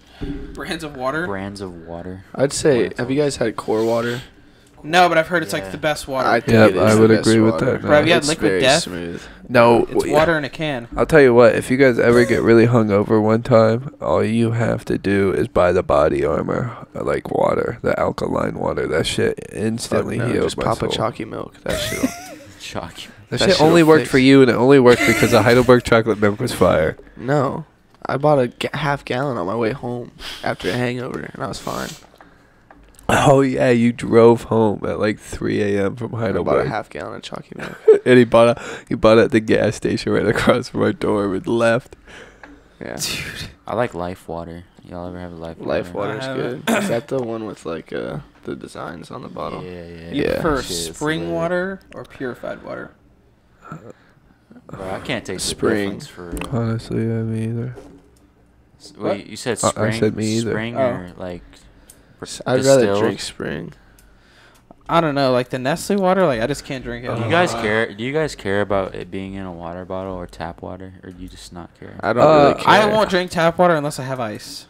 brands of water. I'd say, have you guys had core water? No, but I've heard it's like the best water. I think I would agree with that. Bro, have you had It's Liquid very Death? smooth. No, It's water in a can. I'll tell you what. If you guys ever get really hungover one time, all you have to do is buy the Body Armor like water, the alkaline water. That shit instantly heals just my pop soul. a chalky milk. That shit. Shocking. That That shit shit'll only worked fix- for you, and it only worked because the Heidelberg chocolate milk was fire. No, I bought a half gallon on my way home after a hangover, and I was fine. Oh yeah, you drove home at like 3 a.m. from I bought a Heidelberg, half gallon of chalky milk. and he bought it at the gas station right across from our door and left. Yeah, Dude. I like Life Water. Y'all ever have Life Water? Life Water's I good. Is that the one with like the designs on the bottle? Yeah. You Yeah. prefer Shit, it's spring lit. water or purified water? Bro, I can't taste Spring. the difference for real. Honestly, I mean either. Wait, you said I spring? said me either. Spring Oh. or like I'd rather distilled? drink spring. I don't know, like the Nestle water, like I just can't drink it. Do you guys care? Do you guys care about it being in a water bottle or tap water, or do you just not care? I don't really care. I won't drink tap water unless I have ice.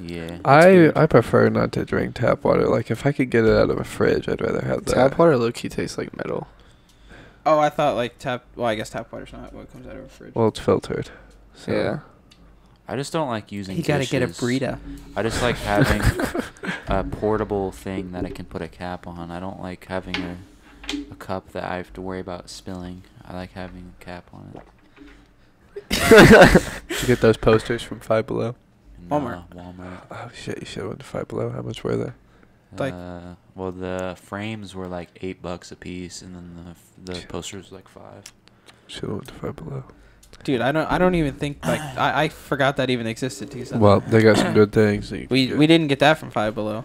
Yeah. I prefer not to drink tap water. Like if I could get it out of a fridge, I'd rather have that. Tap water low-key tastes like metal. Oh, I thought like I guess tap water's not what comes out of a fridge. Well, it's filtered. So. Yeah. I just don't like using. You gotta get a dishes. Brita. I just like having a portable thing that I can put a cap on. I don't like having a cup that I have to worry about spilling. I like having a cap on it. Did you get those posters from Five Below? Walmart. Walmart. Oh shit! You should have went to Five Below. How much were they? Like- Well, the frames were like $8 a piece, and then the posters were like $5. Should have went to Five Below. Dude, I don't even think like I forgot that even existed. To you. Well, they got some good things. That you we can we didn't get that from Five Below.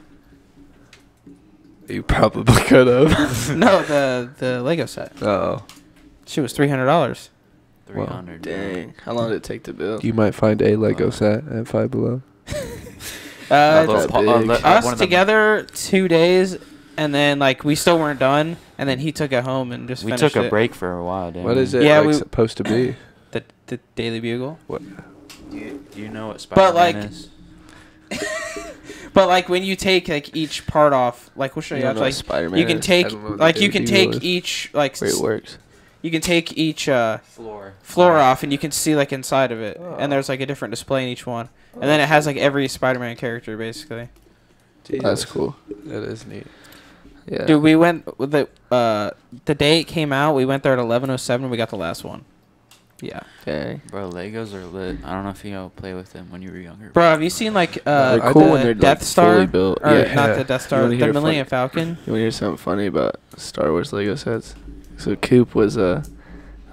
get. You probably could have. No, the Lego set. Oh. She was $300. 300. Dang. How long did it take to build? You might find a Lego set at Five Below. Those that big. one Us of them- together 2 days, and then like we still weren't done, and then he took it home and just We finished took a it. break for a while, didn't What we? is it Yeah, like we- supposed to be? The Daily Bugle. What? Do you know what But, Spider-Man like- is? But like when you take like each part off, like we'll show you. Like Spider-Man you can take like you can take is. each like Wait, it works. you can take each floor off and you can see like inside of it, and there's like a different display in each one, and then it has like every Spider-Man character basically. Jesus. That's cool. That is neat. Yeah. Dude, we went with the day it came out. We went there at 11:07. We got the last one. Yeah. Dang. Bro, Legos are lit. I don't know if you play with them when you were younger. Bro, have you seen like They're the cool when they're Death like, Star? fully built. Or Yeah. not the Death You Star, wanna the hear Millennium funny- Falcon. You want to hear something funny about Star Wars Lego sets? So Coop was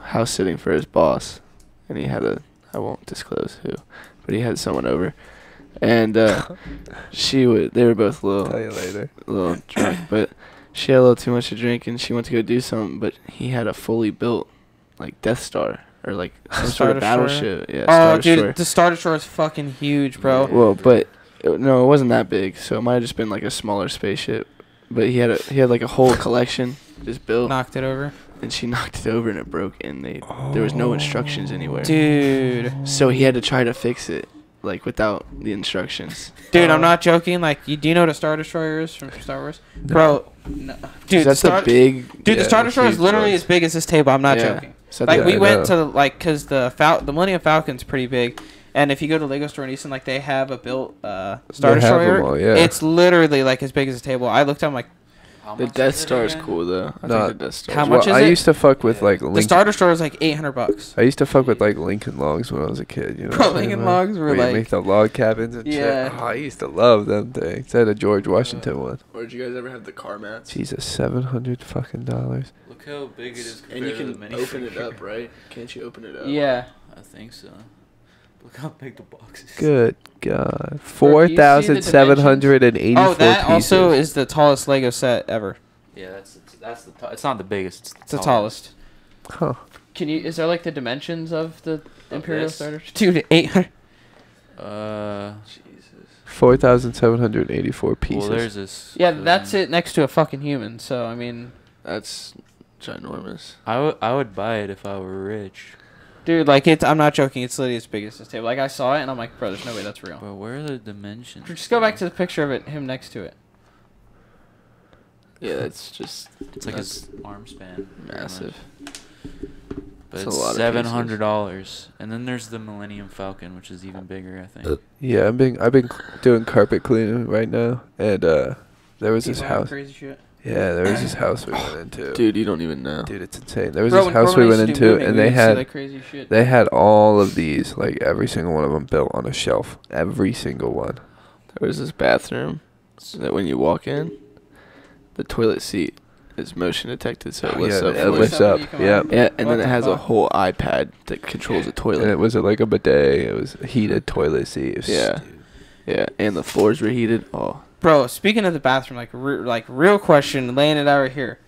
house sitting for his boss, and he had I won't disclose who, but he had someone over, and they were both Tell you later. a little drunk, but she had a little too much to drink, and she went to go do something, but he had a fully built like Death Star or like some Star sort of Destroyer? battleship. Yeah. Oh, Star dude, Destroyer. the Star Destroyer is fucking huge, bro. Well, but no, it wasn't that big, so it might have just been like a smaller spaceship. But he had like a whole collection just built, Knocked it over. and she knocked it over and it broke, and there was no instructions anywhere. Dude. So he had to try to fix it like without the instructions. Dude, I'm not joking. Like, do you know what a Star Destroyer is from Star Wars? Bro, no. Dude, That's a big. Dude, the Yeah, Star Destroyer is huge literally ones. as big as this table. I'm not Yeah. joking. So Like, Yeah, we I went know. to, like, because the Millennium Falcon's pretty big. And if you go to Lego Store in Easton, like, they have a built Star They have Destroyer. them all, yeah. It's literally, like, as big as a table. I looked at them, like, the Death Star is cool though. I No, think the Death Star. how is much Well, is I it? used to fuck with like the Lincoln. Star Destroyer is, like, $800. I used to fuck with like Lincoln Logs when I was a kid. You know, Bro, what I'm saying, Lincoln man? Logs were, Where you like- make the log cabins and Yeah. shit. Oh, I used to love them things. I had a George Washington one. Or did you guys ever have the car mats? Jesus, $700 fucking dollars. Look how big it is And you compared to the can minifigure. open it up, right? Can't you open it up? Yeah. I think so. Look how big the box is. Good God, Bro, do you see the 4,784 Oh, that pieces. also is the tallest Lego set ever. Yeah, that's the. It's not the biggest. It's the tallest. Huh. Can you? Is there like the dimensions of the Imperial this? Star Destroyer? Dude, 800. Jesus. 4,784 pieces. Well, there's this. Yeah, that's it next to a fucking human. So I mean, That's ginormous. I would buy it if I were rich. dude, like it's. I'm not joking. It's literally as big as this table. Like I saw it and I'm like, bro, there's no way that's real. But where are the dimensions? Just go back to the picture of it, him next to it. Yeah, that's just It's like that's his arm span. pretty massive. much. But That's a it's lot of $700, and then there's the Millennium Falcon, which is even bigger, I think. Yeah, I've been doing carpet cleaning right now, and there was this People have house. Crazy shit. Yeah, there was this house we went into. Dude, you don't even know. Dude, it's insane. There was Bro, this when house we Corbin went used to do into, moving, and we they used to see had that crazy shit. they had all of these, like every single one of them built on a shelf. Every single one. There was this bathroom that when you walk in, the toilet seat is motion detected, so it Oh, lifts yeah, up. it for you. lifts When up. you come Yeah, out. Yeah, and What then it the has a fuck? whole iPad that controls the toilet. and it was like a bidet. It was a heated toilet seat. It was Yeah. Yeah, and the floors were heated. Oh, Bro, speaking of the bathroom, like real question, laying it out right here.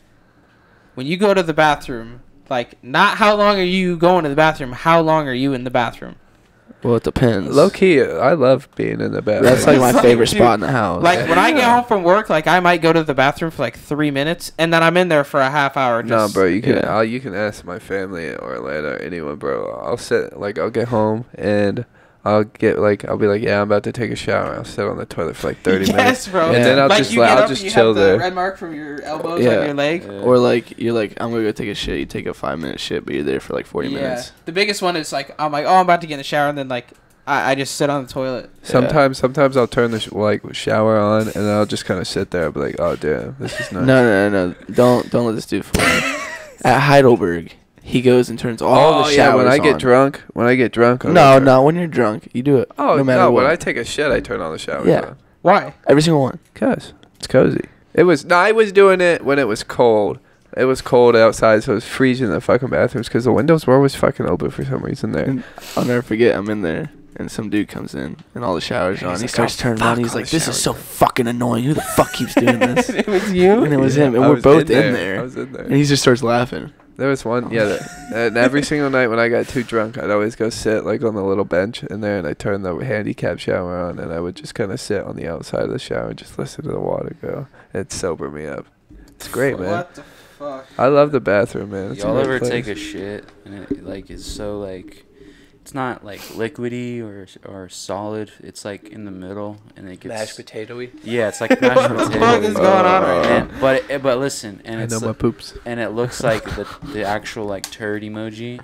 When you go to the bathroom, like not how long are you going to the bathroom? How long are you in the bathroom? well, it depends. Low key, I love being in the bathroom. That's like my Fuck, favorite dude. spot in the house. Like when I get Yeah. home from work, like I might go to the bathroom for like 3 minutes, and then I'm in there for a half hour. No, Just, bro, you can Yeah. you can ask my family or Atlanta or anyone, bro. I'll get home and I'll be like, yeah, I'm about to take a shower. I'll sit on the toilet for like 30 yes, minutes. bro. And then I'll like just you get I'll up just and you chill have the there. red mark from your elbows Yeah. on your leg. Or like you're like, I'm gonna go take a shit. You take a 5-minute shit, but you're there for like 40 Yeah. minutes. The biggest one is like I'm like, oh, I'm about to get in the shower, and then like I just sit on the toilet. Sometimes I'll turn the shower on and then I'll just kind of sit there. I'll be like, oh damn, this is nice. No. Don't let this dude fool you. At Heidelberg, he goes and turns all the showers yeah, when I on. get drunk, I'll No, go no. When you're drunk, you do it. Oh no matter no, what. when I take a shit, I turn all the showers Yeah. on. Why? Every single one. Cause it's cozy. I was doing it when it was cold. It was cold outside, so it was freezing in the fucking bathrooms because the windows were always fucking open for some reason there. And I'll never forget. I'm in there, and some dude comes in, and all the showers are on. He's He like, starts "Oh, turning fuck, on. He's all like, the "This is showers so on." fucking annoying. Who the fuck keeps doing this?" It was you. And it was Yeah, him, and I we're was both in there. I was in there. And he just starts laughing. There was one, and every single night when I got too drunk, I'd always go sit like on the little bench in there, and I turned the handicap shower on, and I would just kind of sit on the outside of the shower and just listen to the water go. It'd sober me up. It's great, man. What the fuck? I love the bathroom, man. It's a Y'all great ever place. take a shit and it like is so like it's not like liquidy or solid. It's like in the middle, and it gets Mashed potato-y. Yeah, it's like mashed potato. What the fuck is going on right now? But listen, and I it's know my poops. and it looks like the actual like turd emoji.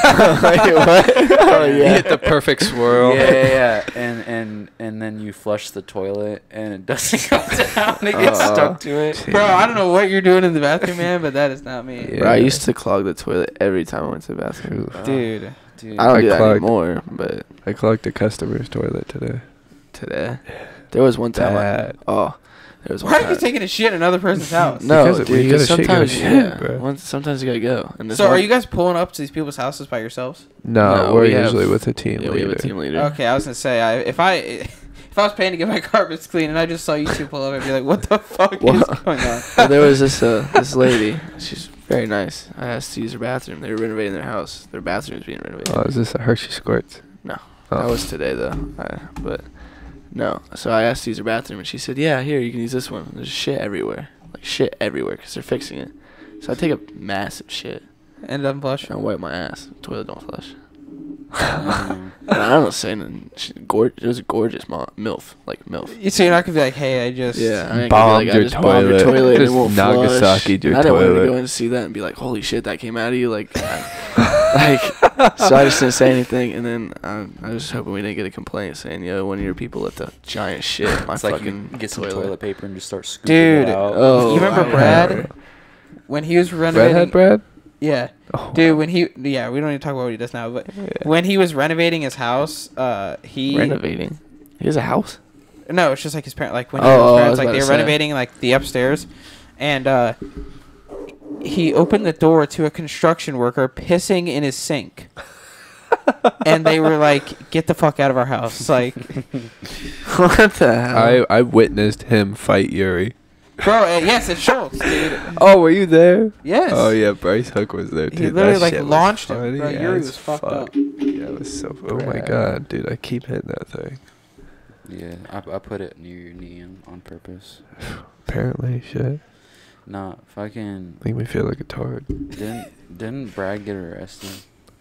Like, what? Oh You yeah. hit the perfect swirl. Yeah. And then you flush the toilet, and it doesn't go down. It gets stuck to it. Bro, I don't know what you're doing in the bathroom, man, but that is not me. Yeah. Bro, I used to clog the toilet every time I went to the bathroom. Dude. I don't I do that clogged- anymore, but I clogged the customer's toilet today. today there was one time. Bad. There was one Why are time. you taking a shit in another person's house? No, Because when dude. you gotta 'Cause shit, you gotta sometimes, shit, yeah. bro. Sometimes you gotta go. And this So one, are you guys pulling up to these people's houses by yourselves? No, No, we're we have- usually with a team Yeah, leader. we have a team leader. Okay, I was gonna say if I was paying to get my carpets clean and I just saw you two pull up, I'd be like, what the fuck is going on? Well, there was this lady. She's very nice. I asked to use her bathroom. They were renovating their house. Their bathroom's being renovated. Oh, is this a Hershey Squirts? No, Oh. that was today though. But no. So I asked to use her bathroom, and she said, "Yeah, here you can use this one." There's shit everywhere, like shit everywhere, because they're fixing it. So I take a massive shit And doesn't flush. and I wipe my ass. Toilet don't flush. Um, And I don't know saying it was a gorgeous MILF, like MILF. So you're not gonna be like, hey, I just Yeah, I ain't Bombed gonna be your I just bombed your toilet. toilet and it Just won't flush. Nagasaki'd your I didn't want to toilet. go and see that and be like, holy shit, that came out of you, like, so I just didn't say anything, and then I was just hoping we didn't get a complaint saying, yo, one of your people let the giant shit in my it's like fucking you get some toilet paper and just start scooping Dude, it out. Oh, you remember I Brad know. when he was renovating? Redhead Brad? Yeah, Oh. dude. When we don't need to talk about what he does now, but when he was renovating his house, he Renovating? He has a house? No, it's just like his parents. Like when Oh, his I was parents, like about they to were say. renovating like the upstairs, and he opened the door to a construction worker pissing in his sink, and they were like, "Get the fuck out of our house!" Like, What the hell? I witnessed him fight Yuri. bro, yes, it's Schultz, dude. Oh, were you there? Yes. Oh yeah, Bryce Hook was there too. He literally That like shit was launched him. funny Bro, as Yuri was fucked fuck. up. Yeah, it was so. Oh my Brad. god, dude! I keep hitting that thing. Yeah, I put it near your knee on purpose. Apparently, shit. Nah, fucking Make me feel like a tard. didn't Brad get arrested?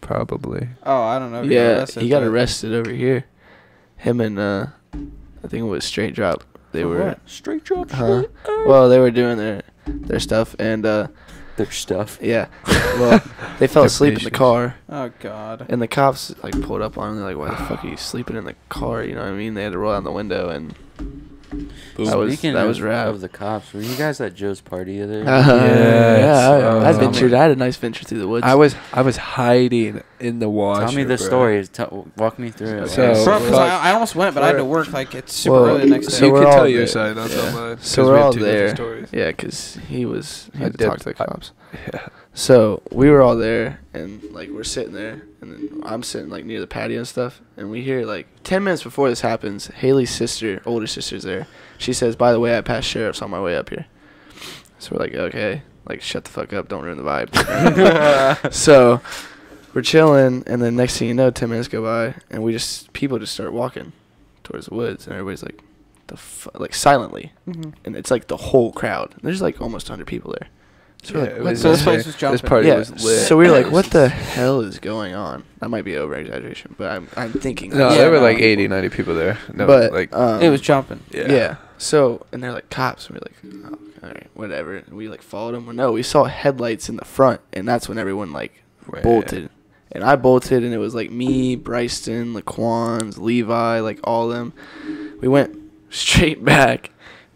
Probably. Oh, I don't know. Yeah, he got arrested over here. Him and, I think it was Straight Drop. They For were... what? Straight drop. Huh? Well, they were doing their stuff, and, Their stuff. yeah. Well, they fell asleep in the Definitions. car. Oh God. And the cops like pulled up on him. They're like, "Why the fuck are you sleeping in the car?" You know what I mean? They had to roll down the window, and that was Speaking that was of, rap. of the cops, were you guys at Joe's party the other? Yeah, I Oh. ventured. I had a nice venture through the woods. I was hiding in the washer. Tell me the bro. story. Walk me through it. So- Bro, 'cause fuck. I almost went, but I had to work. Like it's super Well, early the next So day. you we're can all tell your there. side, I'll tell Yeah. mine. So 'cause we're we have all two different there. stories. Yeah, because he I had to did- talk to the I- cops. Yeah. So we were all there, and like we're sitting there, and then I'm sitting like near the patio and stuff, and we hear like 10 minutes before this happens, Haley's sister, older sister's there. She says, "By the way, I passed sheriff's on my way up here." So we're like, okay, like shut the fuck up, don't ruin the vibe. So we're chilling, and then next thing you know, 10 minutes go by, and people just start walking towards the woods, and everybody's like, like silently, Mhm. and it's like the whole crowd. There's like almost 100 people there. So we're Yeah, like, it what was So this the place lit. was jumping. This party yeah, was lit. so we were like, what the hell is going on? That might be over exaggeration, but I'm thinking. No, Yeah, there were no. like 80, 90 people there. No, but like It was jumping. yeah. So and they're like cops. And we're like, oh, all right, whatever. And we like followed them. Well, no, we saw headlights in the front, and that's when everyone like Right. bolted. And I bolted, and it was like me, Bryston, Laquans, Levi, like all of them. We went straight back.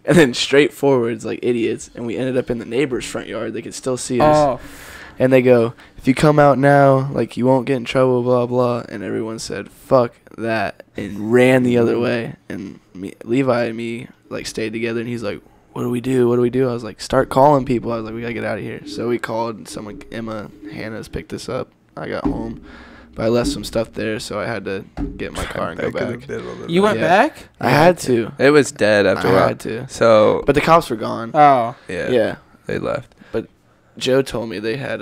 And then straight forwards like idiots, and we ended up in the neighbor's front yard. They could still see us. Oh, And they go, if you come out now, like, you won't get in trouble, blah, blah. And everyone said, fuck that, and ran the other way. And Levi and me, like, stayed together, and he's like, what do we do? What do we do? I was like, start calling people. I was like, we got to get out of here. So we called, and someone, Hannah's picked us up. I got home. But I left some stuff there, so I had to get in my car and go back. you went Yeah. back? I had to. It was dead after I a while. had to. So But the cops were gone. Oh, Yeah. they left. Joe told me they had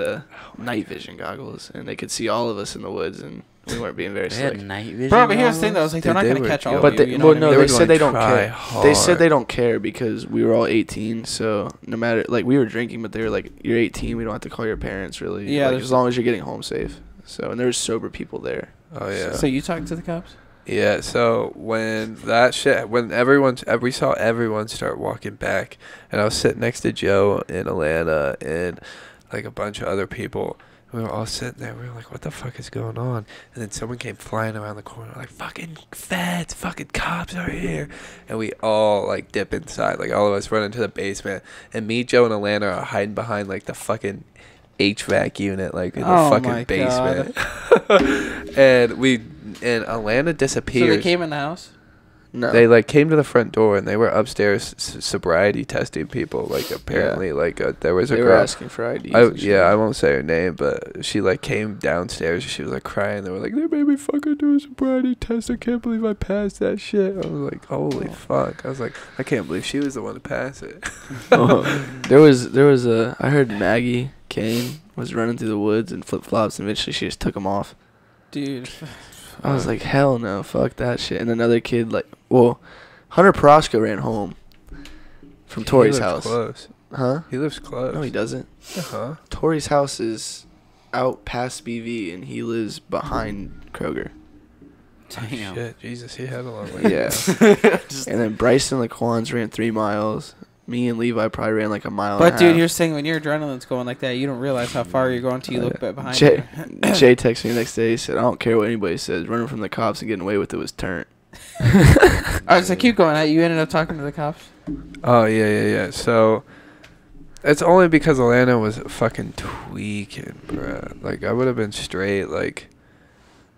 night vision goggles, and they could see all of us in the woods, and we weren't being very They had slick. night vision. bro. But here's the thing, though. goggles? It's like Dude, they're not they gonna were catch all good. of But you. they, You know well, what I no, mean? They they were said they going don't try care. hard. They said they don't care because we were all 18. So no matter, like, we were drinking, but they were like, "You're 18. We don't have to call your parents, really. Yeah, like, there's- as long as you're getting home safe." So and there was sober people there. Oh yeah. So you talked to the cops? Yeah, so when we saw everyone start walking back, and I was sitting next to Joe and Alana and like a bunch of other people. We were all sitting there. We were like, what the fuck is going on? And then someone came flying around the corner like, fucking feds, fucking cops are here. And we all like dip inside. Like all of us run into the basement. And me, Joe, and Alana are hiding behind like the fucking HVAC unit, like in the fucking basement. and Alana disappeared. So they came in the house? No. They like came to the front door and they were upstairs sobriety testing people. Like apparently, there was a girl. They were asking for IDs. I won't say her name, but she like came downstairs. She was like crying. They were like, they made me fucking do a sobriety test. I can't believe I passed that shit. I was like, holy fuck. I was like, I can't believe she was the one to pass it. There was a. I heard Maggie Kane was running through the woods in flip flops, and eventually she just took them off. Dude. I was like, hell no, fuck that shit. And another kid, Hunter Prosco ran home from Tori's house. Close. Huh? He lives close. No, he doesn't. Uh-huh. Tori's house is out past BV, and he lives behind Kroger. Damn. Shit, Jesus, he had a long way. Yeah. And then Bryson Laquans ran 3 miles. Me and Levi probably ran like a mile and a half. But dude, here's the thing: when your adrenaline's going like that, you don't realize how far you're going till you look back behind Jay texted me the next day. He said, "I don't care what anybody says. Running from the cops and getting away with it was turnt." I was like, keep going. You ended up talking to the cops. Oh yeah. So it's only because Alana was fucking tweaking, bruh. Like I would have been straight. Like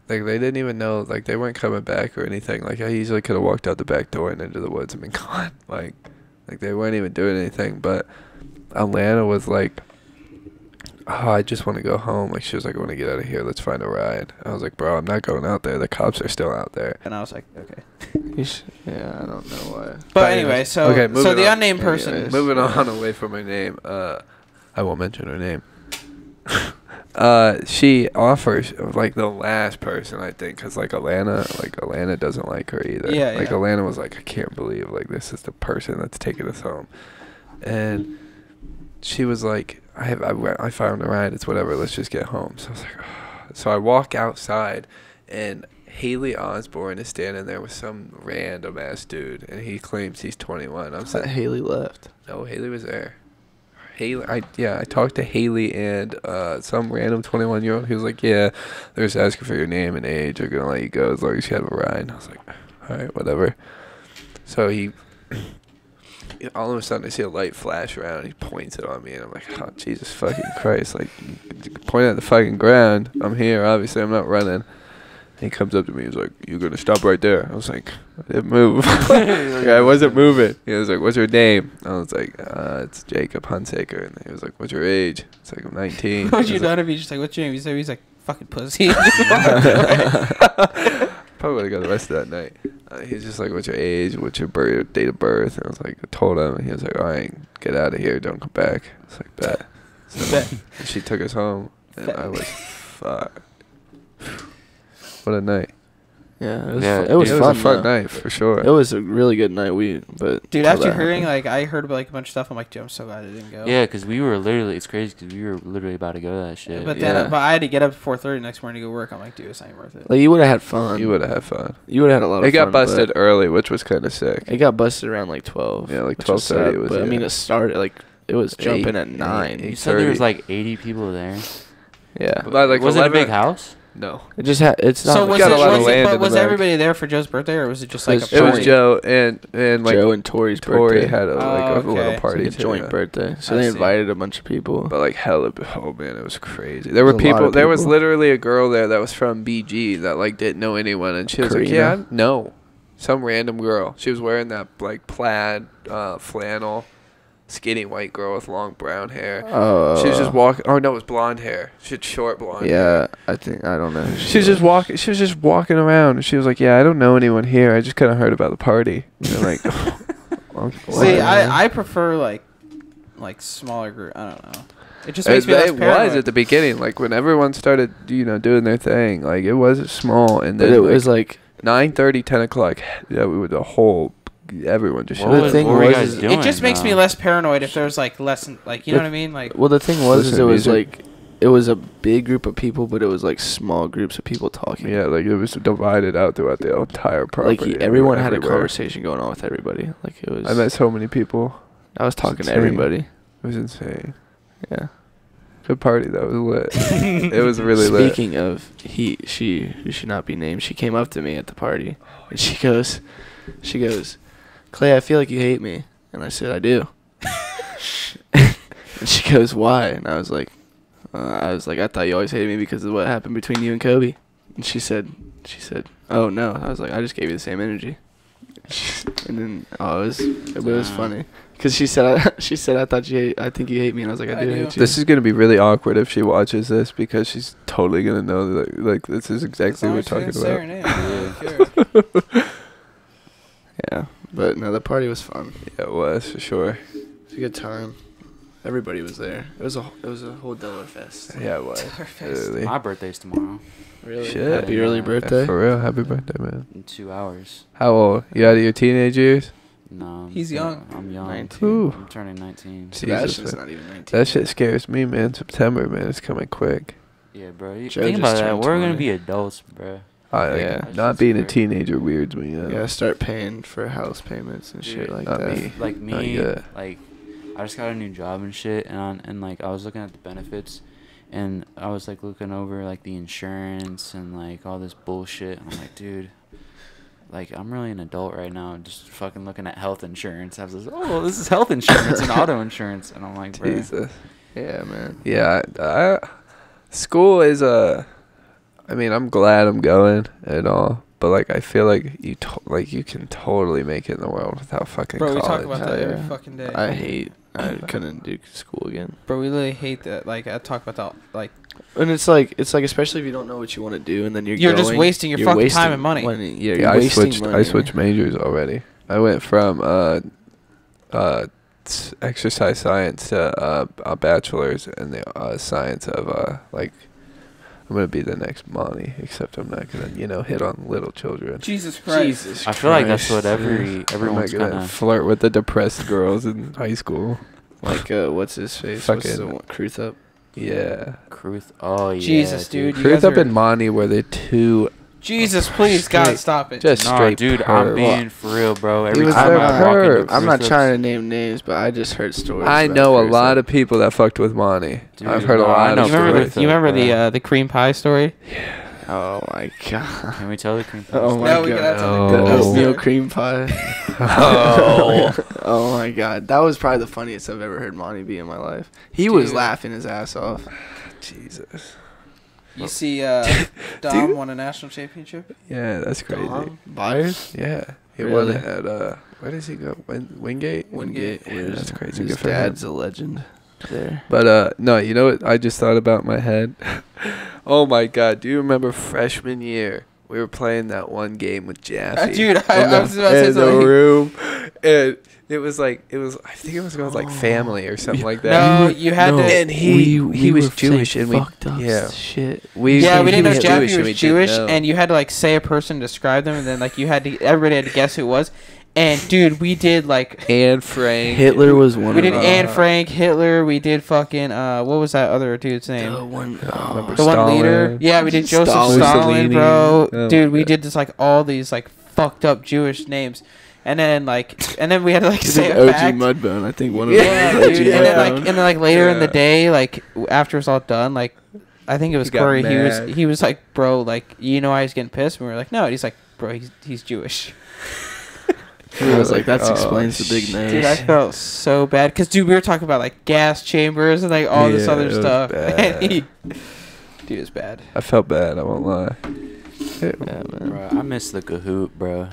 they didn't even know. Like they weren't coming back or anything. Like I easily could have walked out the back door and into the woods and been gone. Like they weren't even doing anything, but Alana was like, oh, I just want to go home. Like she was like, I want to get out of here. Let's find a ride. I was like, bro, I'm not going out there. The cops are still out there. And I was like, okay. Yeah, I don't know why. But anyway, so the unnamed person. Anyways. Moving on away from her name. I won't mention her name. She offers like the last person, I think, because Alana doesn't like her either. Yeah. Alana was like, I can't believe like this is the person that's taking us home, and she was like, I found a ride. It's whatever. Let's just get home. So I was like, oh. So I walk outside, and Haley Osborne is standing there with some random ass dude, and he claims he's 21. I'm saying Haley left. No, Haley was there. I talked to Haley and some random 21-year-old. He was like, yeah, they're just asking for your name and age. They're gonna let you go as long as you have a ride. I was like, all right, whatever. So he, all of a sudden, I see a light flash around. He points it on me, and I'm like, oh Jesus fucking Christ! Like, point at the fucking ground. I'm here. Obviously, I'm not running. He comes up to me. He's like, "You gonna stop right there?" I was like, "I didn't move." I wasn't moving. He was like, "What's your name?" I was like, "It's Jacob Hunsaker." And he was like, "What's your age?" It's like, "I'm 19." What'd you done if he's just like, "What's your name?" He's like, "Fucking pussy." Probably would have got arrested that night. He's just like, "What's your age? What's your date of birth?" And I was like, I told him. And he was like, "All right, get out of here. Don't come back." I was like, "Bet." So she took us home, and I was, fuck. What a night. Yeah, it was fun. A fun night for sure. It was a really good night. Dude, after hearing I heard about like a bunch of stuff. I'm like, dude, I'm so glad I didn't go. Yeah, because we were literally, it's crazy because we were literally about to go to that shit. But then, but I had to get up at 4:30 next morning to go work. I'm like, dude, this ain't worth it. Like you would have had fun. You would have had fun. You would have had a lot of fun. It got busted early, which was kind of sick. It got busted around like 12. Yeah, like 12:30 was. But I mean, it started like it was jumping at 9. You said there was like 80 people there. Yeah. But like, was it a big house? No. It just had. It's not. So was everybody there for Joe's birthday, or was it just like a party? It was Joe and like Joe and Tori's birthday. Tori had a little party, like a joint birthday. So they invited a bunch of people. But like oh man, it was crazy. There were people. There was literally a girl there that was from BG that like didn't know anyone, and she was like, "Yeah, no, some random girl." She was wearing that like plaid flannel. Skinny white girl with long brown hair. She was just walking. Oh no, it was blonde hair. She had short blonde hair. I don't know. She was just walking. She was just walking around, and she was like, "Yeah, I don't know anyone here. I just kind of heard about the party." And like, see, I prefer like smaller group. I don't know. It just makes me less paranoid. It was at the beginning, like when everyone started, doing their thing. Like it was small, and then it was like 9:30, 10 o'clock. Yeah, we were the whole. Everyone just. What were you guys doing? It just makes me less paranoid if there's like less, like you know what I mean, like. Well, the thing was, it was like it was a big group of people, but it was like small groups of people talking. Yeah, like it was divided out throughout the entire property. Like everyone had a everywhere. conversation going on with everybody. Like it was. I met so many people. I was talking to insane. everybody. It was insane. Yeah. Good party though. It was lit. It was really lit. Speaking of she who should not be named. She came up to me at the party, and she goes, Clay, I feel like you hate me, and I said I do. And she goes, why? And I was like, I thought you always hated me because of what happened between you and Kobe. And she said, oh no. I was like, I just gave you the same energy. And then it was funny because she said I think you hate me, and I was like, I do hate you. This is gonna be really awkward if she watches this because she's totally gonna know that like this is exactly what we're talking about. Yeah, but no, the party was fun. Yeah, it was for sure. It was a good time. Everybody was there. It was a whole Delaware Fest. Yeah, it was. Really. My birthday's tomorrow. Really? Shit. Happy early birthday. Yeah, for real, happy birthday, man. In 2 hours. How old? You out of your teenage years? No. He's young. I'm young. 19. Ooh. I'm turning 19. Sebastian's Jesus, not even 19. That shit scares me, man. September, man, it's coming quick. Yeah, bro. You Joe think just about that. turned We're 20. gonna be adults, bro. Yeah. Not being a teenager weirds me. You gotta start paying for house payments and shit like not that. me. Like Not me, yet. like I just got a new job and shit, and like I was looking at the benefits, and I was like looking over like the insurance and like all this bullshit. And I'm like, dude, like I'm really an adult right now, just fucking looking at health insurance. I was like, oh, this is health insurance and auto insurance, and I'm like, bro. Jesus. Yeah, man. Yeah, school is I mean, I'm glad I'm going and all, but like I feel like you can totally make it in the world without fucking Bro, we college. talk about that Hell every yeah. fucking day. I couldn't do school again. Bro, we literally hate that. Like, I talk about that. Like, And it's like especially if you don't know what you want to do, and then You're just wasting your fucking time and money. Yeah, Yeah, you're wasting money. I switched majors already. I went from exercise science to a bachelor's in the science of like I'm gonna be the next Monty, except I'm not gonna hit on little children. Jesus Christ. I feel like that's what everyone's I'm not gonna kind of flirt with the depressed girls in high school. Like what's his face? Fucking- What's the one? Kruth up. Yeah. Kruth. Oh yeah. Jesus, dude. You Truth guys up are- in Monty were the two Jesus, please, God, Straight- stop it. just No, straight dude, perv. I'm being for real, bro. Every was time their I walk into pervs. I'm not Kruth trying to name names, but I just heard stories. I about know a Kruth lot up. of people that fucked with Monty. Dude, I've heard a no, I lot know of You remember, stories. Kruth. the, you remember the cream pie story? Oh my god. Can we tell the cream pie Oh story? my No, we god. gotta tell No. The Oh. oatmeal cream pie. Oh. Oh my god. That was probably the funniest I've ever heard Monty be in my life. He was Dude. laughing his ass off. Jesus. You see, Dom Dude. won a national championship? Yeah, that's crazy. Byers? Yeah. He Really? won it at where does he go? Wingate? Wingate. Yeah, that's crazy. His Good for him. dad's a legend there. But no, you know what I just thought about in my head? Oh my god, do you remember freshman year? We were playing that one game with Jaffe. Dude, I was about to say in the something. room. And it was I think it was called like family or something like that. No, you had to. And he was Jewish and we yeah shit. we Yeah, we he didn't know was Jaffe and we was didn't Jewish, know. and you had to like say a person, describe them, and then like everybody had to guess who it was. And dude, we did like Anne Frank. Hitler was one we of did them. Anne Frank, Hitler. We did fucking what was that other dude's name? The one. remember The one Stalin. leader. Yeah, we did Joseph Stalin. Stalin, Mussolini. bro. Oh, Dude, we yeah. did this like all these like fucked up Jewish names, and then we had to like He say did a OG fact. Mudbone. I think one of Yeah, them was dude. OG And then like later in the Yeah. day, like after it's all done, like I think it was He got Corey. mad. He was like, bro, like you know why he's getting pissed? And we were like, no. And he's like, bro, he's Jewish. I was like, that Oh, explains the big nose. Dude, I felt so bad because dude, we were talking about like gas chambers and like all this Yeah, other it was stuff. bad. And dude, it's bad. I felt bad, I won't lie. Yeah, man. Bro, I miss the Kahoot, bro.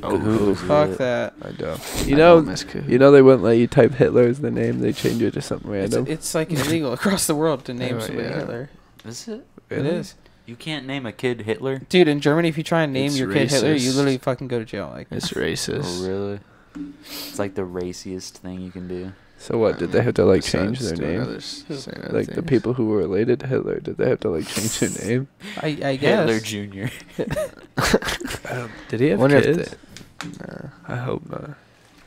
Oh, Kahoot was Fuck lit. that. I don't. I You know don't miss Kahoot. they wouldn't let you type Hitler as the name, they change it to something random. It's like illegal across the world to name Oh, somebody yeah. Hitler. Is it? It is. You can't name a kid Hitler? Dude, in Germany, if you try and name It's your kid Hitler, you racist. literally fucking go to jail. Like, It's racist. Oh, really? It's like the raciest thing you can do. So what, did they have to like change Besides their doing name? other saying other Like the things. people who were related to Hitler, did they have to like change their name? I guess. Hitler Jr. Did he have Wonder if kids? Nah. I hope not.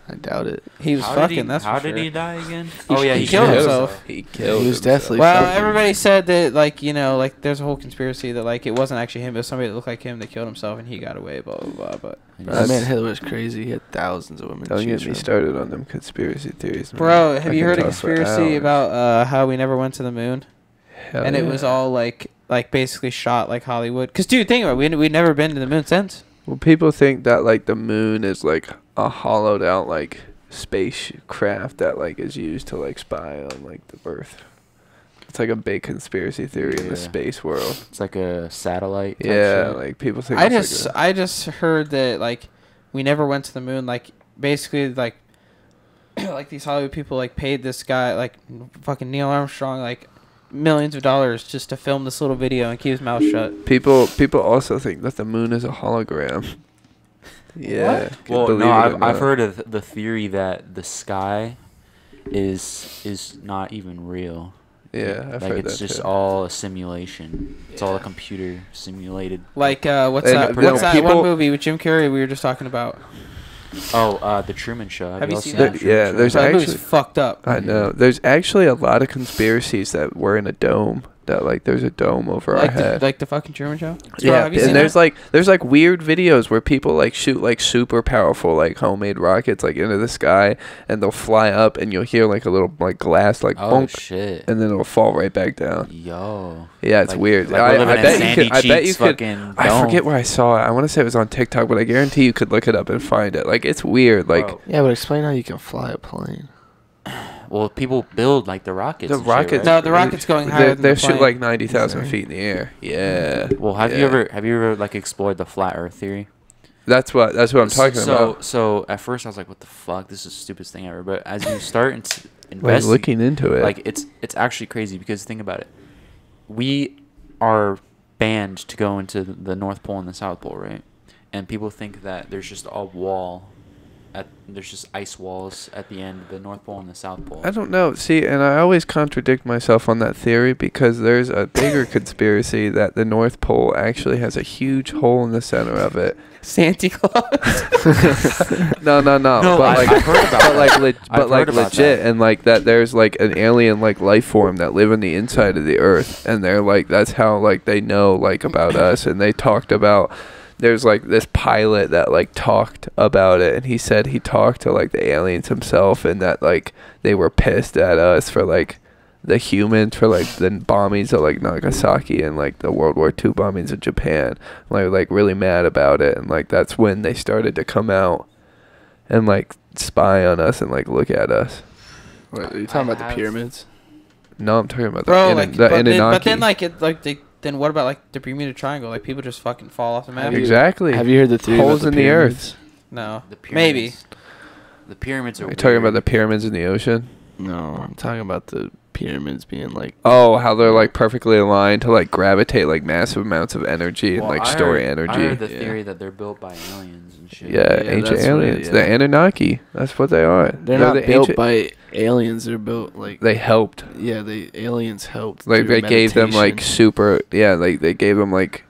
I doubt it. He was fucking. That's how for did sure. he die again? He killed himself. He killed. He was definitely. Well, fucking- everybody said that, like, you know, like, there's a whole conspiracy that, like, it wasn't actually him. It was somebody that looked like him that killed himself, and he got away. Blah blah blah. But That man Hitler was crazy. He had thousands of women. Don't to get choose me from. started on them conspiracy theories, man. bro, I have you can heard a talk for conspiracy hours. about how we never went to the moon? Hell And it yeah. was all like basically shot like Hollywood. Cause dude, think about it, we'd never been to the moon since. Well, people think that like the moon is like a hollowed out like spacecraft that like is used to like spy on like the Earth. It's like a big conspiracy theory in the Yeah. space world. It's like a satellite. Type Yeah, shit. like people think. I just heard that like we never went to the moon. Like basically like like these Hollywood people like paid this guy like fucking Neil Armstrong like millions of dollars just to film this little video and keep his mouth shut. People also think that the moon is a hologram. Yeah. Well, believe no, it or I've not. heard of the theory that the sky is not even real. Yeah, I've like heard it's that just too. all a simulation. It's all a computer simulated. Like what's And, that? no, What's that people- one movie with Jim Carrey we were just talking about? Oh, the Truman Show. Have you all seen the that? Truman Yeah, Show? there's That movie's actually- fucked up. I know. There's actually a lot of conspiracies that we're in a dome. That like there's a dome over our Like head. like the fucking Truman Show. Yeah, have you seen and there's that? like weird videos where people like shoot like super powerful like homemade rockets like into the sky, and they'll fly up, and you'll hear like a little like glass like Oh bonk, shit. and then it'll fall right back down. Yo. Yeah, it's Like- weird. like we're living I in bet you Sandy could. I bet you Cheeks could. fucking I dome. forget where I saw it. I want to say it was on TikTok, but I guarantee you could look it up and find it. Like it's weird. Like Bro. Yeah, but explain how you can fly a plane. Well, people build like the rockets. the and shit, rockets. right? No, the rocket's going higher than They the shoot plane. like 90,000 Sorry. feet in the air. Yeah. Well, have you ever like explored the flat Earth theory? That's what I'm talking about. So at first I was like, what the fuck? This is the stupidest thing ever. But as you start Like investing, looking into it. like it's actually crazy because think about it. We are banned to go into the North Pole and the South Pole, right? And people think that there's just a wall. There's just ice walls at the end of the North Pole and the South Pole. I don't know. See, and I always contradict myself on that theory because there's a bigger conspiracy that the North Pole actually has a huge hole in the center of it. Santa Claus. No. No, but like, I've heard about but like, that. but like legit, and like that there's like an alien like life form that live on the inside of the Earth, and they're like that's how like they know like about us, and they talked about. There's like this pilot that like talked about it, and he said he talked to like the aliens himself, and that like they were pissed at us for like the humans for like the bombings of like Nagasaki and like the World War II bombings of Japan. Like really mad about it, and like that's when they started to come out and like spy on us and like look at us. Wait, are you talking about the have- pyramids? No, I'm talking about Bro, the, like, the Anunnaki. but then like it like they then what about like the Bermuda Triangle? Like people just fucking fall off the map. exactly. Have you heard the theory Holes about in the pyramids? earth. No, The maybe. pyramids. The pyramids are. Are you talking about the weird. pyramids in the ocean? No, I'm talking about the pyramids being like. Oh, how they're like perfectly aligned to like gravitate like massive amounts of energy and Well, like I store heard- energy. I heard the Yeah. theory that they're built by aliens and shit. Yeah, Yeah, ancient that's what it- aliens. The yeah. Anunnaki. That's what they are. They're not the built ancient- by aliens. They're built like. They helped. Yeah, aliens helped. Like through they gave them like meditation. super. Yeah, like they gave them like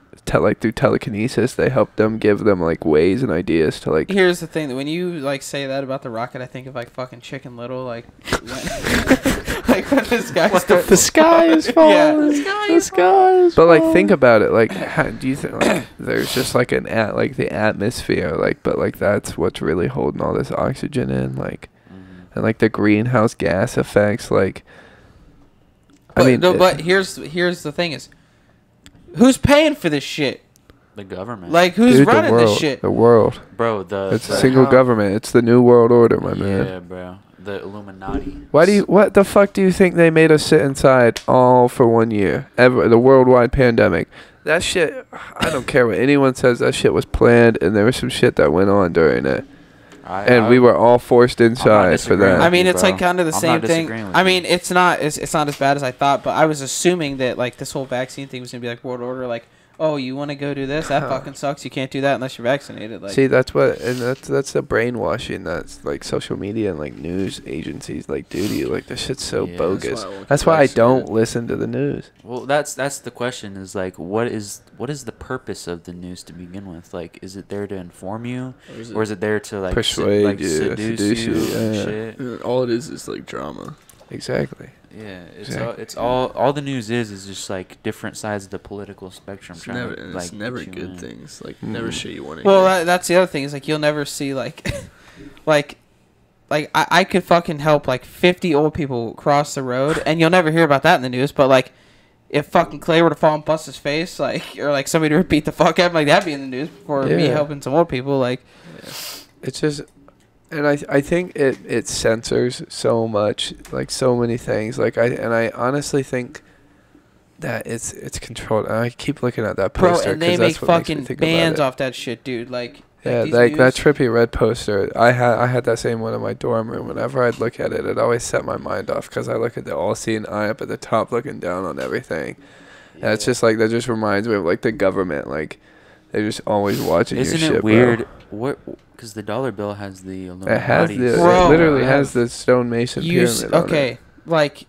through telekinesis. They helped them give them like ways and ideas to like. Here's the thing: that when you like say that about the rocket, I think of like fucking Chicken Little, like when, like when this guy starts. The sky is falling. Yeah. The sky is But like falling. think about it. Like, how do you think like, there's just like like the atmosphere, like, but like that's what's really holding all this oxygen in, like, Mhm. and like the greenhouse gas effects, like. But, I mean, no, but here's the thing: is who's paying for this shit? The government. Like who's dude, running the world, this shit? The world. bro, the It's a the- single how- government. It's the new world order, my man. Yeah, bro. The Illuminati. What the fuck do you think they made us sit inside all for 1 year? The worldwide pandemic. That shit, I don't care what anyone says, that shit was planned, and there was some shit that went on during it. And we were all forced inside for disagreeing that. I mean, you, it's bro. like kind of the I'm same not thing. disagreeing with I you. mean, it's not as bad as I thought, but I was assuming that like this whole vaccine thing was gonna be like world order, like oh, you want to go do this? That fucking sucks. You can't do that unless you're vaccinated. Like, see, that's the brainwashing that's like social media and like news agencies like do to you. Like this shit's so bogus. That's why I don't listen to the news. Well, that's the question is like, what is the purpose of the news to begin with? Like, is it there to inform you, or is it there to like persuade you, seduce you and shit? And all it is like drama. Exactly. Yeah, it's all the news is just like different sides of the political spectrum. It's never good things. Like never shit you want to. Well, that's the other thing is like you'll never see like, like I could fucking help like 50 old people cross the road, and you'll never hear about that in the news. But like, if fucking Clay were to fall and bust his face, like, or like somebody to beat the fuck out, like that'd be in the news before me helping some old people. Like, it's just. And I think it censors so much, like so many things. Like I honestly think that it's controlled. And I keep looking at that poster. Bro, and they make fucking bands off that shit, dude. Like like that Trippie Red poster. I had that same one in my dorm room. Whenever I'd look at it, it always set my mind off because I look at the all-seeing eye up at the top, looking down on everything. Yeah. And it's just like that. Just reminds me of like the government. Like they're just always watching. Isn't your shit, it weird? Bro. Because the dollar bill has the Illuminati. It literally has the stonemason pyramid on it. Like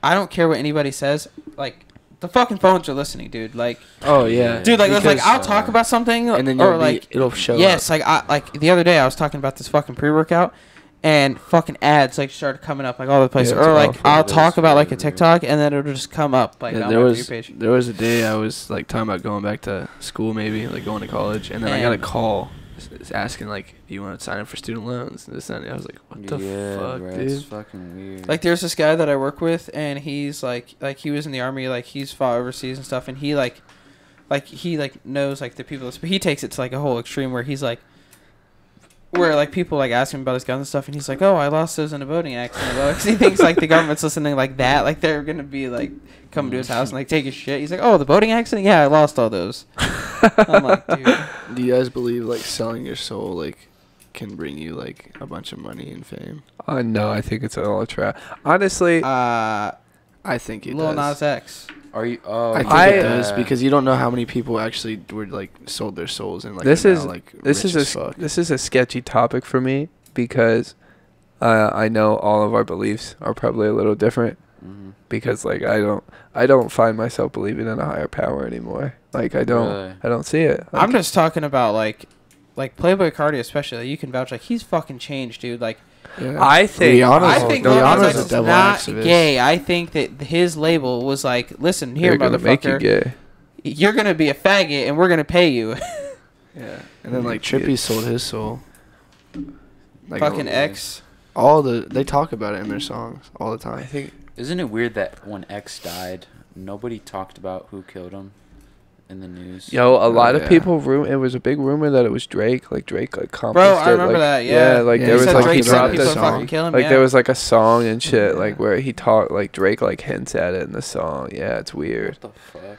I don't care what anybody says. Like the fucking phones are listening, dude. Like, oh yeah, dude. Like I'll talk about something, and then it'll show. Yes, up. like the other day I was talking about this fucking pre-workout, and fucking ads like started coming up like all the places. Or like I'll talk about like a TikTok, and then it'll just come up like on my page. There was a day I was like talking about going back to school, maybe like going to college, and then I got a call. It's asking like, do you want to sign up for student loans? And this and that. I was like, what the fuck, bro, dude? It's fucking weird. Like there's this guy that I work with, and he's like he was in the army, like he's fought overseas and stuff, and he knows like the people. But he takes it to like a whole extreme where he's like, where like people like ask him about his guns and stuff, and he's like, oh, I lost those in a boating accident. Because he thinks like the government's listening like that, like they're gonna be like come to his house and like take his shit. He's like, oh, the boating accident? Yeah, I lost all those. I'm like, dude. Do you guys believe like selling your soul like can bring you like a bunch of money and fame? No, I think it's all a trap. Honestly, I think it Lil does. Nas X. Are you? Oh, I think it does because you don't know how many people actually were like sold their souls and like this is a sketchy topic for me because I know all of our beliefs are probably a little different. Because like I don't find myself believing in a higher power anymore. Like I don't see it. I'm just talking about like Playboy Cardi especially. Like, you can vouch like he's fucking changed, dude. Like I think Rihanna's a devil not activist. Gay. I think that his label was like, listen here, motherfucker, make you gay. You're gonna be a faggot and we're gonna pay you. Yeah, and then like Trippie sold his soul. Like fucking X. They talk about it in their songs all the time. I think. Isn't it weird that when X died, nobody talked about who killed him in the news? Yo, a lot of people it was a big rumor that it was Drake. Like Drake like Bro, I remember that. Yeah, like there was like he dropped a song. Like there was like a song and shit like where he talked like Drake like hints at it in the song. Yeah, it's weird. What the fuck?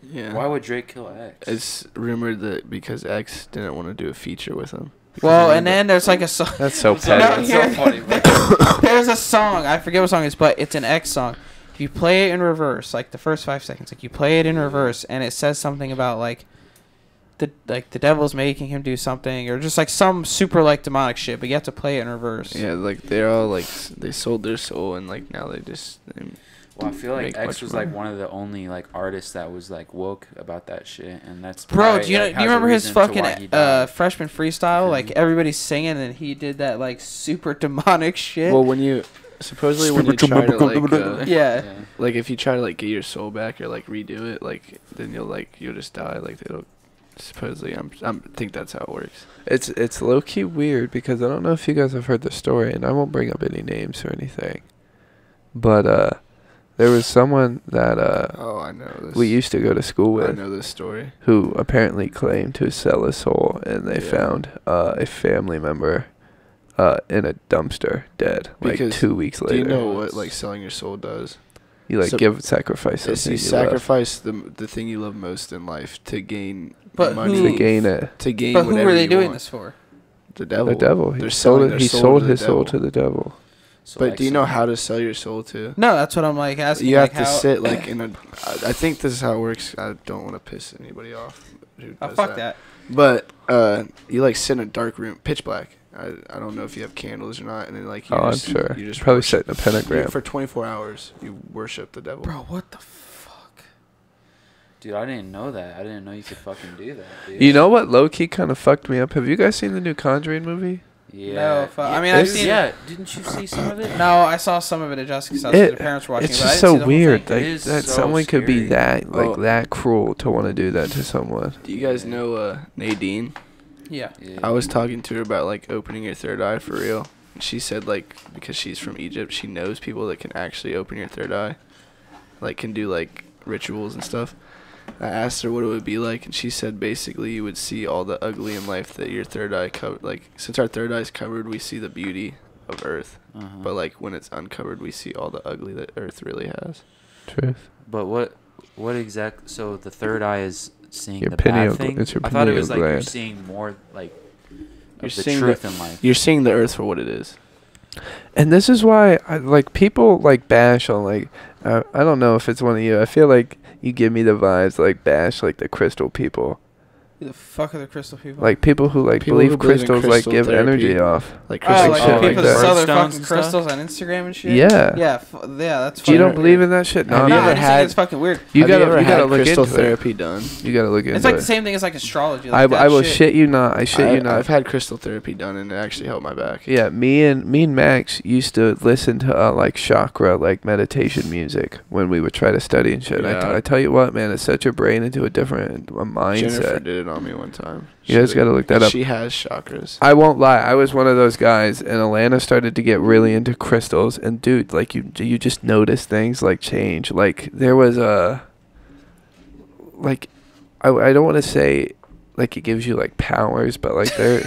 Yeah. Why would Drake kill X? It's rumored that because X didn't want to do a feature with him. Well, and then there's like a song. That's so petty. That's so funny. There's a song. I forget what song it is, but it's an X song. If you play it in reverse, like the first 5 seconds, like you play it in reverse, and it says something about like the devil's making him do something, or just like some super like demonic shit. But you have to play it in reverse. Yeah, like they're all like they sold their soul, and like now they just. Well, I feel like X was like one of the only like artists that was like woke about that shit, and that's bro. Do you remember his fucking freshman freestyle? Like everybody's singing, and he did that like super demonic shit. Well, when you try to like like if you try to like get your soul back or like redo it, like then you'll just die. Like it'll supposedly I think that's how it works. It's low key weird because I don't know if you guys have heard the story, and I won't bring up any names or anything, but there was someone that I know this. We used to go to school with. I know this story. Who apparently claimed to sell his soul, and they found a family member in a dumpster dead like 2 weeks later. Do you know what like selling your soul does? You like sacrifice something. You sacrifice the thing you love most in life to gain money. To gain it. To gain whatever. Who were they doing this for? The devil. The devil. He sold his soul to the devil. So But do you know how to sell your soul to? No, that's what I'm like asking. You like, have to how, sit like in a. I think this is how it works. I don't want to piss anybody off. Who Oh, does fuck that. But you like sit in a dark room, pitch black. I don't know if you have candles or not, and then like you I'm just, sure. you just Probably worship- set in a pentagram. for 24 hours. You worship the devil. Bro, what the fuck? Dude, I didn't know that. I didn't know you could fucking do that, dude. You know what low key kind of fucked me up? Have you guys seen the new Conjuring movie? Yeah. I mean, I've It's- seen. Yeah, didn't you see some of it? No, I saw some of it at Jessica's house. 'Cause the parents were watching It's it, but I just didn't see so the whole weird thing. like, It is that so someone could be scary. that like Oh. that cruel to want to do that to someone. Do you guys know Nadine? Yeah. Yeah. I was talking to her about like opening your third eye for real. And she said like because she's from Egypt, she knows people that can actually open your third eye, like can do like rituals and stuff. I asked her what it would be like, and she said basically you would see all the ugly in life that your third eye covered. Like since our third eye is covered, we see the beauty of Earth, Uh-huh. but like when it's uncovered, we see all the ugly that Earth really has. Truth. But what exact? So the third eye is seeing Your the pineal bad thing. it's your I thought it was pineal like you're gland. seeing more like You're of the seeing truth in life. You're seeing the Earth for what it is. And this is why I like people like bash on like I don't know if it's one of you. I feel like you give me the vibes like bash like the crystal people. Who the fuck are the crystal people? Like people who like People believe who believe in crystals like crystal give therapy. energy off. Like oh, crystal like shit the like people that that. sell their Birthstones fucking and stuff? crystals on Instagram and shit. Yeah. Yeah, yeah, that's. You don't fucking believe weird. in that shit? Have No, you No, no. ever I just had- think it's fucking weird. You Have gotta ever you gotta had look crystal into therapy done? it. You gotta look into It's like it. the same thing as like astrology. Like that I will shit. shit you not. I shit you not. I've had crystal therapy done, and it actually helped my back. Yeah, me and Max used to listen to like chakra, like meditation music when we would try to study and shit. Yeah. I tell you what, man, it sets your brain into a different Jennifer mindset. did it on me one time. You guys gotta look that up. She has chakras. I won't lie, I was one of those guys, and Atlanta started to get really into crystals. And dude, like you just notice things like change. Like there was a, like, I don't want to say, like it gives you like powers, but like there,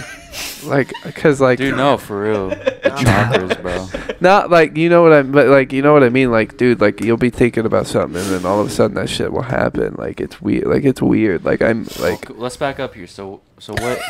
like, cause like. Dude, no, for real. The chakras, bro. Not like you know what I, but like you know what I mean. Like, dude, like you'll be thinking about something, and then all of a sudden that shit will happen. Like it's weird. Like it's weird. Like I'm like. Well, let's back up here. So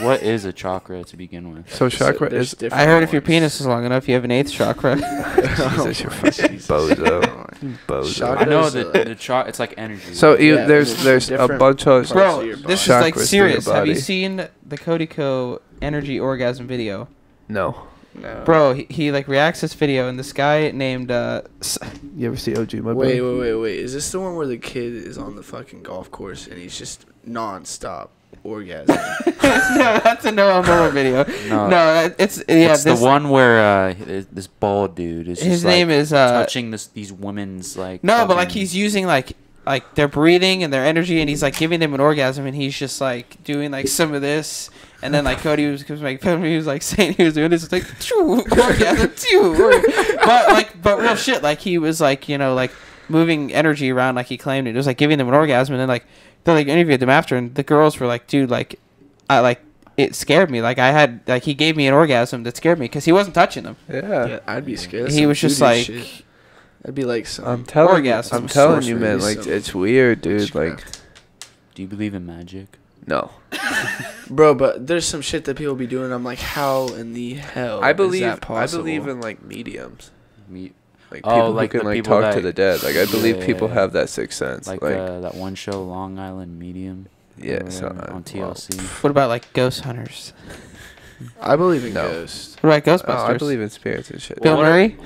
what is a chakra to begin with? So chakra There's is. different I heard if your ones. penis is long enough, you have an eighth chakra. Jesus, you're fucking bozo. Bozo. Chakra- I know There's that it's like energy. So you, Yeah, there's there's a different bunch of. parts of Bro, your body. this is like Chakras through serious. your Have you body. seen the Cody Co energy orgasm video? No. No. Bro, he like reacts to this video, and this guy named You ever see OG my Wait. boy? Is this the one where the kid is on the fucking golf course and he's just non-stop orgasm? no, that's a Noah Moore video. No. No, it's yeah. it's the this, one where this bald dude is His just name like, is touching these women's like. No, but like fucking- he's using like their breathing and their energy, and he's like giving them an orgasm, and he's just like doing like some of this, and then like Cody was like he was like saying he was doing this, it's like choo, orgasm, choo. but real shit, like he was like like moving energy around like he claimed it was like giving them an orgasm, and then like they like interviewed them after, and the girls were like, dude, like I like it scared me, like I had like he gave me an orgasm that scared me because he wasn't touching them. Yeah. Yeah, I'd be scared. That's He some was just voodoo like. shit. That'd be like some. I'm telling Orgasm. I'm telling you, Sorcery, man. Like some it's weird, dude. Like witchcraft. Do you believe in magic? no. Bro, but there's some shit that people be doing. I'm like, how in the hell? I believe. Is that I possible? believe in like mediums. Me, Like Oh, people like who the can like people talk to that- the dead. Like I believe Yeah. people have that sixth sense. like Like, that one show, Long Island Medium. yeah, or so, whatever, on TLC. What about like ghost hunters? I believe in No. ghosts. What about Ghostbusters? I believe in spirits and shit. Bill What- Murray?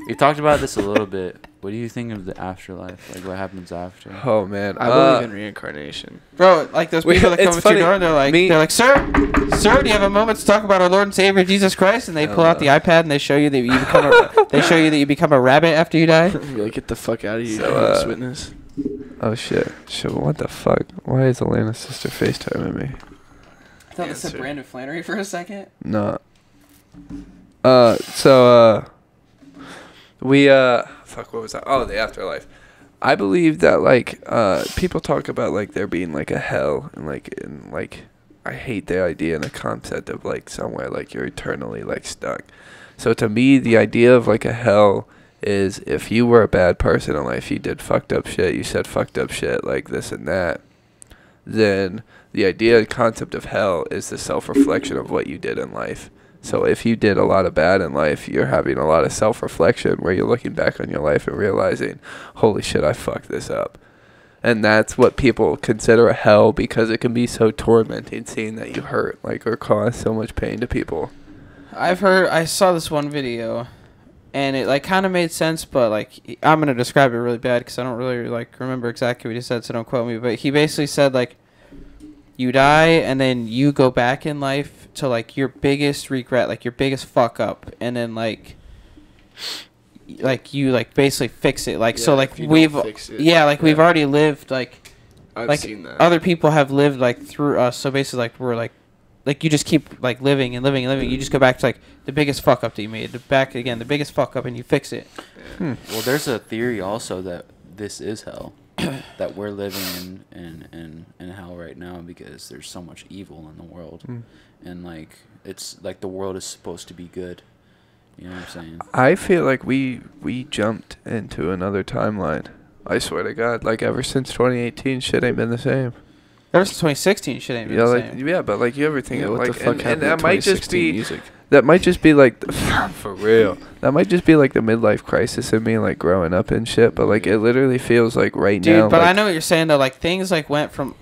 We talked about this a little bit. What do you think of the afterlife? Like what happens after? Oh man, I believe in reincarnation. Bro, like those Wait, people that come it's up to your funny. door and they're like, sir, do you have a moment to talk about our Lord and Savior Jesus Christ? And they Hell pull out no. the iPad and they show you that you become a rabbit after you die. Be like, get the fuck out of here, So, Jehovah's Witness. Oh shit. So what the fuck? Why is Elena's sister FaceTiming me? I thought this said Answer. Brandon Flannery for a second. No. We fuck, what was that? Oh, the afterlife. I believe that like people talk about like there being like a hell and like I hate the idea and the concept of like somewhere like you're eternally like stuck. So to me the idea of like a hell is if you were a bad person in life, you did fucked up shit, you said fucked up shit like this and that, then the idea and concept of hell is the self-reflection of what you did in life. So if you did a lot of bad in life, you're having a lot of self-reflection where you're looking back on your life and realizing, holy shit, I fucked this up. And that's what people consider a hell, because it can be so tormenting seeing that you hurt, like, or cause so much pain to people. I saw this one video, and it, like, kind of made sense, but, like, I'm going to describe it really bad because I don't really, like, remember exactly what he said, so don't quote me. But he basically said, like, you die, and then you go back in life to, like, your biggest regret, like, your biggest fuck up, and then, like you, like, basically fix it. Like, yeah, so, like, we've we've already lived, like, I've seen that. Other people have lived, like, through us, so basically, like, we're, like, you just keep, like, living and living and living. You just go back to, like, the biggest fuck up that you made. The biggest fuck up, and you fix it. Yeah. Well, there's a theory also that this is hell. That we're living in hell right now because there's so much evil in the world. And, like, it's, like, the world is supposed to be good. You know what I'm saying? I feel like we jumped into another timeline. I swear to God. Like, ever since 2018, shit ain't been the same. Ever since 2016, shit ain't been the same. Yeah, but, like, you ever think of, what like, the fuck and that might just be music? That might just be like, for real. That might just be like the midlife crisis in me, like growing up and shit. But like, it literally feels like right now. Dude, but like, I know what you're saying though. Like, things like went from.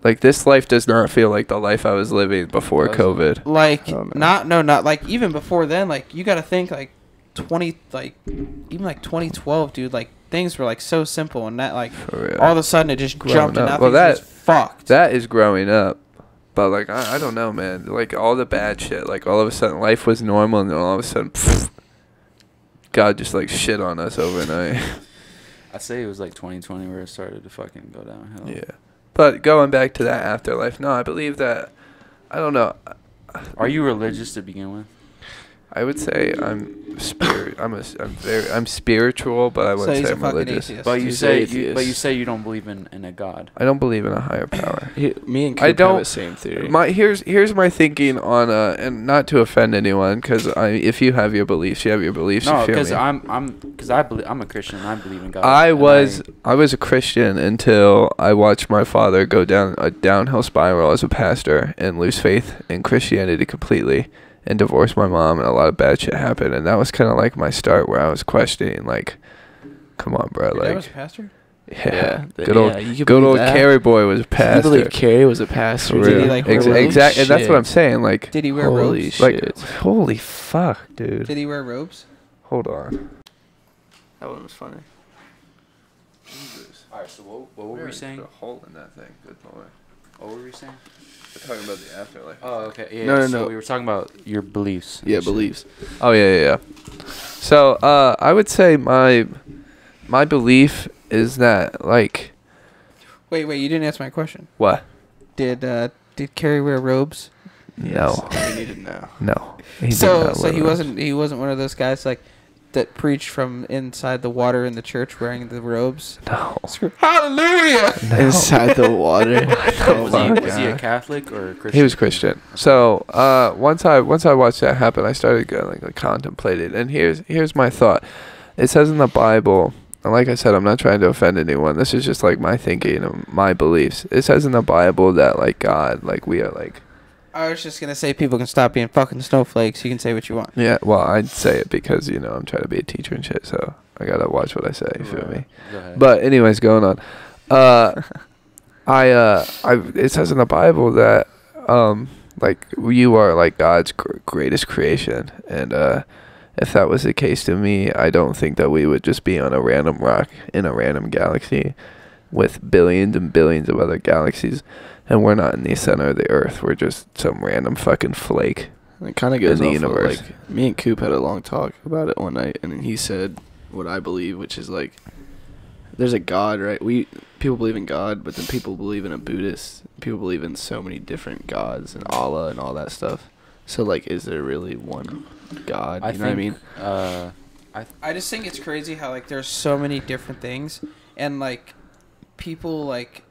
Like, this life does not feel like the life I was living before COVID. Like, not like, even before then, like, you gotta think, like, even like 2012, dude, like, things were, like, so simple, and that, like, all of a sudden it just jumped and nothing's just fucked. That is growing up. But, like, I don't know, man. Like, all the bad shit, like, all of a sudden life was normal, and then all of a sudden, God just, like, shit on us overnight. I'd say it was, like, 2020 where it started to fucking go downhill. Yeah. But going back to that afterlife, no, I believe that, I don't know. Are you religious to begin with? I would say I'm spiritual, but I wouldn't say I'm religious. But you say you don't believe in a God. I don't believe in a higher power. Me and Coop have the same theory. Here's my thinking on and not to offend anyone, because if you have your beliefs, you have your beliefs. No, because I'm a Christian and I believe in God. I was a Christian until I watched my father go down a downhill spiral as a pastor and lose faith in Christianity completely. And divorced my mom, and a lot of bad shit happened, and that was kind of like my start, where I was questioning, like, come on, bro, Your like, dad was a pastor? Yeah, good old Carrie boy was a pastor. You believe Carrie was a pastor? Did he, like, exactly, and that's what I'm saying. Like, did he wear robes? Like, holy fuck, dude. Did he wear robes? Hold on. That one was funny. All right, so what were we saying? Put a hole in that thing. Good lord. What were we saying? We're talking about the afterlife. Oh, okay. Yeah, no. We were talking about your beliefs. Yeah, beliefs. Oh, yeah. So, I would say my belief is that, like... Wait, you didn't answer my question. What? Did Carrie wear robes? No. We need to know. No. So he wasn't one of those guys, like, that preached from inside the water in the church wearing the robes? No. Hallelujah! No. Inside the water. Was he a Catholic or a Christian? He was Christian. So once I watched that happen, I started going like contemplating. And here's my thought. It says in the Bible, and like I said, I'm not trying to offend anyone. This is just like my thinking and my beliefs. It says in the Bible that like God, like we are like. I was just gonna say people can stop being fucking snowflakes. You can say what you want. Yeah, well, I'd say it because I'm trying to be a teacher and shit, so I gotta watch what I say. You feel me? Go ahead. But anyways, going on. It says in the Bible that like you are like God's greatest creation, and if that was the case to me, I don't think that we would just be on a random rock in a random galaxy with billions and billions of other galaxies. And we're not in the center of the earth. We're just some random fucking flake. It kind of goes in the off universe. Of, like, me and Coop had a long talk about it one night, and he said what I believe, which is like, there's a God, right? People believe in God, but then people believe in a Buddhist. People believe in so many different gods and Allah and all that stuff. So like, is there really one God? You know what I mean? I just think it's crazy how like there's so many different things, and like people like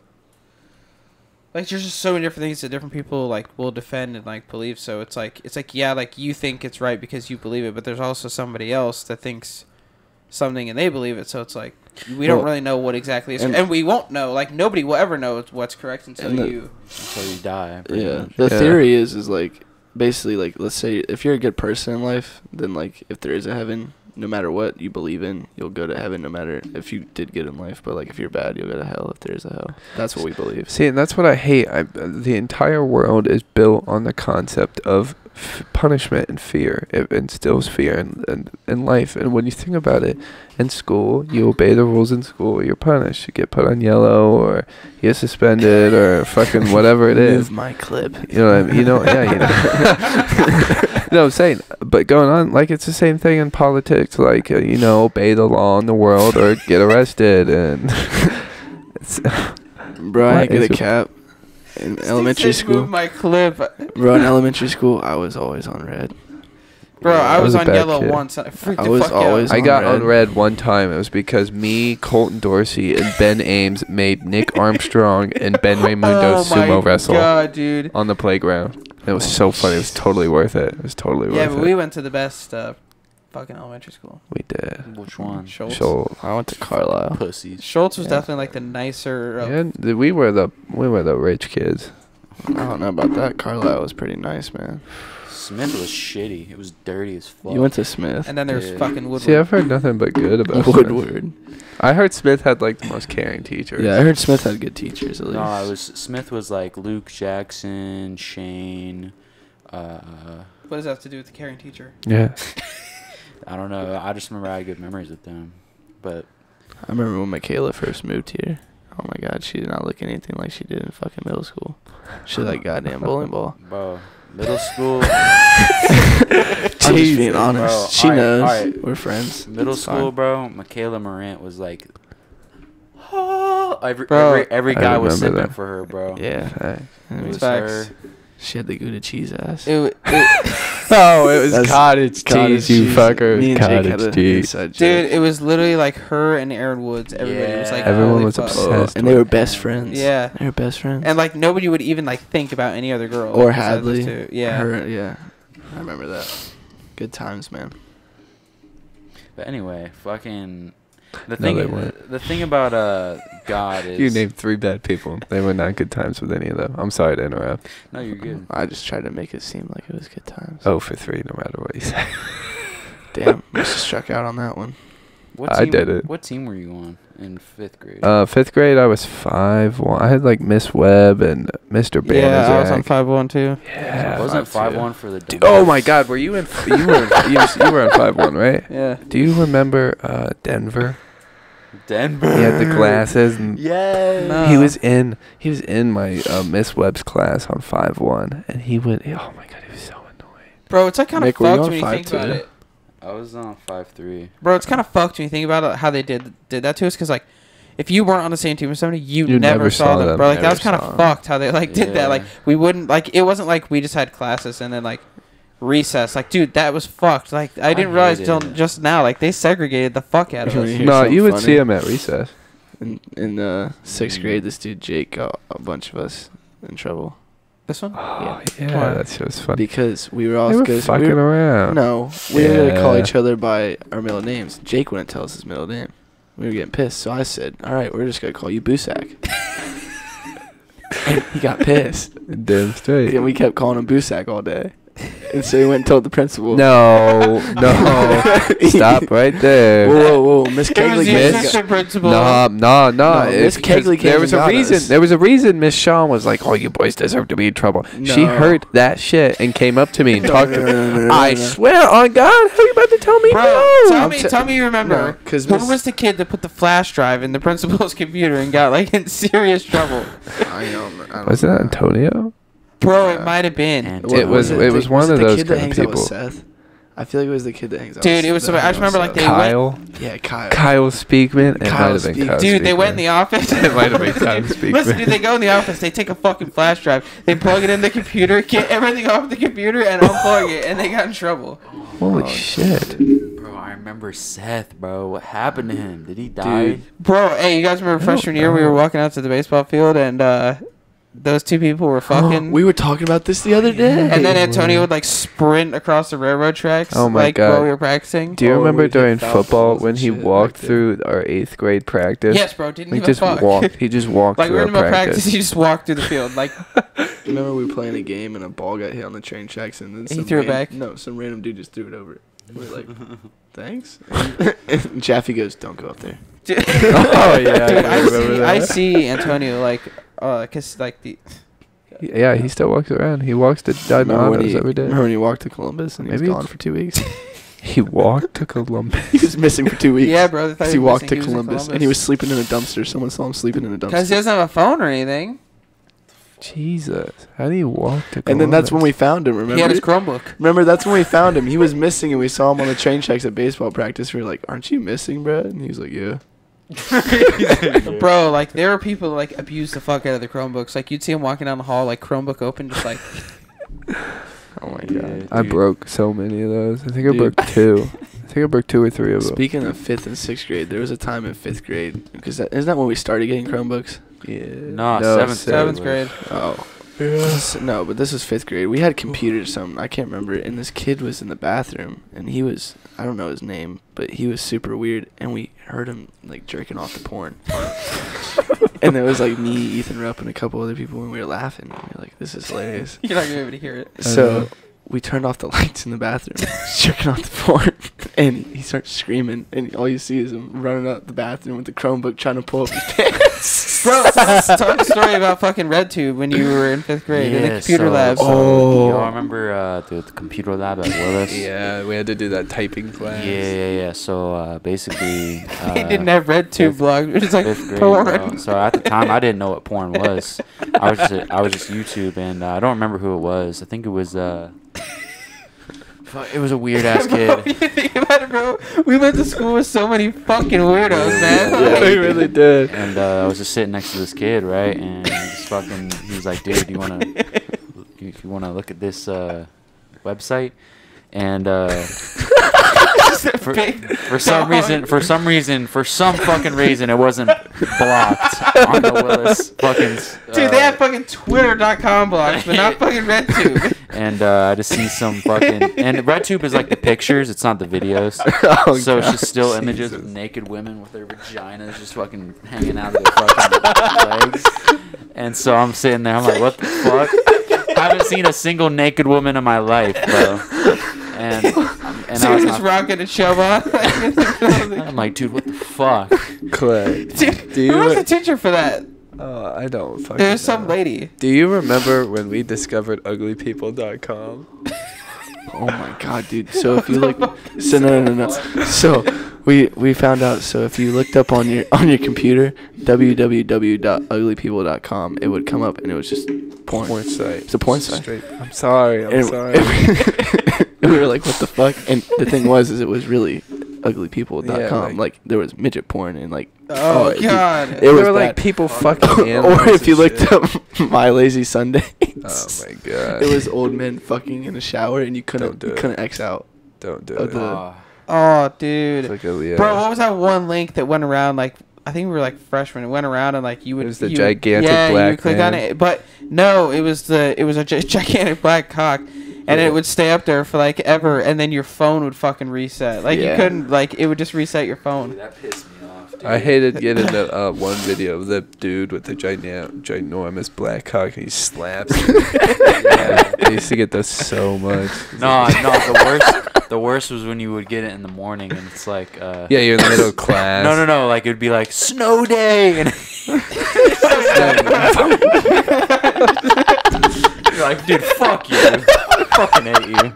there's just so many different things that different people like will defend and like believe. So it's like yeah, like you think it's right because you believe it, but there's also somebody else that thinks something and they believe it. So it's like we don't really know what exactly is, and we won't know. Like nobody will ever know what's correct until you die. Yeah, the theory is like basically, like, let's say if you're a good person in life, then, like, if there is a heaven, no matter what you believe in, you'll go to heaven no matter if you did good in life. But, like, if you're bad, you'll go to hell if there is a hell. That's what we believe. See, and that's what I hate. The entire world is built on the concept of punishment and fear. It instills fear in life. And when you think about it, in school, you obey the rules in school, you're punished. You get put on yellow, or you get suspended, or fucking whatever it is. Move my clip. You know what I mean? You know, yeah, you know. You know what I'm saying? But going on, like, it's the same thing in politics. Like, you know, obey the law in the world or get arrested. And it's, bro, I get a cap in elementary school. Move my clip. Bro, in elementary school, I was always on red. Bro, I was a on bad yellow kid. once. I freaked I the was fuck always out. I got red. on red one time. It was because me, Colton Dorsey, and Ben Ames made Nick Armstrong and Ben Raymundo sumo wrestle God, dude. on the playground. It was so funny. It was totally worth it. It was totally worth Yeah, it. but we went to the best fucking elementary school. We did. Which one? Schultz. So I went to Carlisle. Pussies. Schultz was Yeah. definitely like the nicer. yeah, we were the rich kids. I don't know about that. Carlisle was pretty nice, man. Smith was shitty. It was dirty as fuck. You went to Smith. And then there's Yeah. fucking Woodward. See, I've heard nothing but good about Smith. Woodward. I heard Smith had like the most caring teachers. Yeah, I heard Smith had good teachers at least. No, I was Smith was like Luke Jackson, Shane. What does that have to do with the caring teacher? Yeah. I don't know. I just remember I had good memories with them. But I remember when Michaela first moved here. Oh my god, she did not look anything like she did in fucking middle school. She was like goddamn bowling ball. bro, middle school, I'm just being honest. Bro, she alright, knows. alright. We're friends. middle It's school, fine. bro. Michaela Morant was like, oh, Bro, every I guy was remember simping that. for her, bro. Yeah. Facts. And it It was was Facts. her. she had the Gouda cheese ass. Oh, it was That's cottage cheese, you fucker. Me and Jake had Cottage a cheese. inside Dude, joke. it was literally like her and Aaron Woods. Everybody was like, Yeah. Everyone holy was fuck. obsessed. And they were best friends. Yeah. They were best friends. And like nobody would even like think about any other girl. Or besides those Hadley. two. Yeah. Her, yeah. I remember that. Good times, man. But anyway, fucking the No, thing. they weren't. The thing about God is You named 3 bad people. They were not good times with any of them. I'm sorry to interrupt. No, you're good. I just tried to make it seem like it was good times. Oh for 3, no matter what you say. Damn. Must have struck out on that one. What I team, did it. What team were you on in 5th grade? 5th grade, I was 5'1". I had like Miss Webb and Mr. Banazak. Yeah, I was on 5'1" too. Yeah, Wasn't 5'2". 5-1 for the? Dude, oh my God, were you in? You were you were on 5'1", right? Yeah. Do you remember Denver? Denver. He had the glasses and Yeah. No. he was in my Miss Webb's class on 5'1", and he would. Oh my God, he was so annoying. Bro, it's like kind of Nick, were you fucked on when you think 5'2"? about it. I was on 5'3". Bro, it's kind of fucked when you think about it, how they did that to us. Because, like, if you weren't on the same team with somebody, you You never saw them. Bro, like, that Never was kind saw of 'em. fucked how they, like, did that. Yeah. Like, we wouldn't, like, it wasn't like we just had classes and then, like, recess. Like, dude, that was fucked. Like, I didn't realize hated till it. just now. Like, they segregated the fuck out of You us. wanna hear No, something you would funny? see him at recess. In 6th grade, this dude Jake got a bunch of us in trouble This one? Oh Why? yeah, that shit was funny. because we were all They were because fucking around. No, we were gonna call Yeah. each other by our middle names. Jake wouldn't tell us his middle name. We were getting pissed, so I said, "All right, we're just gonna call you Busak." And he got pissed, Damn straight. and we kept calling him Busak all day. And so he went and told the principal. No, stop right there. Whoa, Miss It was Kegley the Miss- assistant principal. No. No, It's Miss Kegley because came there was and a got reason. us. There was a reason Miss Shawn was like, "Oh, you boys deserve to be in trouble." She No. heard that shit and came up to me and No, talked no, to me. no, no, no, I no. swear on God, how you about to tell me Bro, no? tell me you remember. No, 'cause Who Miss- was the kid that put the flash drive in the principal's computer and got, like, in serious trouble? I don't Was that know. Antonio? Bro, it might have been. And It was one of the those kid that kind of hangs out with people. Seth? I feel like it was the kid that hangs out. Dude, with it was that somebody- I hangs just remember, out like, with they Seth. Kyle. Yeah, Kyle. Kyle Speakman. It might Kyle have been Speak- Kyle. Dude, they Speakman. went in the office. It might have been Kyle Speakman. Listen, dude, they go in the office. They take a fucking flash drive. They plug it in the computer, get everything off the computer, and unplug it, and they got in trouble. Holy shit. bro, I remember Seth, bro. What happened to him? Did he die? Bro, hey, you guys remember I don't freshman year? We were know. walking out to the baseball field, and those two people were fucking. We were talking about this the other day. And then Antonio would like sprint across the railroad tracks. Oh my like, God. while we were practicing. Do you remember we'd hit during foul football balls when and he shit walked back there. through our 8th grade practice? Yes, bro. Didn't He give a just fuck. walked. He just walked Like we through were in our my practice. practice. He just walked through the field. Like Remember we were playing a game and a ball got hit on the train tracks and then He some threw it back? No, some random dude just threw it over. And we're like, thanks. And Chaffee goes, "Don't go up there." Oh yeah, dude, I remember that. I see Antonio like, cause like the. Yeah, he still walks around. He walks to Donatos every day. Remember when he walked to Columbus and he Maybe was gone it's- for 2 weeks? He walked to Columbus. He was missing for 2 weeks. Yeah, bro. They thought 'Cause he he was walked missing. to He was in Columbus and he was sleeping in a dumpster. Someone saw him sleeping in a dumpster. Because he doesn't have a phone or anything. Jesus, how do you walk to Columbus? And then that's when we found him. Remember? He had his Chromebook. Remember, that's when we found him. He was missing, and we saw him on the train tracks at baseball practice. We were like, "Aren't you missing, bro?" And he was like, "Yeah." Bro, like there were people that, like abuse the fuck out of the Chromebooks. Like you'd see him walking down the hall, like Chromebook open, just like. Oh my Yeah, god. I dude. broke so many of those. I think I Dude. broke 2. I think I broke 2 or 3 of them. Speaking of 5th and 6th grade, there was a time in 5th grade because isn't that when we started getting Chromebooks? Yeah. No, seventh grade. Oh. No, but this was 5th grade. We had computers or something. I can't remember. And this kid was in the bathroom, and he was, I don't know his name, but he was super weird. And we heard him, like, jerking off the porn. And it was, like, me, Ethan Rupp, and a couple other people, and we were laughing. And we were like, this is hilarious. You're not gonna be able to hear it. So we turned off the lights in the bathroom, jerking off the porn, and he starts screaming, and all you see is him running out the bathroom with the Chromebook trying to pull up his pants. Bro, let's talk a story about fucking RedTube when you were in 5th grade in the computer lab. Oh. Y'all remember the computer lab at Willis? Yeah, we had to do that typing class. Yeah. So basically, He didn't have RedTube blog. It was like 5th grade, porn. bro. So at the time, I didn't know what porn was. I was just YouTube, and I don't remember who it was. I think it was it was a weird ass Bro, kid. you think about it, bro. We went to school with so many fucking weirdos, man. Yeah, Like, we really did. And I was just sitting next to this kid, right? And he was like, "Dude, you wanna look at this website?" And for some fucking reason, it wasn't blocked on the Willis fucking. Dude, they have fucking Twitter.com blogs, but not fucking RedTube. And I just see some fucking. And RedTube is like the pictures; it's not the videos. Oh, So it's God. just still images of naked women with their vaginas just fucking hanging out of their fucking legs. And so I'm sitting there, I'm like, what the fuck? I haven't seen a single naked woman in my life, bro. And So I you're was just rocking a shove on. I'm like, dude, what the fuck? Clay. Dude, Do you who was re- the teacher for that? I don't fucking There's some know. lady. Do you remember when we discovered uglypeople.com? Oh my god, dude. So if you look, so no. So we found out. So if you looked up on your computer www.uglypeople.com, it would come up and it was just porn. Porn site. It's a porn site. Straight. I'm sorry. And we were like, what the fuck? And the thing was, is it was really uglypeople.com. Yeah, like there was midget porn and like. Oh, dude, God. It They was were like bad. people fucking Or animals if you and looked shit. up My Lazy Sundays. Oh my god. It was old men fucking in a shower and you Don't do it. couldn't X out. Don't do Oh, it. the- Oh, dude. It's like a, Bro, what was that one link that went around, like, I think we were, like, freshmen. It went around and, like, you would... It was the you- gigantic yeah, you black would click on man. it. But, no, it was a gigantic black cock. And Yeah. it would stay up there for, like, ever. And then your phone would fucking reset. Like, you Yeah. couldn't, like, it would just reset your phone. That pissed me off, dude. I hated getting the one video of the dude with the ginormous black cock and he slaps it. Yeah, I used to get those so much. No, the worst was when you would get it in the morning and it's like Yeah, you're in the middle of class. No, like it'd be like snow day and you're like, dude, fuck you. I fucking hate you.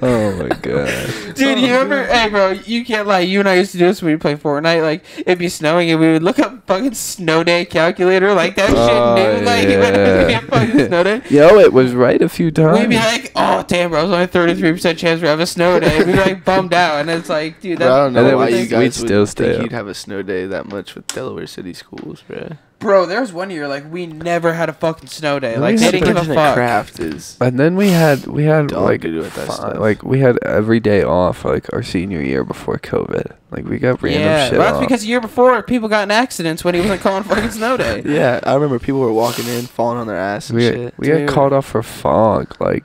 Oh my god. Dude, you remember? Hey, bro, you can't lie. You and I used to do this when we play Fortnite. Like, it'd be snowing, and we would look up fucking snow day calculator. Like, that Oh, shit knew. Like, when it would be a fucking snow day. Yo, it was right a few times. We'd be like, oh, damn, bro, it's only 33% chance we have a snow day. We'd be like bummed out. And it's like, dude, Bro, I that's. don't know And then why we'd you guys still would stay think up. you'd have a snow day that much with Delaware City schools, bro. Bro, there was one year like we never had a fucking snow day. We Like they had didn't give a President fuck. Kraft is. And then we had Dog like to do with that stuff. like we had every day off like our senior year before COVID. Like we got random Yeah, shit well, that's off. because the year before people got in accidents when he wasn't calling fucking snow day. Yeah, I remember people were walking in, falling on their ass and we shit. we got Dude. called off for fog. Like,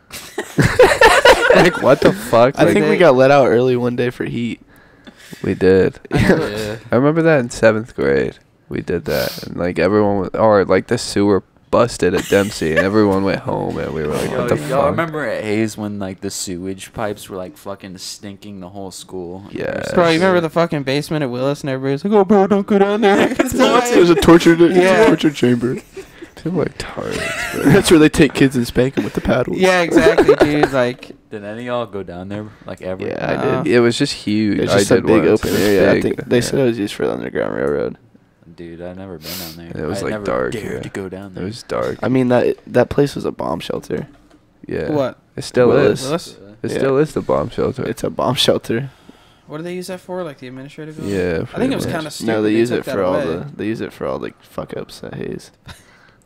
like what the fuck? I Like, think we got let out early one day for heat. we did. Yeah. I remember that in 7th grade. We did that, and like everyone was, or like the sewer busted at Dempsey, and everyone went home, and we were like, "What the Y'all fuck?" remember at Hayes when like the sewage pipes were like fucking stinking the whole school? Yeah. Bro, you remember the fucking basement at Willis and everybody's like, "Oh, bro, don't go down there." There's a torture, Yeah. torture chamber. People are tards, bro. That's where they take kids and spank them with the paddles. Yeah, exactly, dude. Like, Did any of y'all go down there like ever? Yeah, I I did. did. It was just huge. It's just I a did big once. open It was area. I big. think they Yeah. said it was used for the Underground Railroad. Dude, I've never been down there. It was, I like, never dark, dared yeah. to go down It there. was dark. I mean, that place was a bomb shelter. Yeah. what? It still Willis. is. Willis? It Yeah. still is the bomb shelter. It's a bomb shelter. What do they use that for? Like the administrative building? Yeah. I think it was pretty kind much. of stupid. No, they use took it that for all away. they use it for all the fuck ups at Hayes.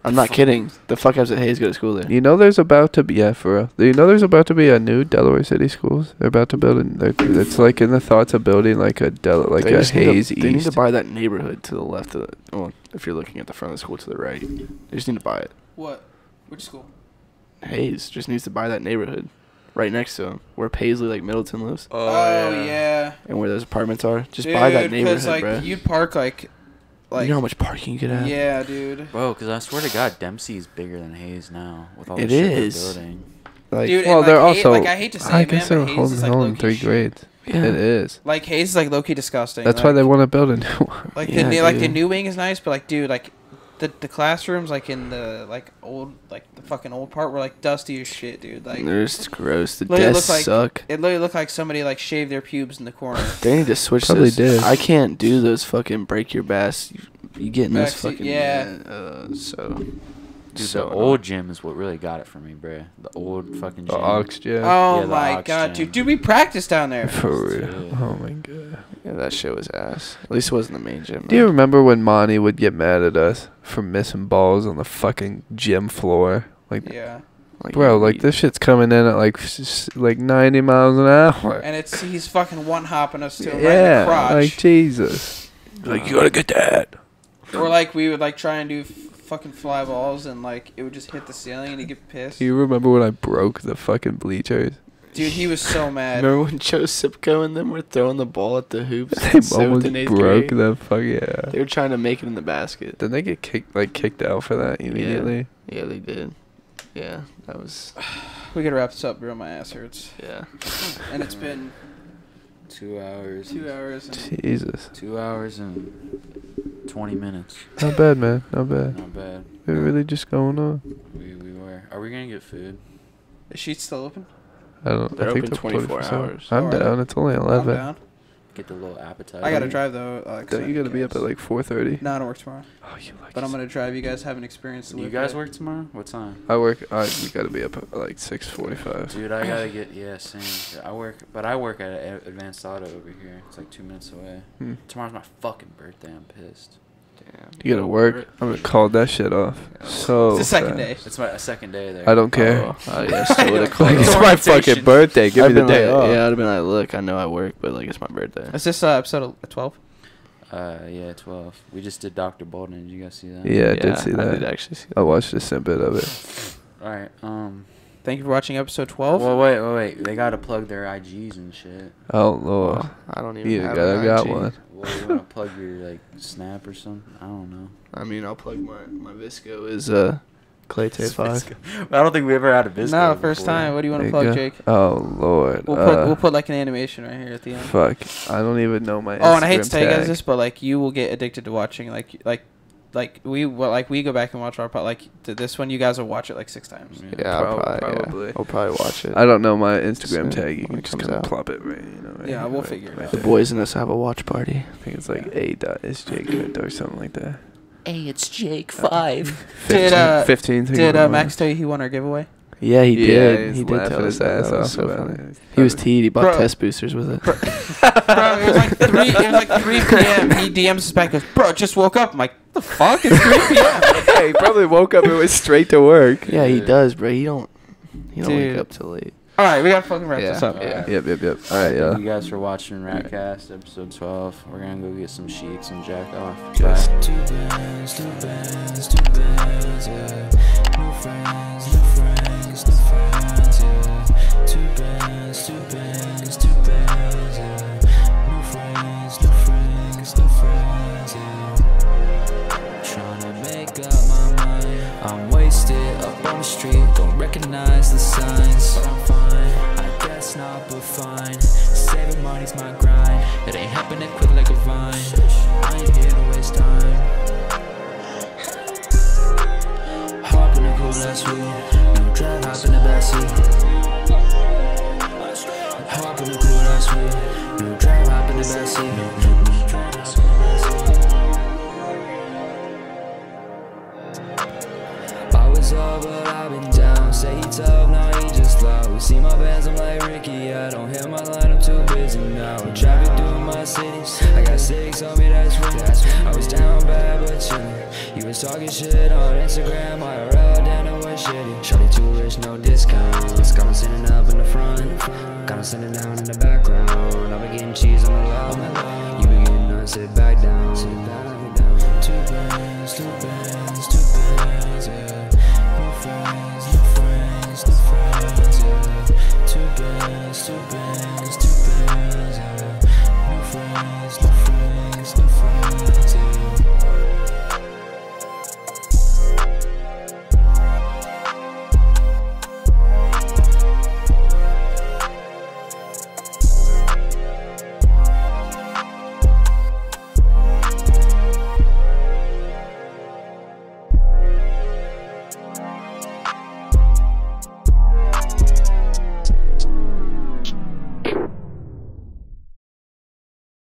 I'm not kidding. The fuck ups at Hayes go to school there. You know, there's about to be for real. You know, there's about to be a new Delaware City schools. They're about to build. It's like in the thoughts of building like a They a just need to- Hayes They need to East. buy that neighborhood to the left of the. Well, if you're looking at the front of the school to the right, they just need to buy it. What? Which school? Hayes just needs to buy that neighborhood right next to him, where Paisley, like Middleton, lives, Oh, yeah. and where those apartments are. Just buy that neighborhood, like, bro. you'd park like You know how much parking you could have? yeah, dude. Bro, because I swear to God, Dempsey is bigger than Hayes now with all It the shit they're is. building. Like, Dude, Well, and, they're like, also. I hate to say I it, man, guess they're but Hayes holding is, like, home in low-key 3 shit. grades. yeah. It is. Like Hayes is like low key disgusting. That's like, why they want to build a new one. like Yeah, the dude. new wing is nice, but like dude, like the classrooms like in the like old like the fucking old part were like dusty as shit, dude. Like They're just gross. The literally desks look like- suck. it literally looked like somebody like shaved their pubes in the corner. They need to switch Probably those. did. I can't do those fucking break your bass. You get in those Backseat, fucking yeah. so. Dude, so the old gym is what really got it for me, bruh. The old fucking The gym. Ox Gym. Oh Yeah, the my Ox god, Gym. dude, we practiced down there. For real. Yeah. Oh my god. Yeah, that shit was ass. At least it wasn't the main gym. Do you remember when Monty would get mad at us for missing balls on the fucking gym floor? Like, Yeah, bro, like this shit's coming in at like 90 miles an hour. and he's fucking one hopping us to him right in Yeah, the crotch. like Jesus. Like you gotta get that. Or like we would like try and do fucking fly balls and like it would just hit the ceiling and he'd get pissed. You remember when I broke the fucking bleachers? Dude, he was so mad. Remember when Joe Sipko and them were throwing the ball at the hoops? They in 7th almost and 8th broke grade? the fuck yeah. They were trying to make it in the basket. Didn't they get kicked out for that immediately? Yeah, they did. Yeah, that was. We gotta wrap this up, bro. My ass hurts. Yeah. And it's been 2 hours. 2 hours. And Jesus. 2 hours and 20 minutes. Not bad, man. Not bad. Not bad. We're really just going on. We were. Are we gonna get food? is she still open? I don't. They're I think open 24 24/7. hours. I'm Alright. down. It's only I'm 11. down. Get the little appetizer. I gotta drive though. 'cause Don't you I gotta be up at can't- like 4:30? No, I don't work tomorrow. Oh, you like. But I'm gonna drive. You guys haven't experienced the You whip guys yet. work tomorrow? What time? I work. We gotta be up at like 6:45. Dude, I gotta get same. I work at Advanced Auto over here. It's like 2 minutes away. Hmm. Tomorrow's my fucking birthday. I'm pissed. Damn. You gotta work. I'm gonna call that shit off. So. It's the second fast. day. It's my second day there. I don't care. Oh, yeah, still would've called Like, it. it's my fucking birthday. Give me I'd the been day like, off. Yeah, I'd have been like, look, I know I work, but like it's my birthday. Is this episode 12? Yeah, 12. We just did Dr. Bolden. Did you guys see that? Yeah, I did see I that. did actually see that. I watched a snippet of it. All right. Thank you for watching episode 12. Well, wait. They gotta plug their IGs and shit. Oh lord. Well, I don't even You have got an got IG. one. Well, you wanna plug your like Snap or something? I don't know. I mean, I'll plug my Visco is Clay Tay 5. I don't think we ever had a Visco. No, first before. time. What do you want There to you plug, go. Jake? Oh lord. We'll put like an animation right here at the end. Fuck. I don't even know my. Oh, and I hate Instagram to tell you guys tag. this, but like you will get addicted to watching we go back and watch our pod, like this one. You guys will watch it like 6 times. Yeah, Probably. Yeah. I'll probably watch it. I don't know my Instagram Soon, tag. You when can it just comes come and out. plop it right. You know. Right Yeah, here, we'll right- figure it right out. The there. boys in us have a watch party. I think it's like a.sjgood or something like that. Hey, it's Jake 5. 15 15. Did Max tell you he won our giveaway? Yeah, he did. he's He did laughing tell us his that. ass That was off so about funny. it. He was teed. He bought Bro. test boosters with it. Bro, it was like 3 p.m. He DMs us back, goes, bro, just woke up. I'm like, the fuck? It's 3 p.m. Yeah, he probably woke up and went straight to work. Yeah, he does, bro. He don't Dude. wake up till late. All right, we got to fucking wrap Yeah. this up. Yeah. Yep. All right, Thank you yeah. guys for watching RatCast episode 12. We're gonna go get some sheets and jack off. Yes. Bye. Two bands, yeah. New friends, yeah. Two bands, yeah. New friends, yeah. Tryna make up my mind. I'm wasted up on the street, don't recognize the signs. But I'm fine, I guess not, but fine. Saving money's my grind. It ain't happening quick like a vine. I ain't here to waste time. Hop in the cool last week. No drive, hop in the backseat. Hop in the cool last week. No drive, hop in the backseat. No drive, hop in the backseat. I was up, but I've been down. Say he tough, now he just loud. See my bands, I'm like Ricky. I don't hit my line, I'm too busy now. Driving through my city, I got 6 on me, that's right. I was down bad, but chillin'. You was talking shit on Instagram, IRL, then it was shitty. Shawty too rich, no discounts. Got 'em sitting up in the front, got 'em sitting down in the background. I be getting cheese on the low, you be getting none, sit back down. Two bands, yeah. New friends, yeah. Two bands,